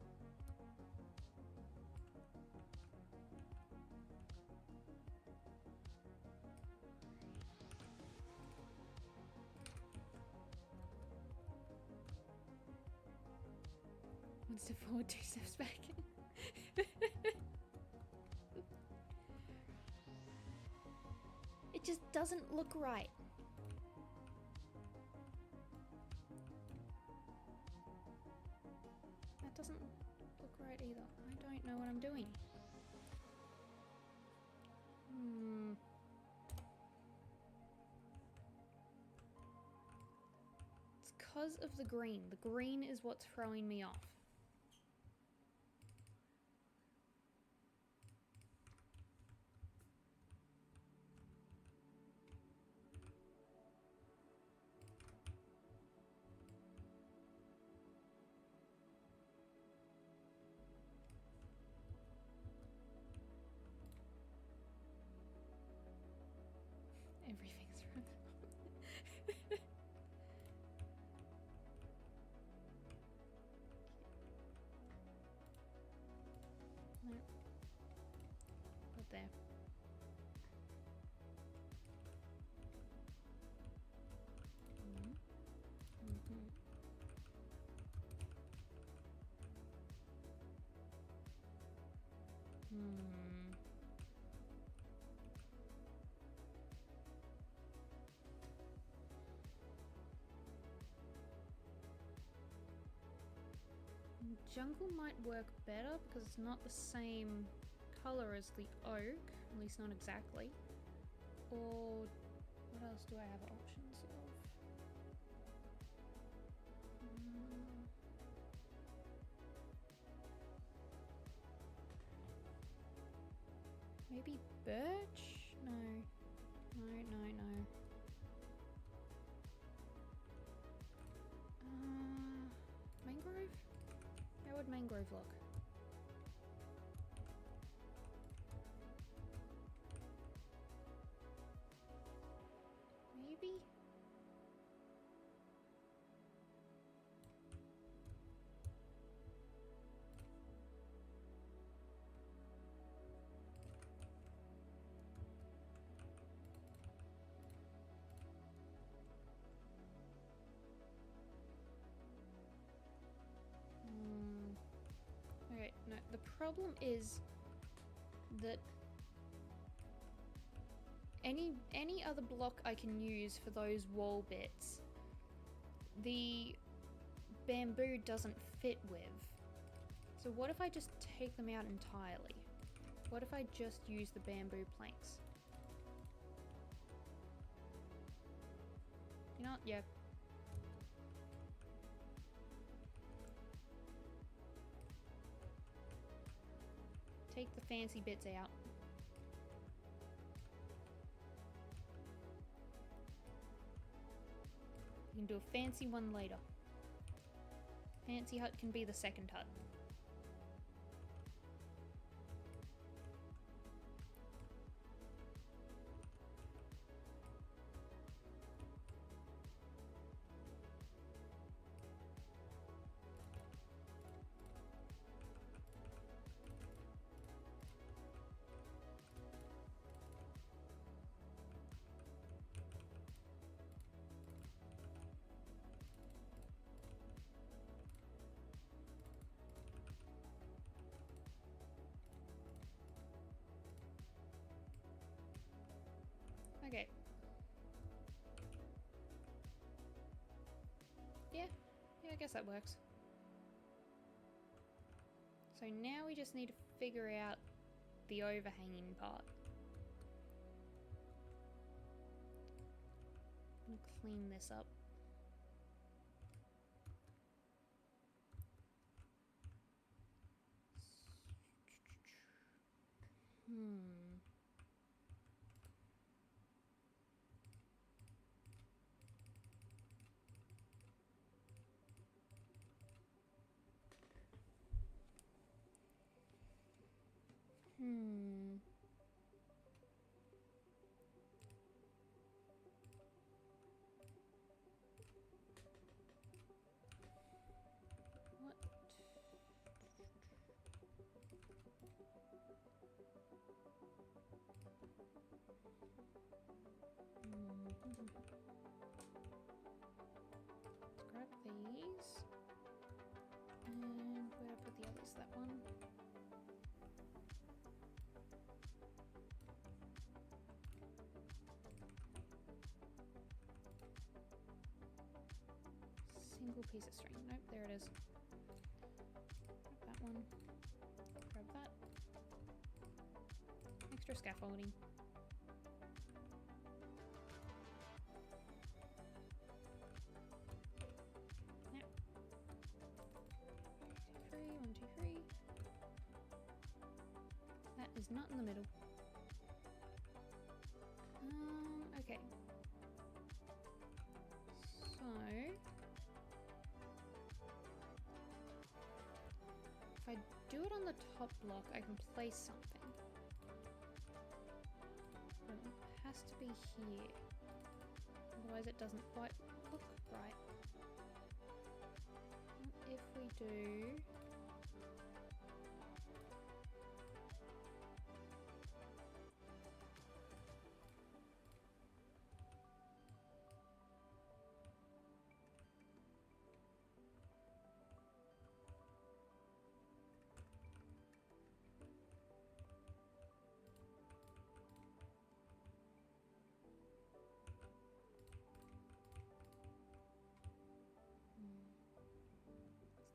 One step forward, 2 steps back. It just doesn't look right. That doesn't look right either. I don't know what I'm doing. It's because of the green. The green is what's throwing me off. Everything's wrong. No. Not there. Jungle might work better because it's not the same color as the oak, at least not exactly. Or what else do I have options of? Maybe birch? No. No. Mangrove? How would mangrove look? Maybe? Okay, no, the problem is that any other block I can use for those wall bits, the bamboo doesn't fit with. So what if I just take them out entirely? What if I just use the bamboo planks? You know what? Yeah. Take the fancy bits out. You can do a fancy one later. Fancy hut can be the second hut. Okay. Yeah, I guess that works. So now we just need to figure out the overhanging part. I'm gonna clean this up. Hmm. What? Let's grab these. And where did I put the others? That one. Single piece of string. Nope, there it is. Grab that one. Grab that. Extra scaffolding. Yep. 1, 2, 3, 1, 2, 3. That is not in the middle. Okay. So if I do it on the top block, I can place something. But it has to be here. Otherwise it doesn't quite look right. What if we do...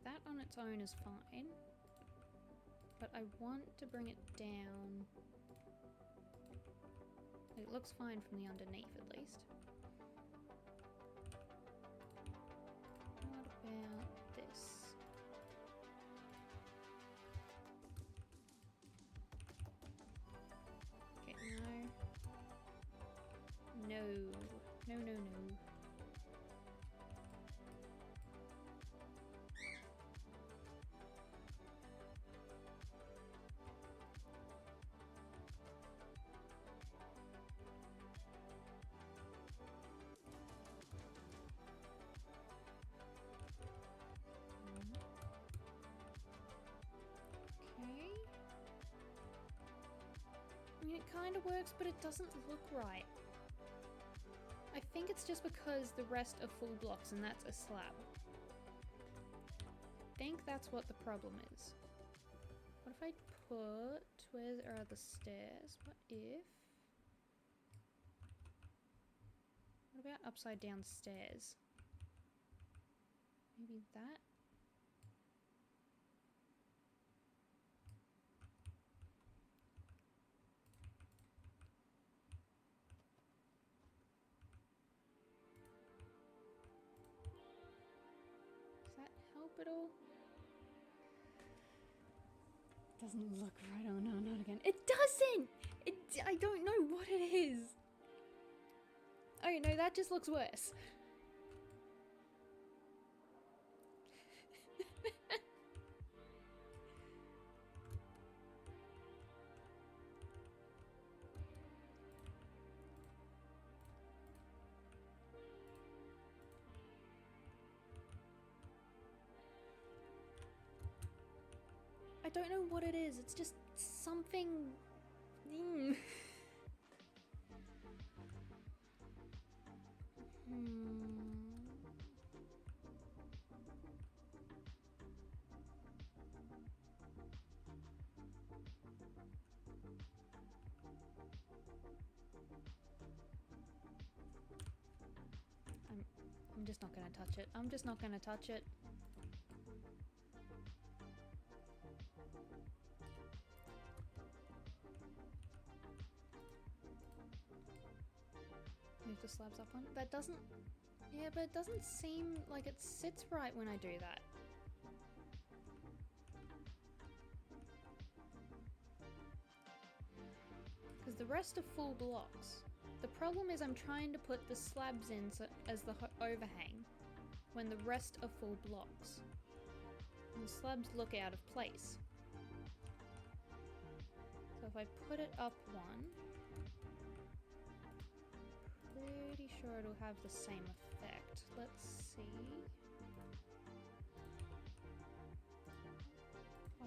That on its own is fine, but I want to bring it down. It looks fine from the underneath, at least. What about this? Okay, no. No. No, no, no. I mean, it kind of works, but it doesn't look right. I think it's just because the rest are full blocks and that's a slab. I think that's what the problem is. What if I put... Where are the stairs? What if... What about upside down stairs? Maybe that? Help at all? Doesn't look right. Oh no, not again. It doesn't! I don't know what it is. Oh no, that just looks worse. I don't know what it is. It's just something... I'm just not gonna touch it. I'm just not gonna touch it. Move the slabs up one. That doesn't... Yeah, but it doesn't seem like it sits right when I do that. Because the rest are full blocks. The problem is I'm trying to put the slabs in as the overhang when the rest are full blocks. And the slabs look out of place. So if I put it up one, pretty sure it'll have the same effect. Let's see. Oh.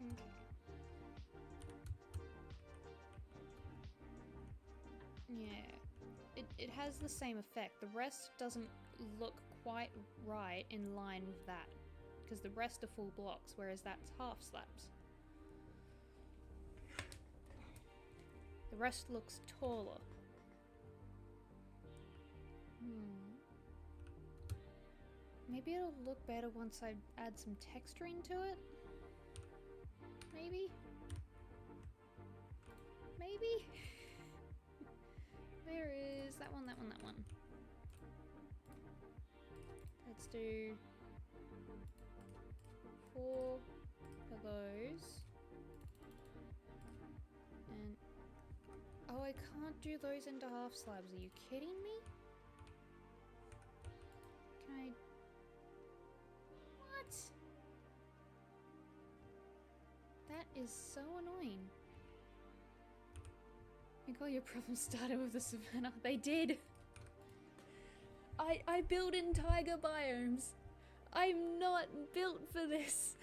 Okay. Yeah, it has the same effect. The rest doesn't look quite right in line with that, because the rest are full blocks, whereas that's half slabs. The rest looks taller. Maybe it'll look better once I add some texturing to it? Maybe? Maybe? Where is that one, that one, that one? Let's do 4 of those. And oh, I can't do those into half slabs. Are you kidding me? Can I? What? That is so annoying. I think all your problems started with the savannah. They did. I build in taiga biomes. I'm not built for this.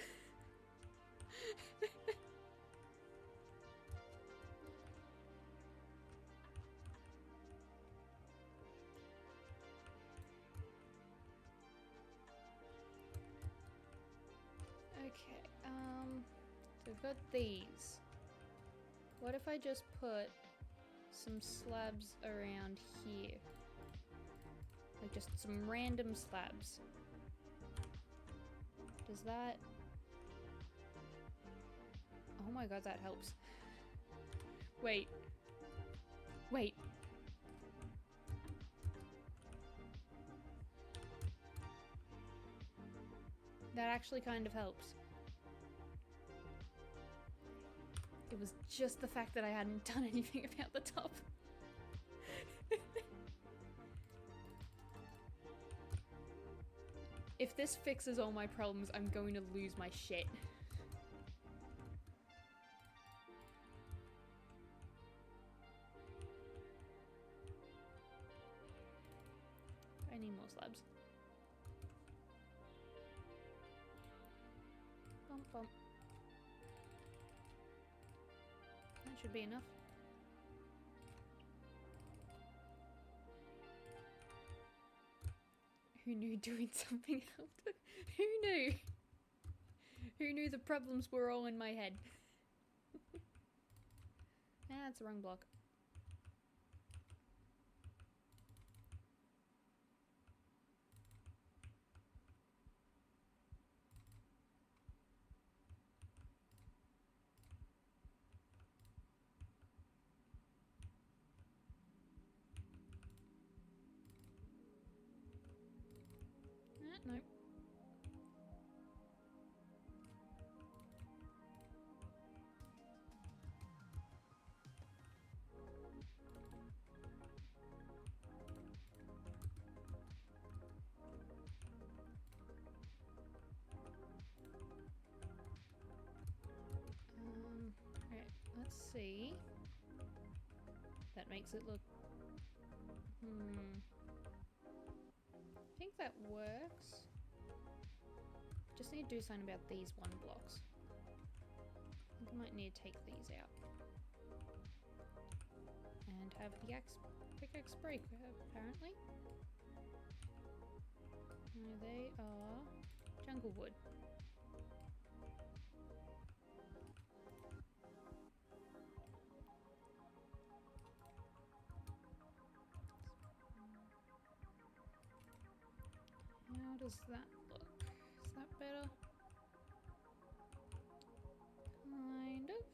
Okay, so we've got these. What if I just put some slabs around here? Like just some random slabs. Does that... Oh my god, that helps. Wait. Wait. That actually kind of helps. It was just the fact that I hadn't done anything about the top. If this fixes all my problems, I'm going to lose my shit. I need more slabs. Bump, bump. That should be enough. Who knew doing something helped? Who knew? Who knew the problems were all in my head? Ah, that's the wrong block. No. Alright, let's see. That makes it look... I think that works. Just need to do something about these 1 blocks. I think I might need to take these out. And have the pickaxe break, apparently. No, they are jungle wood. How does that look? Is that better? Kind of.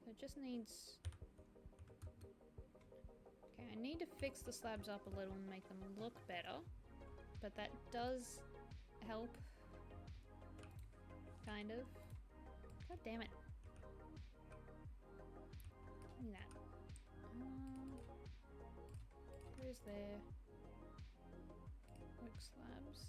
It just needs... Okay, I need to fix the slabs up a little and make them look better. But that does help. Kind of. God damn it. Give me that. Where's there? Work slabs.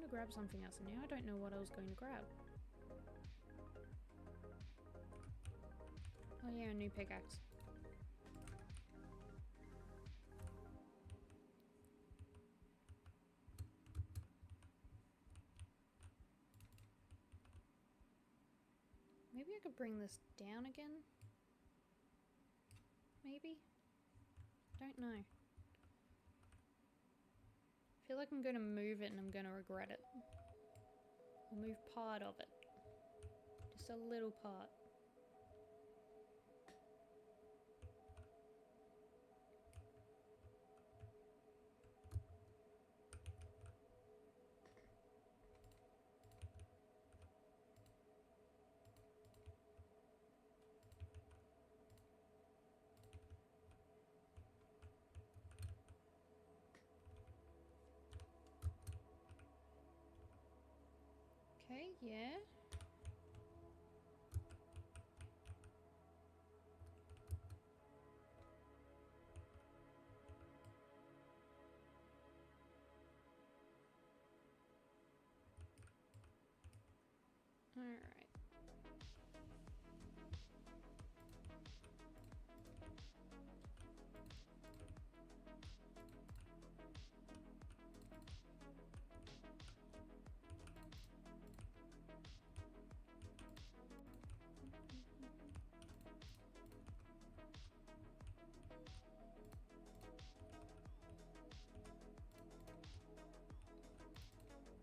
to grab something else, and now I don't know what I was going to grab. Oh yeah, a new pickaxe. Maybe I could bring this down again? Maybe? Don't know. I feel like I'm going to move it and I'm going to regret it. I'll move part of it. Just a little part. Okay, yeah. Alright.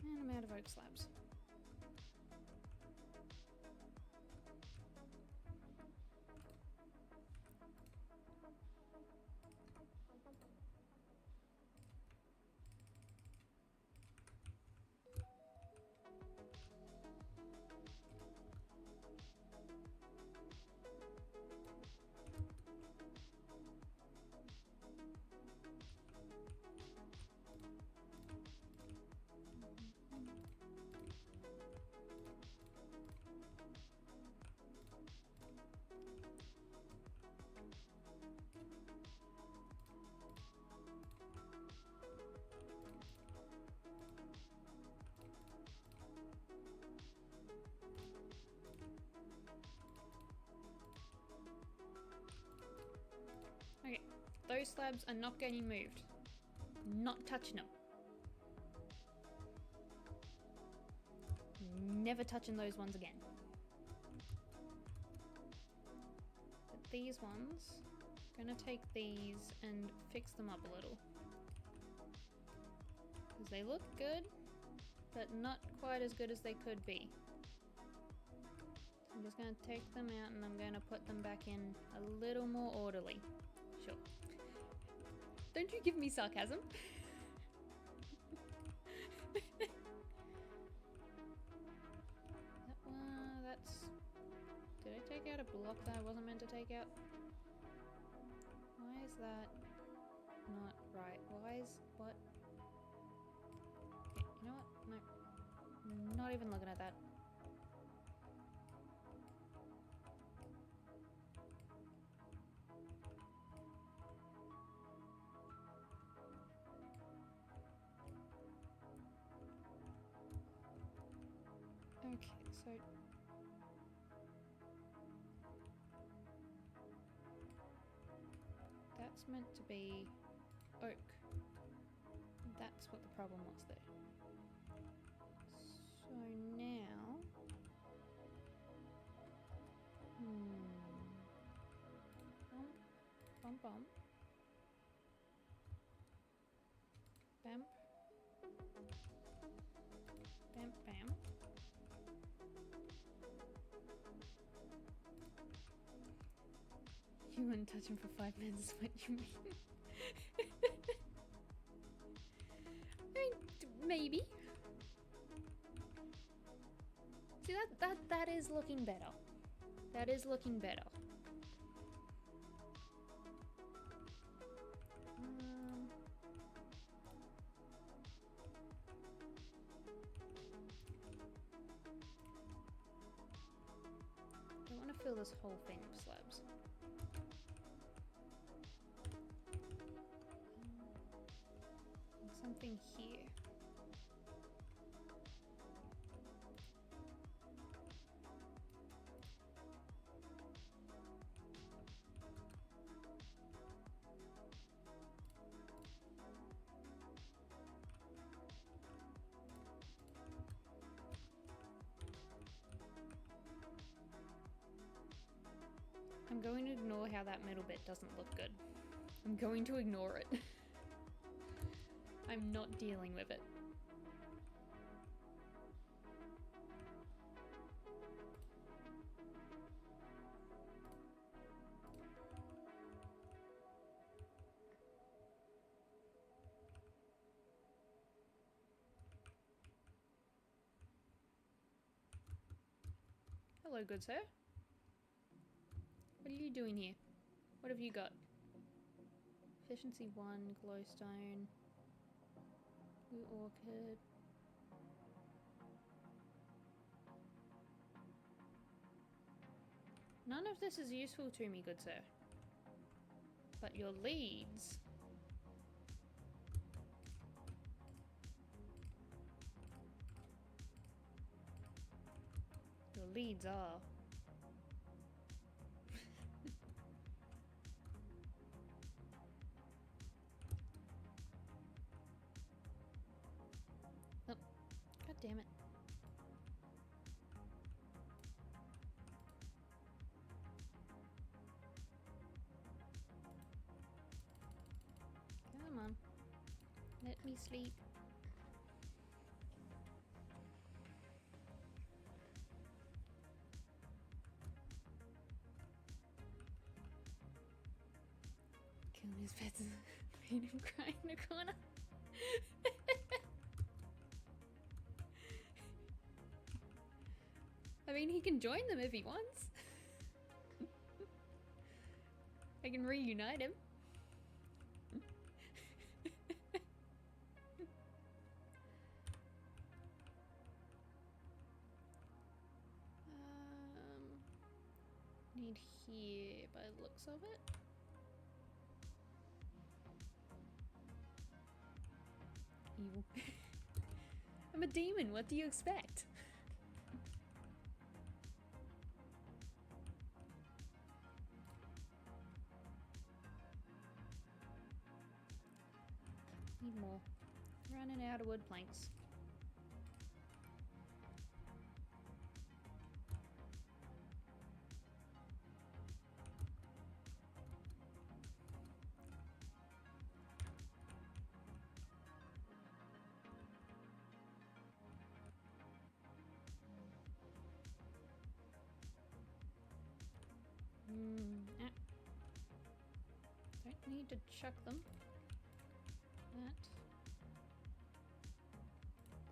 And I'm out of oak slabs. Okay, those slabs are not getting moved. Not touching them. Never touching those ones again. But these ones, I'm gonna take these and fix them up a little. Because they look good, but not quite as good as they could be. I'm just going to take them out and I'm going to put them back in a little more orderly. Sure. Don't you give me sarcasm. That's... Did I take out a block that I wasn't meant to take out? Why is that not right? Why is... what? Okay, you know what? No. Not even looking at that. Okay, so that's meant to be oak. That's what the problem was there. So now... Bump, bump. Bam. Bam, bam. You wouldn't touch him for 5 minutes, is what you mean. I mean, maybe. See, that is looking better. That is looking better. I want to fill this whole thing with slabs. Something here. how that middle bit doesn't look good. I'm going to ignore it. I'm not dealing with it. Hello, good sir. What are you doing here? What have you got? Efficiency 1, glowstone, blue orchid. None of this is useful to me, good sir. But your leads... Your leads are... Oh, god damn it. Come on. Let me sleep. Killing his pets made him cry in the corner. I mean, he can join them if he wants. I can reunite him. Need here by the looks of it. Evil. I'm a demon, what do you expect? Need more. Running out of wood planks. Don't need to chuck them. That.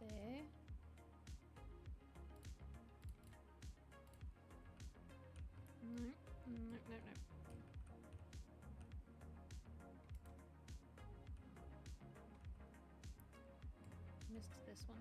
There. No, no, no, no. Missed this one.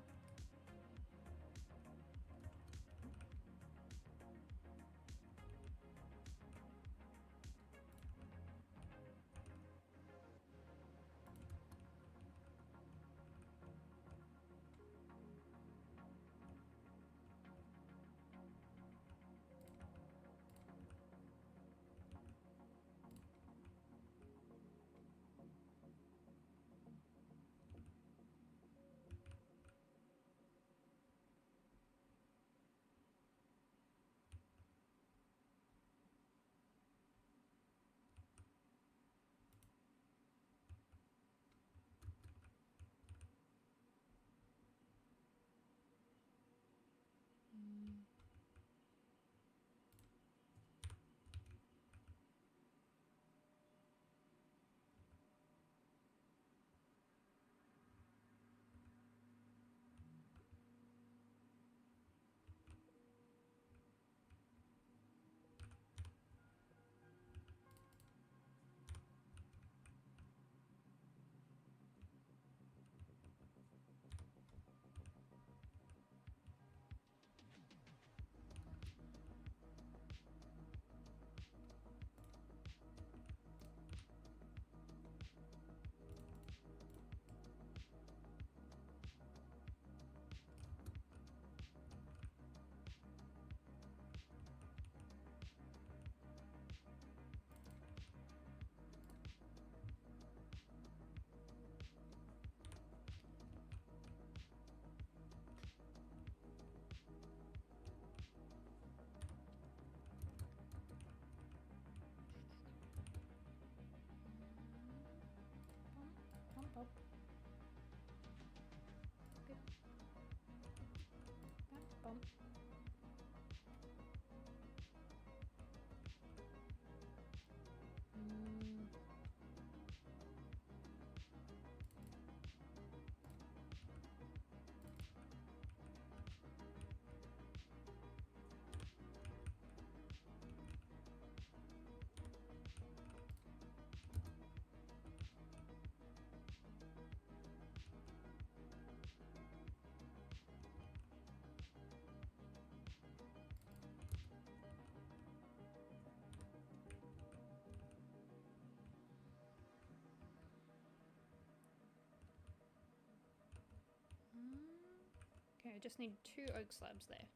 just need 2 oak slabs there.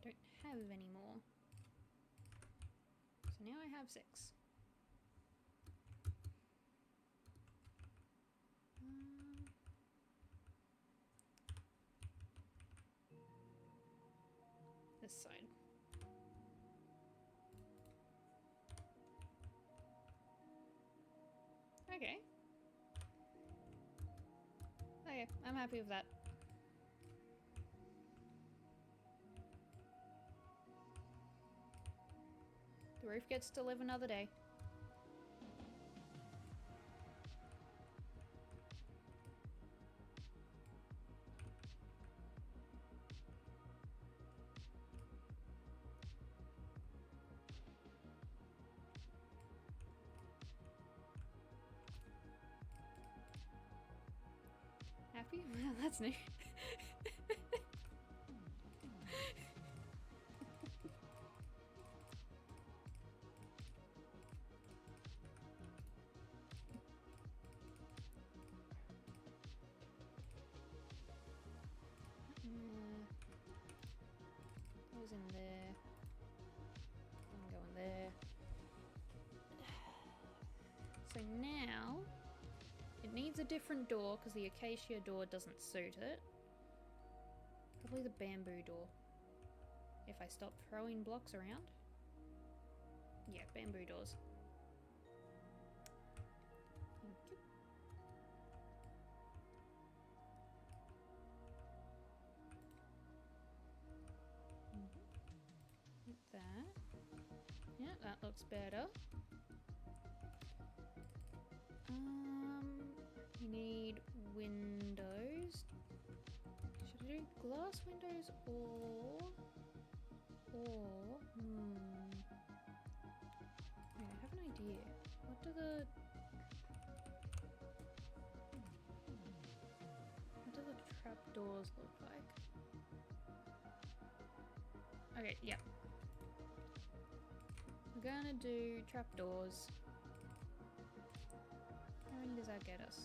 Don't have any more. So now I have 6. This side. Okay. Okay, I'm happy with that. The roof gets to live another day. Happy? Well, that's new. Goes in there. I'm going there. So now it needs a different door because the acacia door doesn't suit it. Probably the bamboo door. If I stop throwing blocks around. Yeah, bamboo doors. Thank you. Like that. Yeah, that looks better. You need windows. Should I do glass windows or I have an idea. What do the trapdoors look like? Okay, yeah. We're gonna do trapdoors. How many does that get us?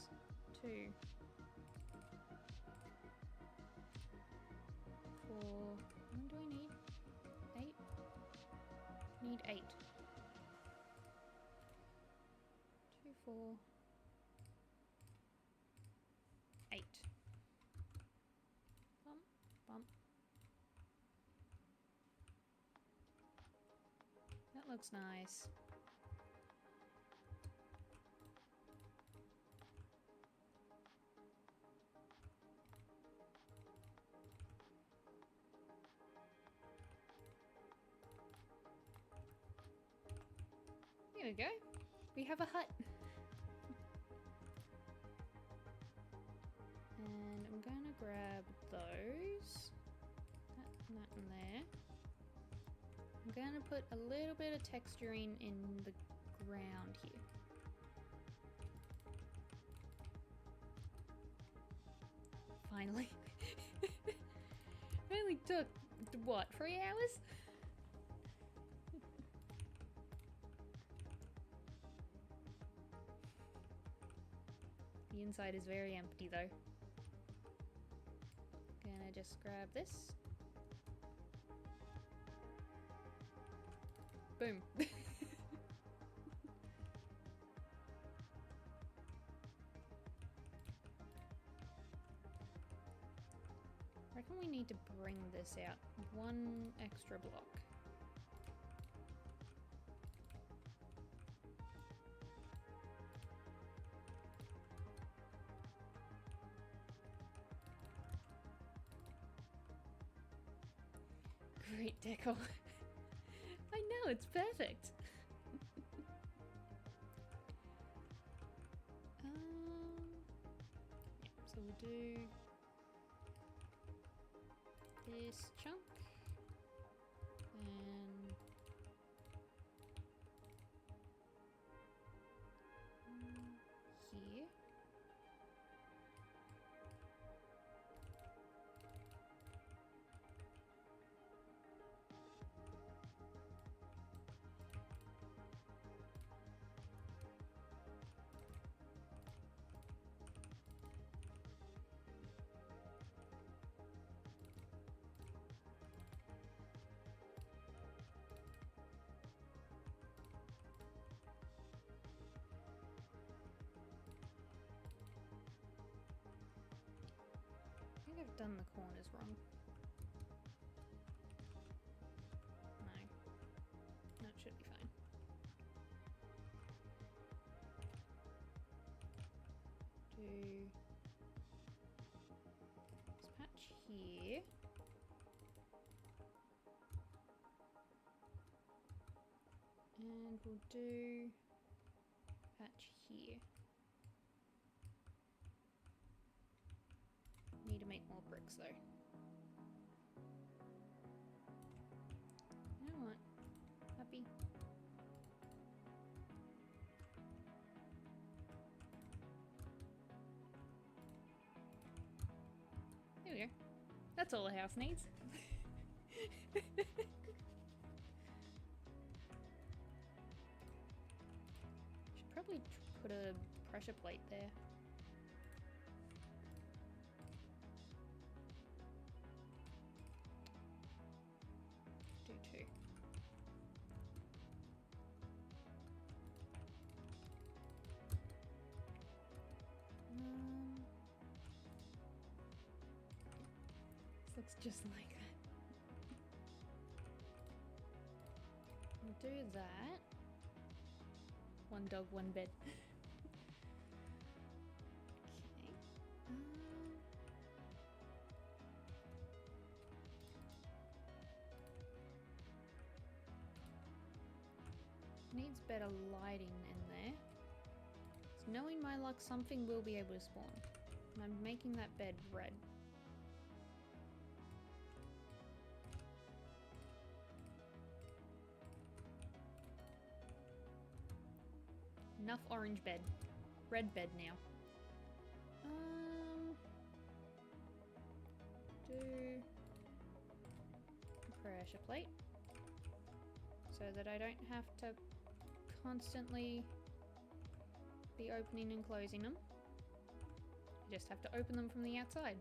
2. 4. How many do I need? 8? Need 8. 2, 4. 8. Bump, bump. That looks nice. There we go. We have a hut. And I'm gonna grab those. That and there. I'm gonna put a little bit of texturing in the ground here. Finally. It only took, what, 3 hours? The inside is very empty though. Gonna just grab this. Boom. I reckon we need to bring this out 1 extra block. Great decor. I know, it's perfect. Yeah, so we'll do this chunk and here. done the corners wrong. No. That should be fine. Do this patch here. And we'll do patch here. Need to make more bricks though. You know what? Happy. There we go. That's all a house needs. Should probably put a pressure plate there. Do two. This looks just like that. We'll do that. One dog, one bed. Okay. Needs better lighting in there. So knowing my luck, something will be able to spawn. And I'm making that bed red. Enough orange bed. Red bed now. Do a pressure plate so that I don't have to constantly be opening and closing them. I just have to open them from the outside.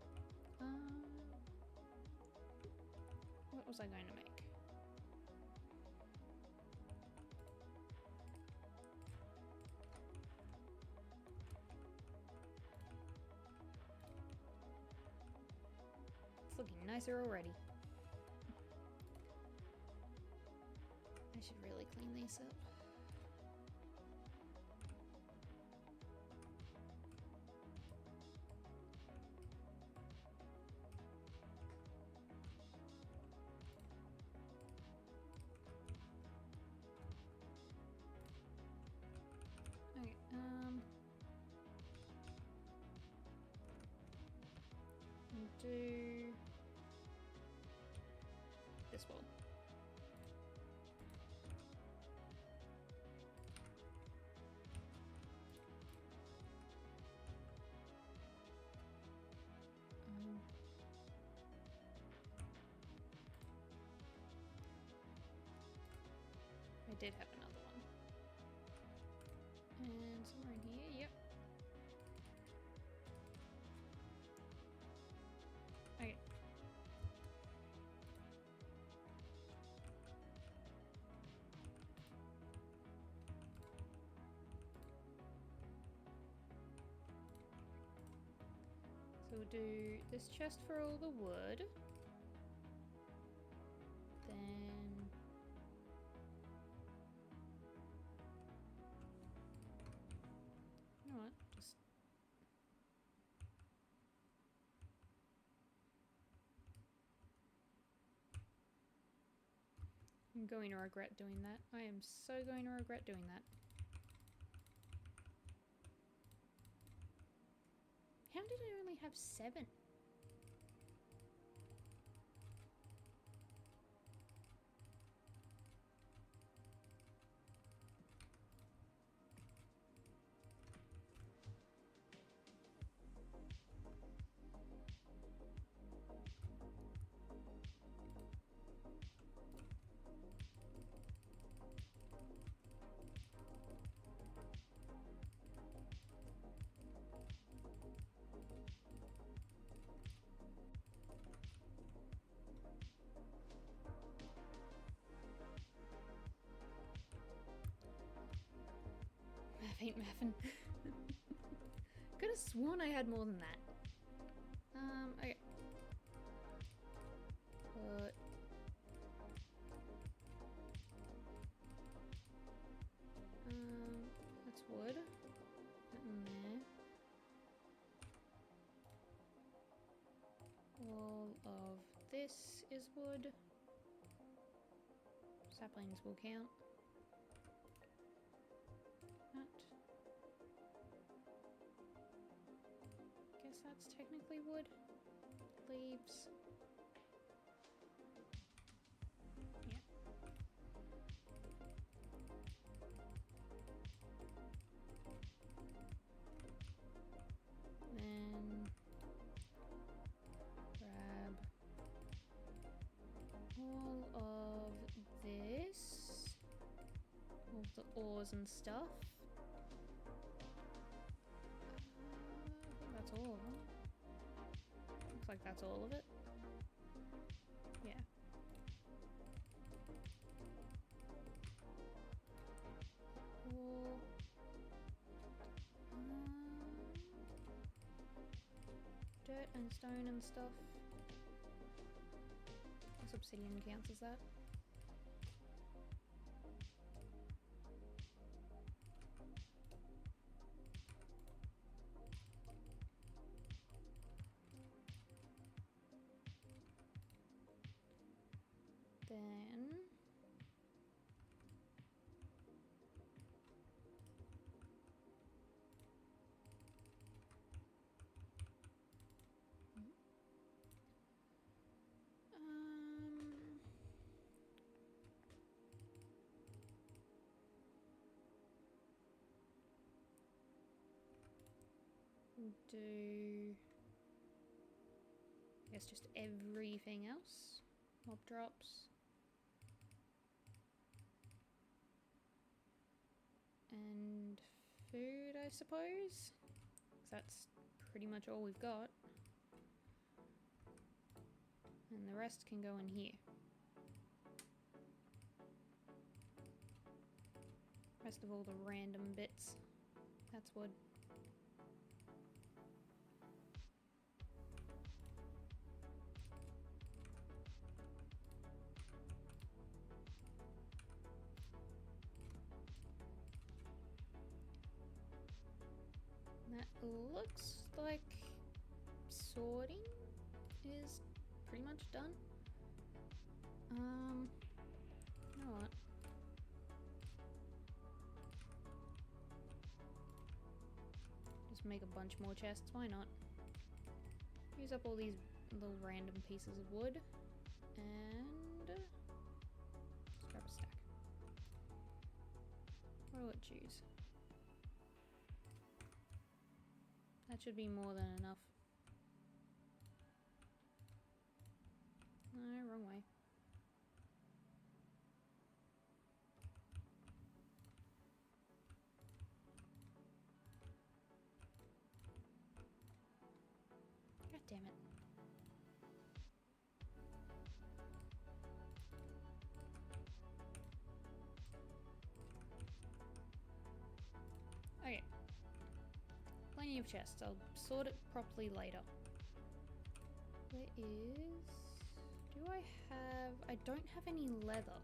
What was I going to make? It's looking nicer already. I should really clean these up. Okay, do this wall. I did have another one. And somewhere in here, yep. Okay. So we'll do this chest for all the wood. Then you know what? Just I'm going to regret doing that. I am so going to regret doing that. How did I only have 7? Math ain't mathin'. Could have sworn I had more than that. Okay. this is wood. Saplings will count. That. Guess that's technically wood. Leaves. Yeah. Then grab all of this, all of the ores and stuff. I think that's all of them. Looks like that's all of it. Yeah. Cool. Dirt and stone and stuff. This obsidian counts as that. Then do, I guess, just everything else. Mob drops. And food, I suppose. 'Cause that's pretty much all we've got. And the rest can go in here. Rest of all the random bits. That's wood. That looks like sorting is pretty much done. You know what? Just make a bunch more chests, why not? Use up all these little random pieces of wood and just grab a stack. What do I choose? That should be more than enough. No, wrong way. God damn it. Okay. Plenty of chests. I'll sort it properly later. There is... Do I have... I don't have any leather.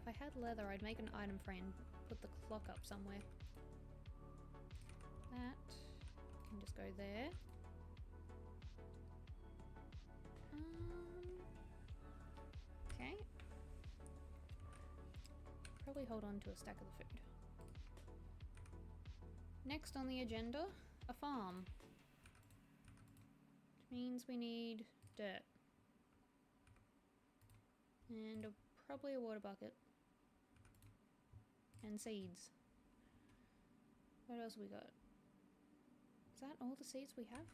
If I had leather, I'd make an item frame, put the clock up somewhere. That can just go there. Okay. Probably hold on to a stack of the food. Next on the agenda, a farm. Which means we need dirt. And probably a water bucket. And seeds. What else we got? Is that all the seeds we have?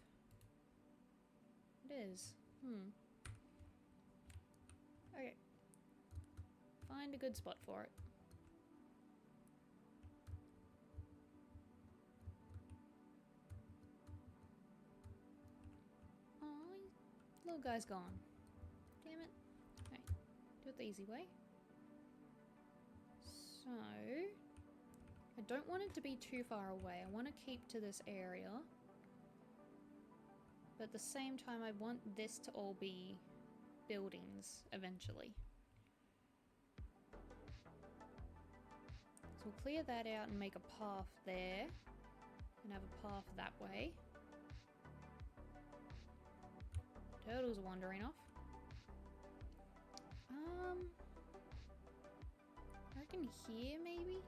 It is. Okay. Find a good spot for it. Little guy's gone. Damn it. Okay, do it the easy way. So, I don't want it to be too far away. I want to keep to this area. But at the same time, I want this to all be buildings eventually. So we'll clear that out and make a path there. And have a path that way. Turtles are wandering off. I reckon here maybe?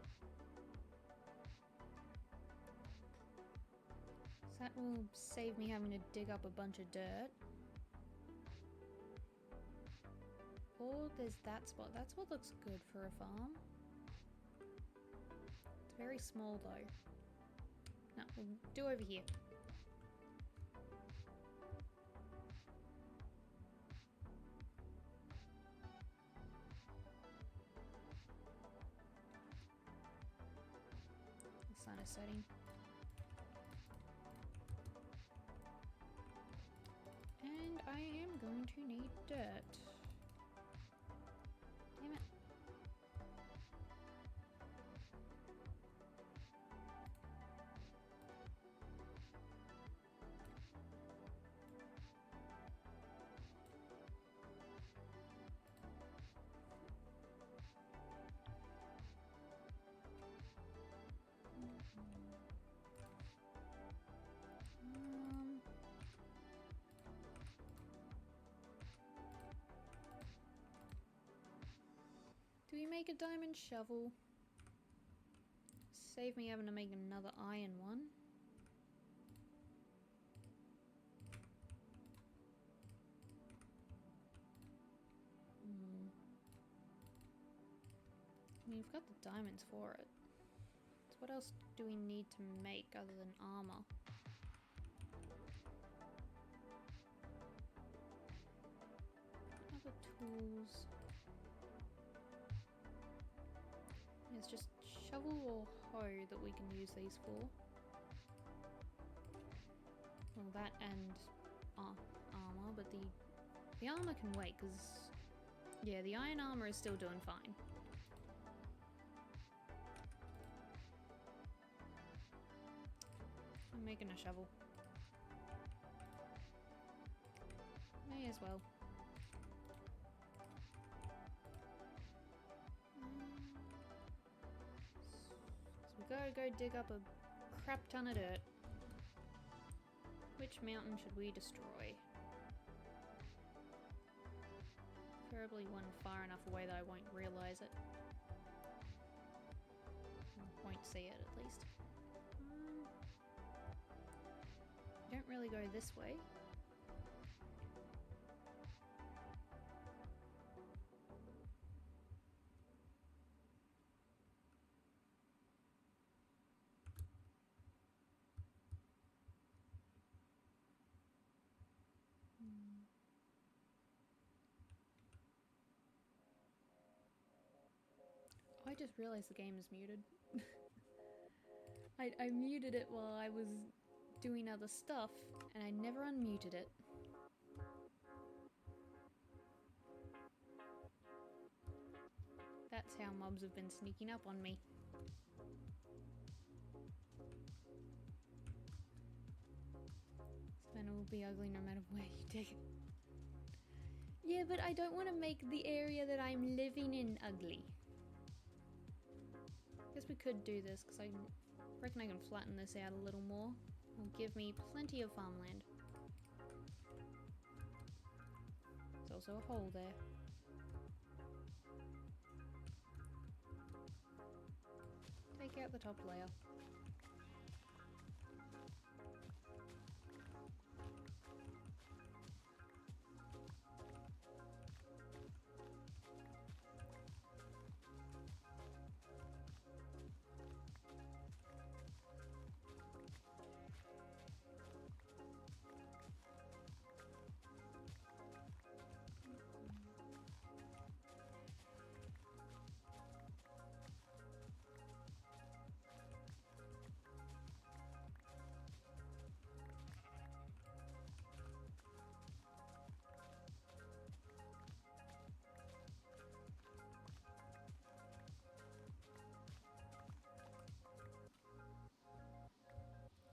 So that will save me having to dig up a bunch of dirt. Or there's that spot. That spot looks good for a farm. It's very small though. No, we'll do over here. The sun is setting. And I am going to need dirt. Damn it. Do we make a diamond shovel? Save me having to make another iron one. I mean, we've got the diamonds for it. So what else do we need to make other than armor? Other tools. It's just shovel or hoe that we can use these for. Well, that and armor, but the armor can wait because, yeah, the iron armor is still doing fine. I'm making a shovel. May as well. So we gotta go dig up a crap ton of dirt. Which mountain should we destroy? Preferably one far enough away that I won't realise it. Won't see it, at least. Don't really go this way. I just realised the game is muted. I muted it while I was doing other stuff, and I never unmuted it. That's how mobs have been sneaking up on me. Then it will be ugly no matter where you dig it. Yeah, but I don't want to make the area that I'm living in ugly. Guess we could do this, because I reckon I can flatten this out a little more. It'll give me plenty of farmland. There's also a hole there. Take out the top layer.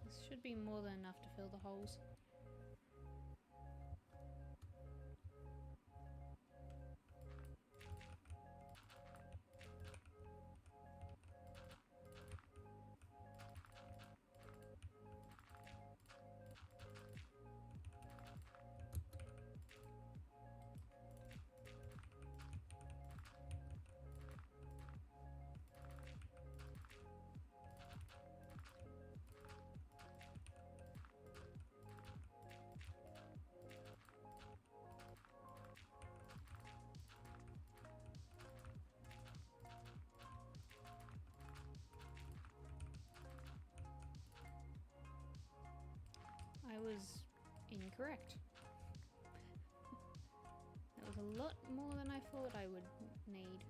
This should be more than enough to fill the holes. Incorrect. That was a lot more than I thought I would need.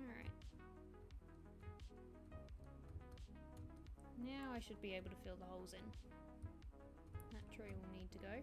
Alright. Now I should be able to fill the holes in. That tree will need to go.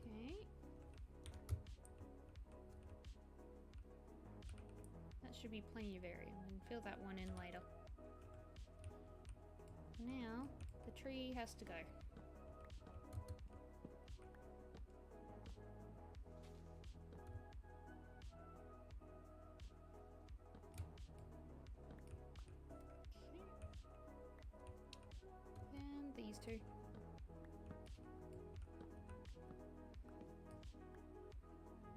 Okay. That should be plenty of area. We can fill that one in later. Now, the tree has to go. Okay. And these two.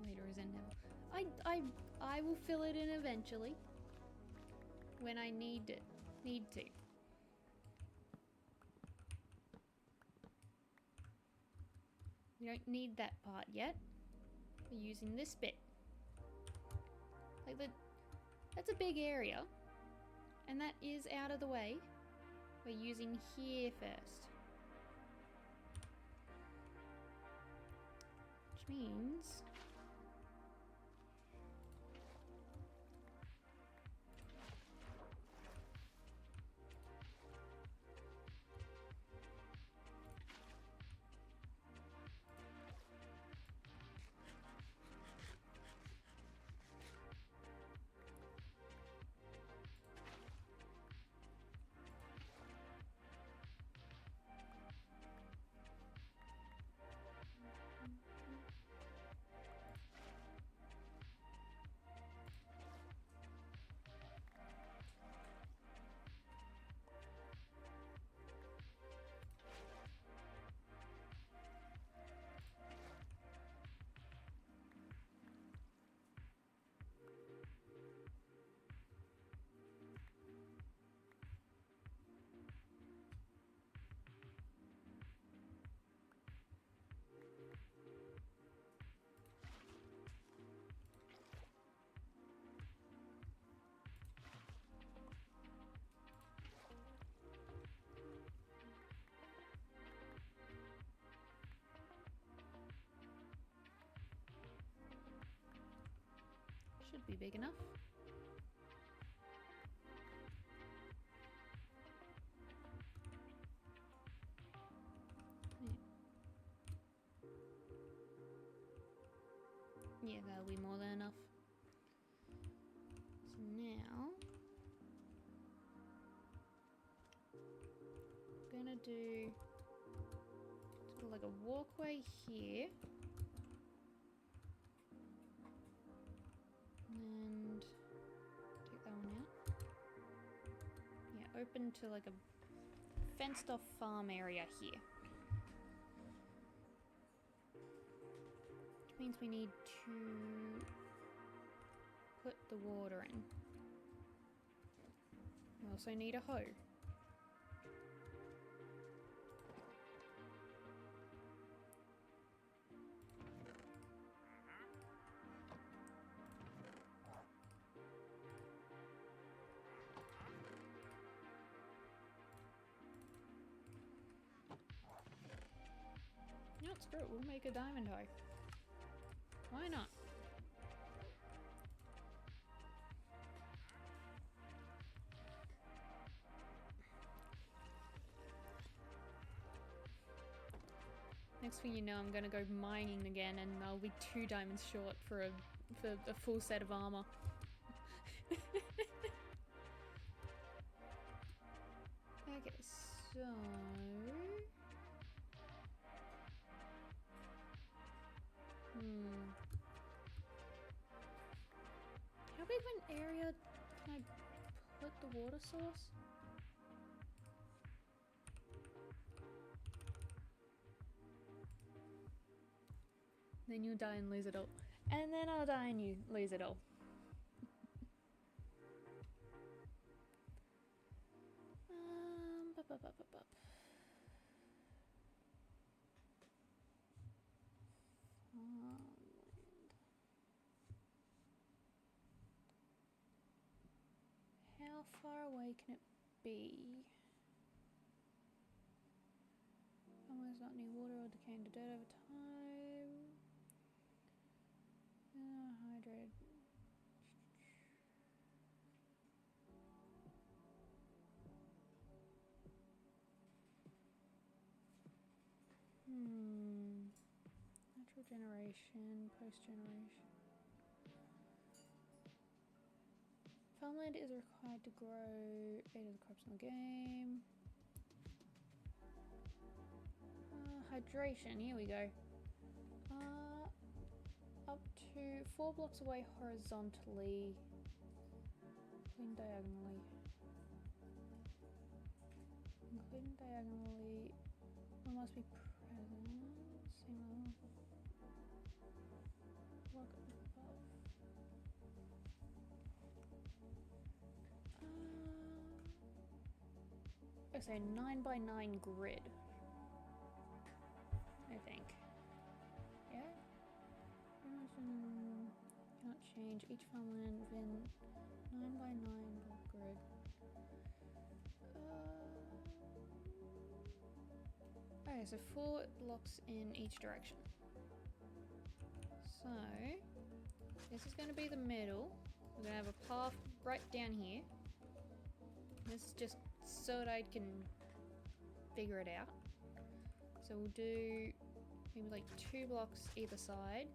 Later is in never. I will fill it in eventually. When I need to. We don't need that part yet. We're using this bit. That's a big area. And that is out of the way. We're using here first. Which means... Should be big enough. Yeah, that'll be more than enough. So now I'm gonna do sort of like a walkway here. And take that one out. Yeah, open to like a fenced off farm area here. Which means we need to put the water in. We also need a hoe. No, screw it, we'll make a diamond hoe. Why not? Next thing you know, I'm gonna go mining again, and I'll be 2 diamonds short for a full set of armor. Okay, so how big of an area can I put the water source? Then you'll die and lose it all. And then I'll die and you lose it all. Bup. How far away can it be? Farmers not need water or decaying to dirt over time. Hydrate. Natural generation, post-generation. Farmland is required to grow 8 of the crops in the game. Hydration, here we go. Up to 4 blocks away horizontally. Including diagonally. Including diagonally. One must be present. Same block above. So 9 by 9 grid. I think. Yeah? Cannot change each farmland within 9 by 9 block grid. Okay, so 4 blocks in each direction. So this is going to be the middle. We're going to have a path right down here. This is just so that I can figure it out. So we'll do maybe like 2 blocks either side,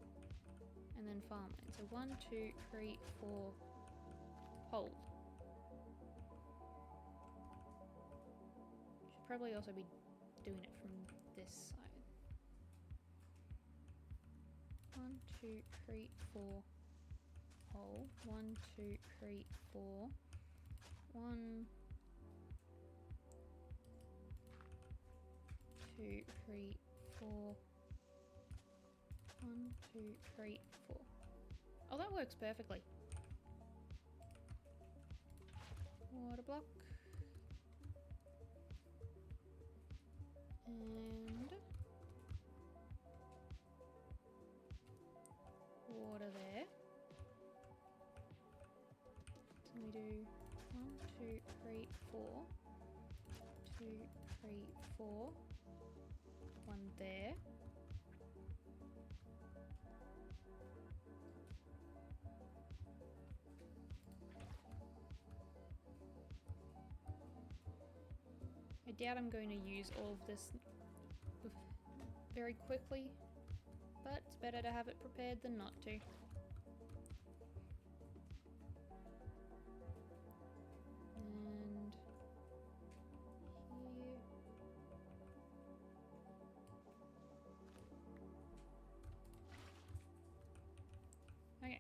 and then farmland. So 1, 2, 3, 4, hold. Should probably also be doing it from this side. 1, 2, 3, 4, hold. 1, 2, 3, 4. 1, 2, 3, 4. 1, 2, 3, 4. Oh, that works perfectly. Water block. And water there. So we do 1, 2, 3, 4. 2, 3, 4. 1 there. doubt I'm going to use all of this very quickly, but it's better to have it prepared than not to. And here. Okay.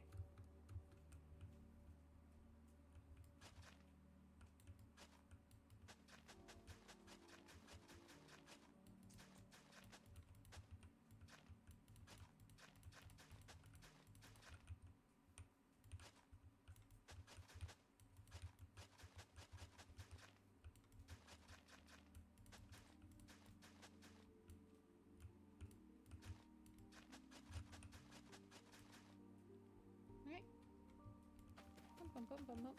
Okay. Bum, bum, bum, bum, bum.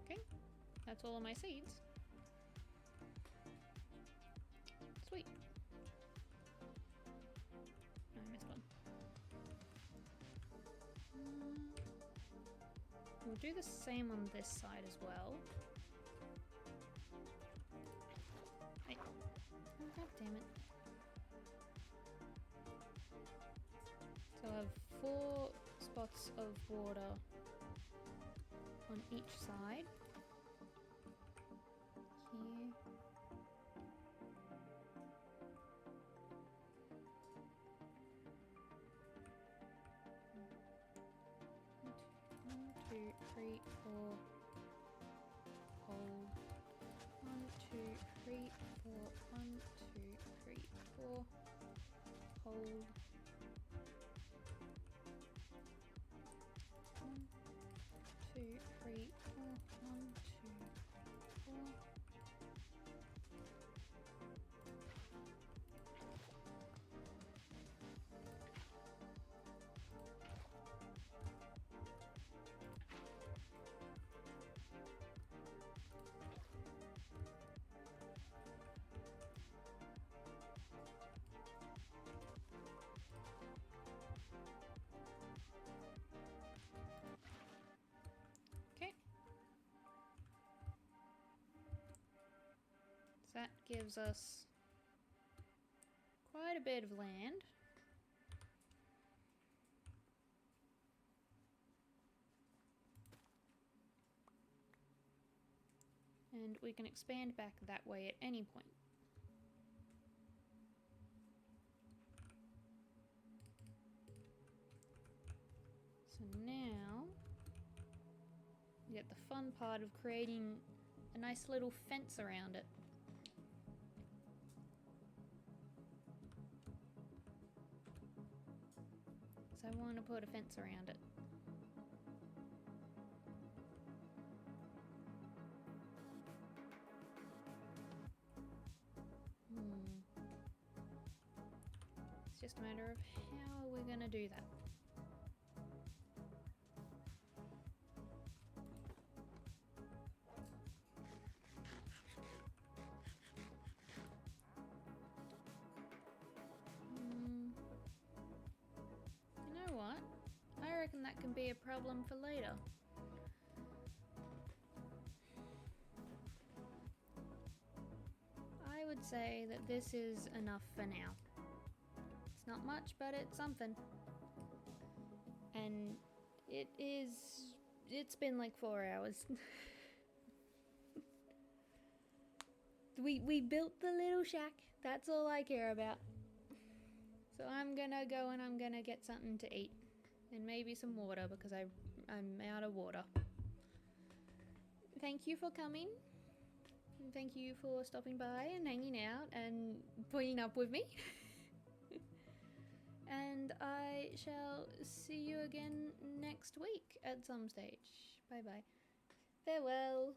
Okay, that's all of my seeds. Sweet. No, I missed one. We'll do the same on this side as well. Hey. Oh, God damn it. So I have 4 spots of water on each side. Here. One, two, three, four. Hold. 1, 2, 3, 4. 1, 2, 3, 4. Hold. 1, 2, 3, 4. 1, 2, 4. Okay. So that gives us quite a bit of land. And we can expand back that way at any point. So now we get the fun part of creating a nice little fence around it. So I want to put a fence around it. It's just a matter of how we're gonna do that. You know what? I reckon that can be a problem for later. I would say that this is enough for now. It's not much, but it's something. And it's been like 4 hours. We built the little shack. That's all I care about. So I'm gonna go and I'm gonna get something to eat. And maybe some water because I'm out of water. Thank you for coming. Thank you for stopping by and hanging out and putting up with me. And I shall see you again next week at some stage. Bye bye. Farewell.